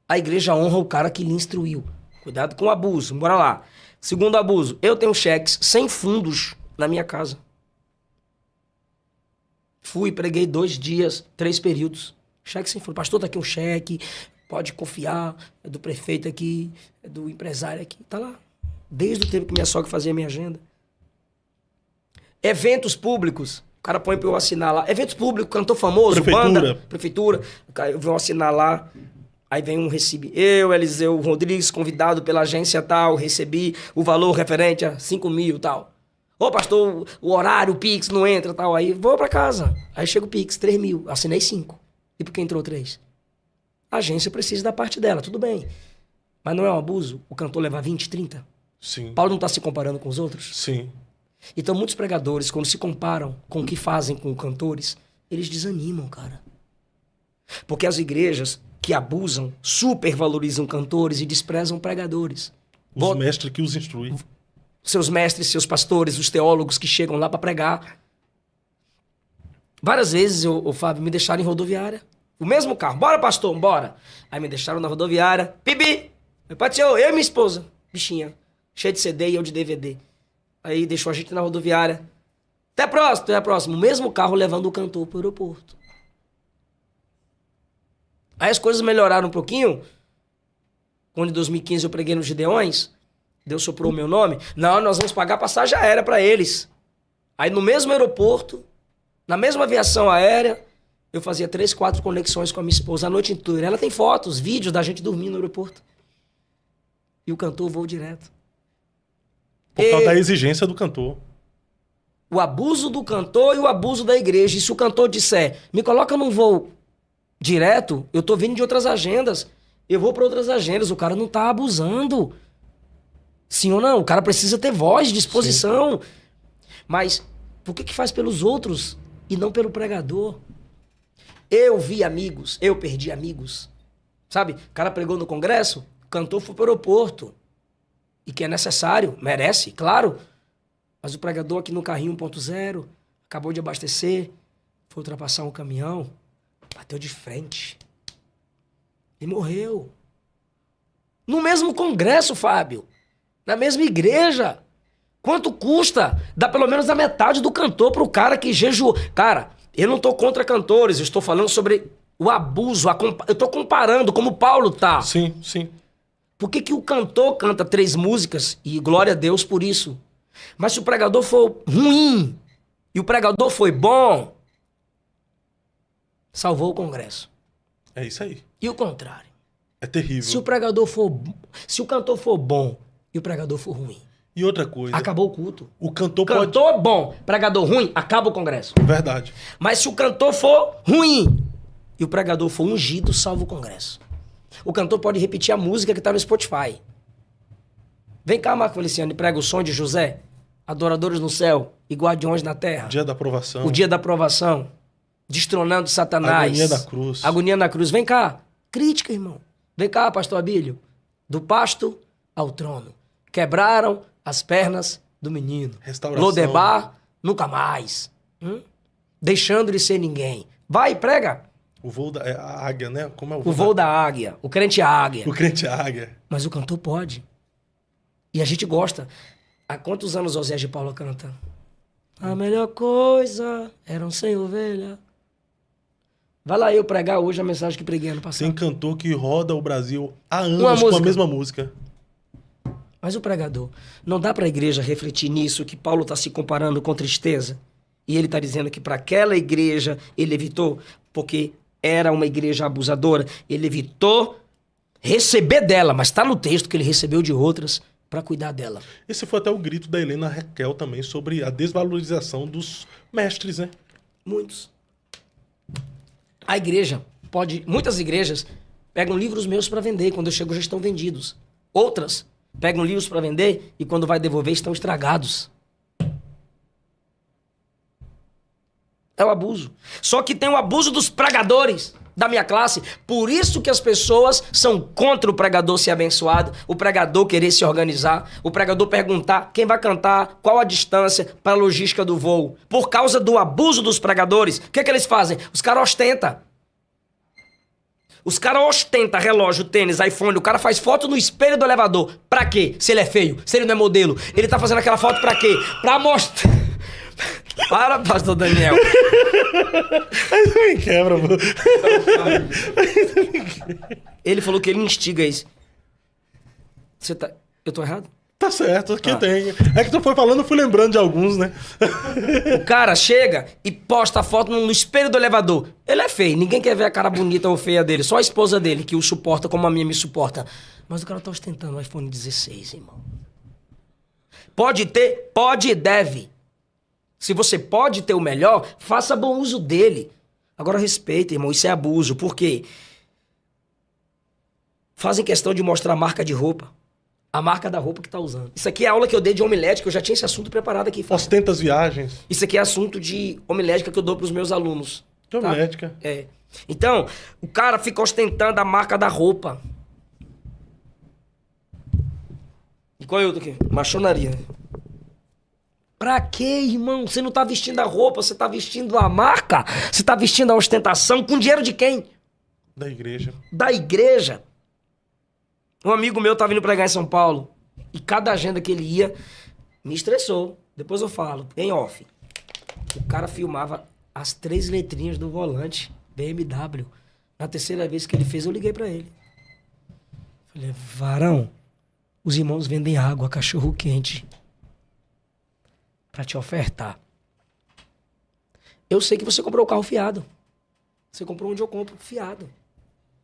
A igreja honra o cara que lhe instruiu. Cuidado com o abuso. Bora lá. Segundo abuso, eu tenho cheques sem fundos na minha casa. Fui, preguei 2 dias, 3 períodos. Cheque sem fundo. Pastor, tá aqui um cheque. Pode confiar. É do prefeito aqui. É do empresário aqui. Tá lá. Desde o tempo que minha sogra fazia a minha agenda. Eventos públicos. O cara põe pra eu assinar lá. Eventos públicos, cantor famoso, Prefeitura. banda. Prefeitura. Eu vou assinar lá. Aí vem um recibo. Eu, Eliseu Rodrigues, convidado pela agência tal, recebi o valor referente a 5 mil tal. Ô, pastor, o horário, o Pix não entra tal. Aí vou pra casa. Aí chega o Pix, 3 mil. Assinei 5. E por que entrou 3? A agência precisa da parte dela, tudo bem. Mas não é um abuso o cantor levar 20, 30? Sim. Paulo não tá se comparando com os outros? Sim. Então muitos pregadores, quando se comparam com o que fazem com cantores, eles desanimam, cara. Porque as igrejas que abusam, supervalorizam cantores e desprezam pregadores. Os mestres que os instruem. Seus mestres, seus pastores, os teólogos que chegam lá para pregar. Várias vezes, o Fábio, me deixaram em rodoviária. O mesmo carro. Bora, pastor, bora. Aí me deixaram na rodoviária. Bibi! Meu pai, eu e minha esposa. Bichinha. Cheia de CD e eu de DVD. Aí deixou a gente na rodoviária. Até próximo. O mesmo carro levando o cantor pro aeroporto. Aí as coisas melhoraram um pouquinho. Quando em 2015 eu preguei nos Gideões, Deus soprou o meu nome. Não, nós vamos pagar passagem aérea para eles. Aí no mesmo aeroporto, na mesma aviação aérea, Eu fazia 3, 4 conexões com a minha esposa a noite inteira. Ela tem fotos, vídeos da gente dormindo no aeroporto. E o cantor voou direto. Por causa da exigência do cantor. O abuso do cantor e o abuso da igreja. E se o cantor disser, me coloca num voo direto, eu tô vindo de outras agendas. Eu vou para outras agendas. O cara não tá abusando. Sim ou não? O cara precisa ter voz, disposição. Sim. Mas por que faz pelos outros e não pelo pregador? Eu vi amigos, eu perdi amigos. Sabe? O cara pregou no congresso, o cantor foi pro aeroporto. E que é necessário, merece, claro. Mas o pregador aqui no carrinho 1.0, acabou de abastecer, foi ultrapassar um caminhão, bateu de frente. E morreu. No mesmo congresso, Fábio. Na mesma igreja. Quanto custa? Dá pelo menos a metade do cantor pro cara que jejuou. Cara, eu não tô contra cantores, eu estou falando sobre o abuso. Eu tô comparando como o Paulo tá. Sim, sim. Por que o cantor canta 3 músicas e glória a Deus por isso? Mas se o pregador for ruim e o pregador foi bom, salvou o congresso. É isso aí. E o contrário. É terrível. Se o cantor for bom e o pregador for ruim, e outra coisa. acabou o culto. O cantor Cantor bom, pregador ruim, acaba o congresso. Verdade. Mas se o cantor for ruim e o pregador for ungido, salva o congresso. O cantor pode repetir a música que tá no Spotify. Vem cá, Marco Feliciano, e prega o som de José. Adoradores no céu e guardiões na terra. Dia da aprovação. O dia da aprovação. Destronando Satanás. Agonia da cruz. Agonia da cruz. Vem cá. Crítica, irmão. Vem cá, pastor Abílio. Do pasto ao trono. Quebraram as pernas do menino. Restauração. Lodebar, nunca mais. Deixando de ser ninguém. Vai, prega. O voo da a águia, né? Como é O voo da águia. O crente águia. O crente águia. Mas o cantor pode. E a gente gosta. Há quantos anos Osés de Paula canta? A melhor coisa era um sem ovelha. Vai lá eu pregar hoje a mensagem que preguei ano passado. Tem cantor que roda o Brasil há anos com a mesma música. Mas o pregador, não dá para a igreja refletir nisso que Paulo está se comparando com tristeza? E ele está dizendo que para aquela igreja ele evitou, porque era uma igreja abusadora, ele evitou receber dela, mas está no texto que ele recebeu de outras para cuidar dela. Esse foi até o grito da Helena Raquel também sobre a desvalorização dos mestres, né? Muitos. A igreja pode... Muitas igrejas pegam livros meus para vender, quando eu chego já estão vendidos. Outras pegam livros para vender e quando vai devolver estão estragados. É o abuso. Só que tem o abuso dos pregadores da minha classe. Por isso que as pessoas são contra o pregador ser abençoado, o pregador querer se organizar, o pregador perguntar quem vai cantar, qual a distância para a logística do voo. Por causa do abuso dos pregadores, o que eles fazem? Os caras ostentam. Os caras ostentam relógio, tênis, iPhone. O cara faz foto no espelho do elevador. Pra quê? Se ele é feio, se ele não é modelo. Ele tá fazendo aquela foto pra quê? Pra mostrar... Para, pastor Daniel. Aí tu me quebra, pô. Ele falou que ele instiga isso. Você tá... Eu tô errado? Tá certo, aqui tem. É que tu foi falando, eu fui lembrando de alguns, né? O cara chega e posta a foto no espelho do elevador. Ele é feio, ninguém quer ver a cara bonita ou feia dele. Só a esposa dele, que o suporta como a minha me suporta. Mas o cara tá ostentando o iPhone 16, irmão. Pode ter, pode e deve. Se você pode ter o melhor, faça bom uso dele. Agora respeita, irmão, isso é abuso. Por quê? Fazem questão de mostrar a marca de roupa. A marca da roupa que tá usando. Isso aqui é a aula que eu dei de homilética, eu já tinha esse assunto preparado aqui. Ostenta as viagens. Isso aqui é assunto de homilética que eu dou pros meus alunos. De homilética. Tá? É. Então, o cara fica ostentando a marca da roupa. E qual é outro aqui? Machonaria. Pra quê, irmão? Você não tá vestindo a roupa, você tá vestindo a marca, você tá vestindo a ostentação com dinheiro de quem? Da igreja. Da igreja. Um amigo meu tava indo pregar em São Paulo e cada agenda que ele ia me estressou. Depois eu falo, em off. O cara filmava as 3 letrinhas do volante BMW. Na terceira vez que ele fez, eu liguei pra ele. Falei, varão, os irmãos vendem água, cachorro quente pra te ofertar. Eu sei que você comprou o carro fiado. Você comprou onde eu compro, fiado.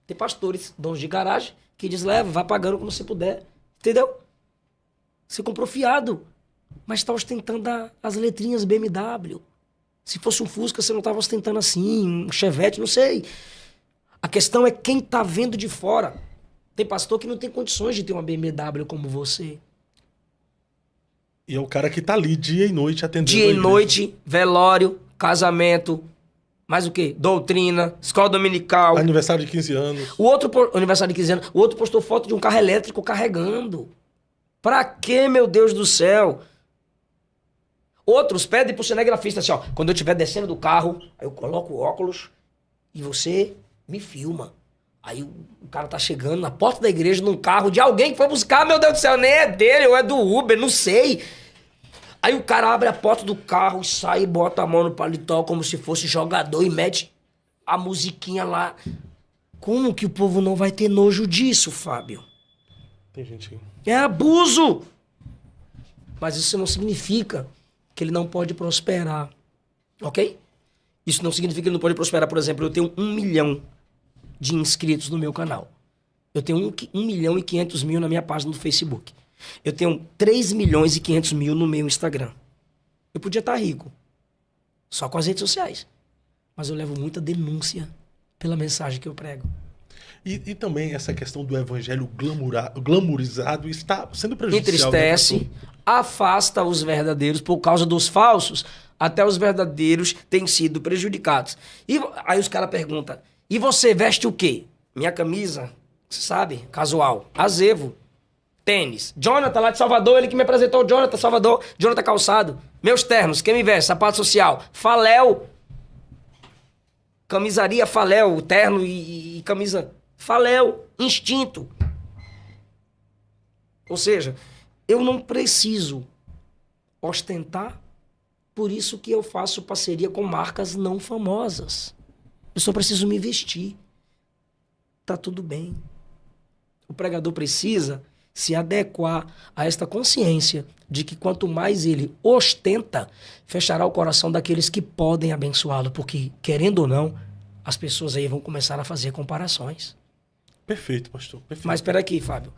Tem pastores, donos de garagem, que diz, leva, vai pagando como você puder. Entendeu? Você comprou fiado, mas está ostentando as letrinhas BMW. Se fosse um Fusca, você não estava ostentando assim, um Chevette, não sei. A questão é quem está vendo de fora. Tem pastor que não tem condições de ter uma BMW como você. E é o cara que tá ali dia e noite atendendo Dia a e igreja. noite, velório, casamento, mais o quê? Doutrina, escola dominical. Aniversário de 15 anos. O outro, aniversário de 15 anos, o outro postou foto de um carro elétrico carregando. Pra quê, meu Deus do céu? Outros pedem pro cinegrafista assim, ó, quando eu estiver descendo do carro, aí eu coloco o óculos e você me filma. Aí o cara tá chegando na porta da igreja num carro de alguém que foi buscar, meu Deus do céu, nem é dele, ou é do Uber, não sei. Aí o cara abre a porta do carro e sai e bota a mão no paletó como se fosse jogador e mete a musiquinha lá. Como que o povo não vai ter nojo disso, Fábio? Tem gente... É abuso! Mas isso não significa que ele não pode prosperar, ok? Isso não significa que ele não pode prosperar. Por exemplo, eu tenho 1 milhão de inscritos no meu canal. Eu tenho 1 milhão e 500 mil na minha página do Facebook. Eu tenho 3 milhões e 500 mil no meu Instagram. Eu podia estar rico, só com as redes sociais. Mas eu levo muita denúncia pela mensagem que eu prego. E também essa questão do evangelho glamourizado está sendo prejudicial. Entristece, né, afasta os verdadeiros por causa dos falsos. Até os verdadeiros têm sido prejudicados. E aí os caras perguntam, e você veste o quê? Minha camisa, você sabe, casual, azevo, tênis. Jonathan lá de Salvador, ele que me apresentou, Jonathan Salvador, Jonathan Calçado. Meus ternos, quem me veste? Sapato social, Faléu. Camisaria Faléu, terno e camisa Faléu, instinto. Ou seja, eu não preciso ostentar, por isso que eu faço parceria com marcas não famosas. Eu só preciso me vestir. Tá tudo bem. O pregador precisa se adequar a esta consciência de que quanto mais ele ostenta, fechará o coração daqueles que podem abençoá-lo, porque, querendo ou não, as pessoas aí vão começar a fazer comparações. Perfeito, pastor. Perfeito. Mas espera aqui, Fábio.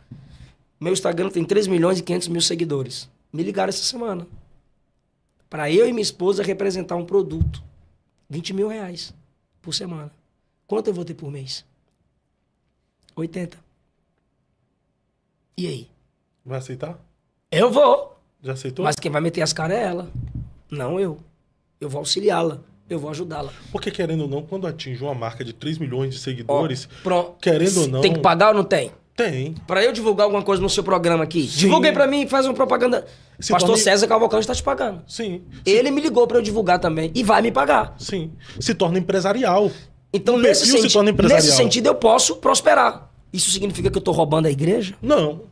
Meu Instagram tem 3 milhões e 500 mil seguidores. Me ligaram essa semana. Para eu e minha esposa representar um produto. 20 mil reais por semana. Quanto eu vou ter por mês? 80. E aí? Vai aceitar? Eu vou. Já aceitou? Mas quem vai meter as caras é ela. Não eu. Eu vou auxiliá-la. Eu vou ajudá-la. Porque, querendo ou não, quando atinge uma marca de 3 milhões de seguidores, Pronto. querendo ou não... Tem que pagar ou não tem? Tem. Pra eu divulgar alguma coisa no seu programa aqui. Sim. Divulguei pra mim, faz uma propaganda. Se Pastor torne- César Cavalcante está te pagando. Sim. Ele me ligou pra eu divulgar também. E vai me pagar. Sim. Se torna empresarial. Então, O perfil se torna empresarial. nesse sentido, eu posso prosperar. Isso significa que eu tô roubando a igreja? Não.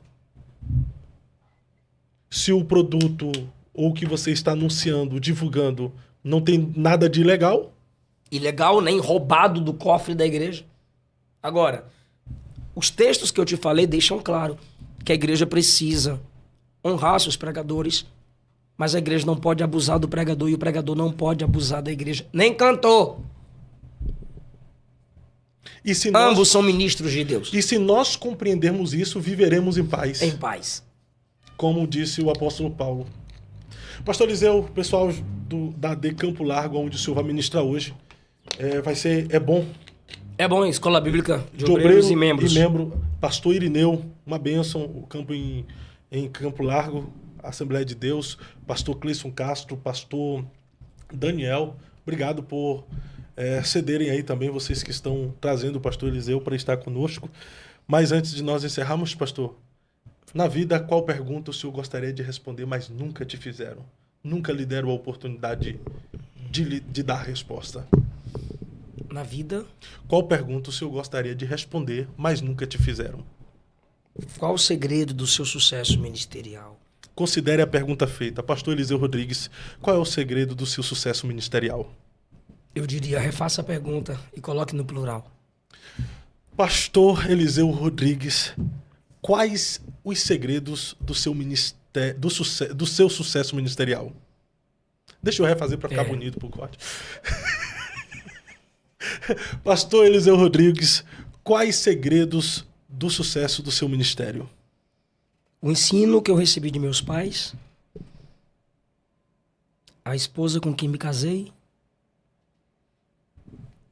Se o produto ou o que você está anunciando, divulgando, não tem nada de ilegal, Ilegal, nem roubado do cofre da igreja. Agora, os textos que eu te falei deixam claro que a igreja precisa honrar seus pregadores, mas a igreja não pode abusar do pregador e o pregador não pode abusar da igreja. Nem cantor. e se Ambos nós, são ministros de Deus. e se nós compreendermos isso, viveremos em paz. Em paz. Como disse o apóstolo Paulo. Pastor Eliseu, pessoal da AD Campo Largo, onde o senhor vai ministrar hoje, é bom. É bom, Escola Bíblica de De Obreiros obreiro e Membros. Pastor Irineu, uma bênção, o campo em Campo Largo, Assembleia de Deus, pastor Cleison Castro, pastor Daniel, obrigado por cederem aí também, vocês que estão trazendo o pastor Eliseu para estar conosco. Mas antes de nós encerrarmos, pastor, na vida, qual pergunta o senhor gostaria de responder, mas nunca te fizeram? Nunca lhe deram a oportunidade de dar a resposta? Na vida, Qual pergunta o senhor gostaria de responder, mas nunca te fizeram? qual o segredo do seu sucesso ministerial? Considere a pergunta feita. Pastor Eliseu Rodrigues, qual é o segredo do seu sucesso ministerial? Eu diria, refaça a pergunta e coloque no plural. Pastor Eliseu Rodrigues, quais os segredos do seu do seu sucesso ministerial? Deixa eu refazer para ficar bonito pro corte. Pastor Eliseu Rodrigues, quais segredos do sucesso do seu ministério? O ensino que eu recebi de meus pais, a esposa com quem me casei,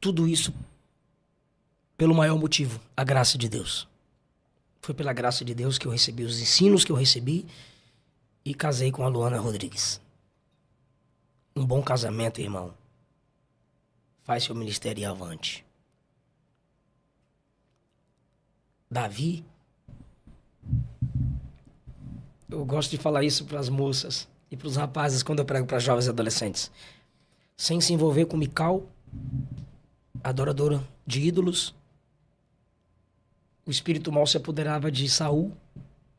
tudo isso pelo maior motivo, a graça de Deus. Foi pela graça de Deus que eu recebi os ensinos que eu recebi e casei com a Luana Rodrigues. Um bom casamento, irmão, faz seu ministério ir avante. Davi, eu gosto de falar isso para as moças e para os rapazes quando eu prego para jovens e adolescentes. Sem se envolver com Mical, adoradora de ídolos, o espírito mal se apoderava de Saul,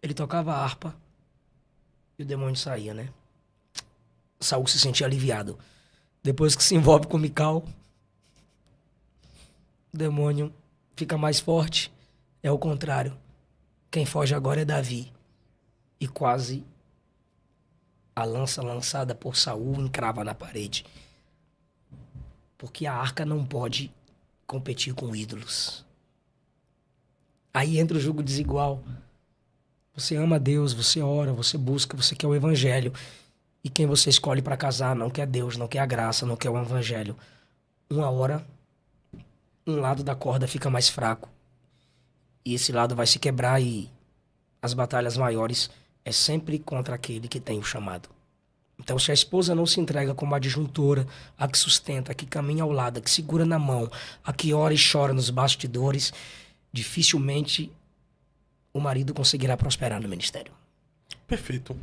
ele tocava a harpa e o demônio saía, né? Saul se sentia aliviado. Depois que se envolve com Mical, o demônio fica mais forte. É o contrário. Quem foge agora é Davi. E quase a lança lançada por Saul encrava na parede. Porque a arca não pode competir com ídolos. Aí entra o jugo desigual. Você ama Deus, você ora, você busca, você quer o evangelho. E quem você escolhe para casar não quer Deus, não quer a graça, não quer o evangelho. Uma hora, um lado da corda fica mais fraco. E esse lado vai se quebrar e as batalhas maiores é sempre contra aquele que tem o chamado. Então, se a esposa não se entrega como adjuntora, a que sustenta, a que caminha ao lado, a que segura na mão, a que ora e chora nos bastidores, dificilmente o marido conseguirá prosperar no ministério. Perfeito.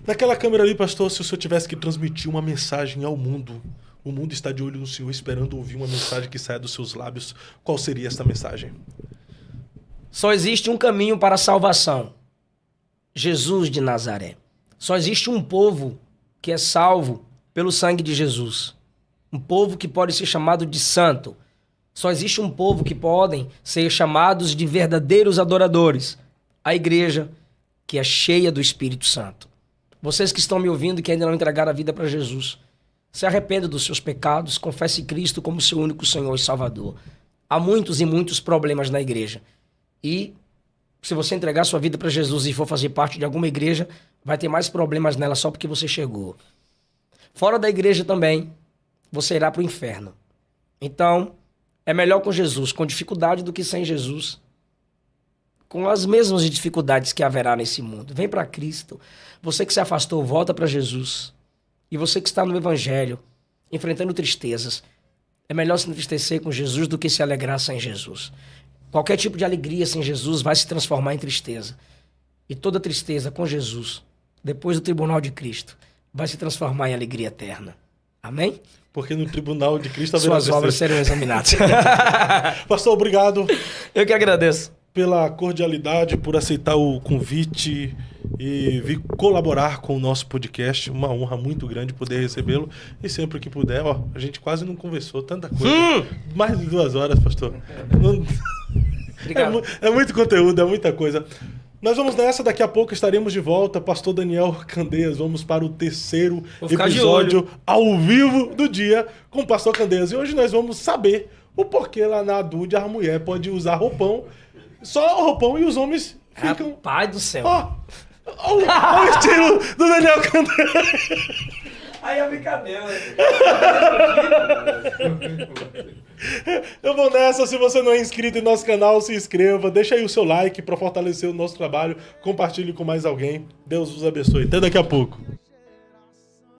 Naquela câmera ali, pastor, se o senhor tivesse que transmitir uma mensagem ao mundo, o mundo está de olho no senhor, esperando ouvir uma mensagem que saia dos seus lábios, qual seria essa mensagem? Só existe um caminho para a salvação. Jesus de Nazaré. Só existe um povo que é salvo pelo sangue de Jesus. Um povo que pode ser chamado de santo. Só existe um povo que podem ser chamados de verdadeiros adoradores. A igreja, que é cheia do Espírito Santo. Vocês que estão me ouvindo e que ainda não entregaram a vida para Jesus, se arrependa dos seus pecados, confesse Cristo como seu único Senhor e Salvador. Há muitos e muitos problemas na igreja. E se você entregar sua vida para Jesus e for fazer parte de alguma igreja, vai ter mais problemas nela só porque você chegou. Fora da igreja também, você irá para o inferno. Então, é melhor com Jesus, com dificuldade, do que sem Jesus. Com as mesmas dificuldades que haverá nesse mundo. Vem para Cristo. Você que se afastou, volta para Jesus. E você que está no Evangelho, enfrentando tristezas, é melhor se entristecer com Jesus do que se alegrar sem Jesus. Qualquer tipo de alegria sem Jesus vai se transformar em tristeza. E toda tristeza com Jesus, depois do tribunal de Cristo, vai se transformar em alegria eterna. Amém? Porque no tribunal de Cristo haverá Suas obras serão examinadas. Pastor, obrigado. Eu que agradeço. Pela cordialidade, por aceitar o convite e vir colaborar com o nosso podcast. Uma honra muito grande poder recebê-lo. E sempre que puder, ó, a gente quase não conversou, tanta coisa. Mais de 2 horas, pastor. Obrigado. É muito conteúdo, é muita coisa. Nós vamos nessa, daqui a pouco estaremos de volta. Pastor Daniel Candeias, vamos para o 3º episódio ao vivo do dia com o Pastor Candeias. E hoje nós vamos saber o porquê lá na Adude a mulher pode usar roupão, só roupão, e os homens ficam... Pai do céu. Ó o estilo do Daniel Candeias. Aí é brincadeira. Eu vou nessa. Se você não é inscrito em nosso canal, se inscreva. Deixa aí o seu like para fortalecer o nosso trabalho. Compartilhe com mais alguém. Deus os abençoe. Até daqui a pouco.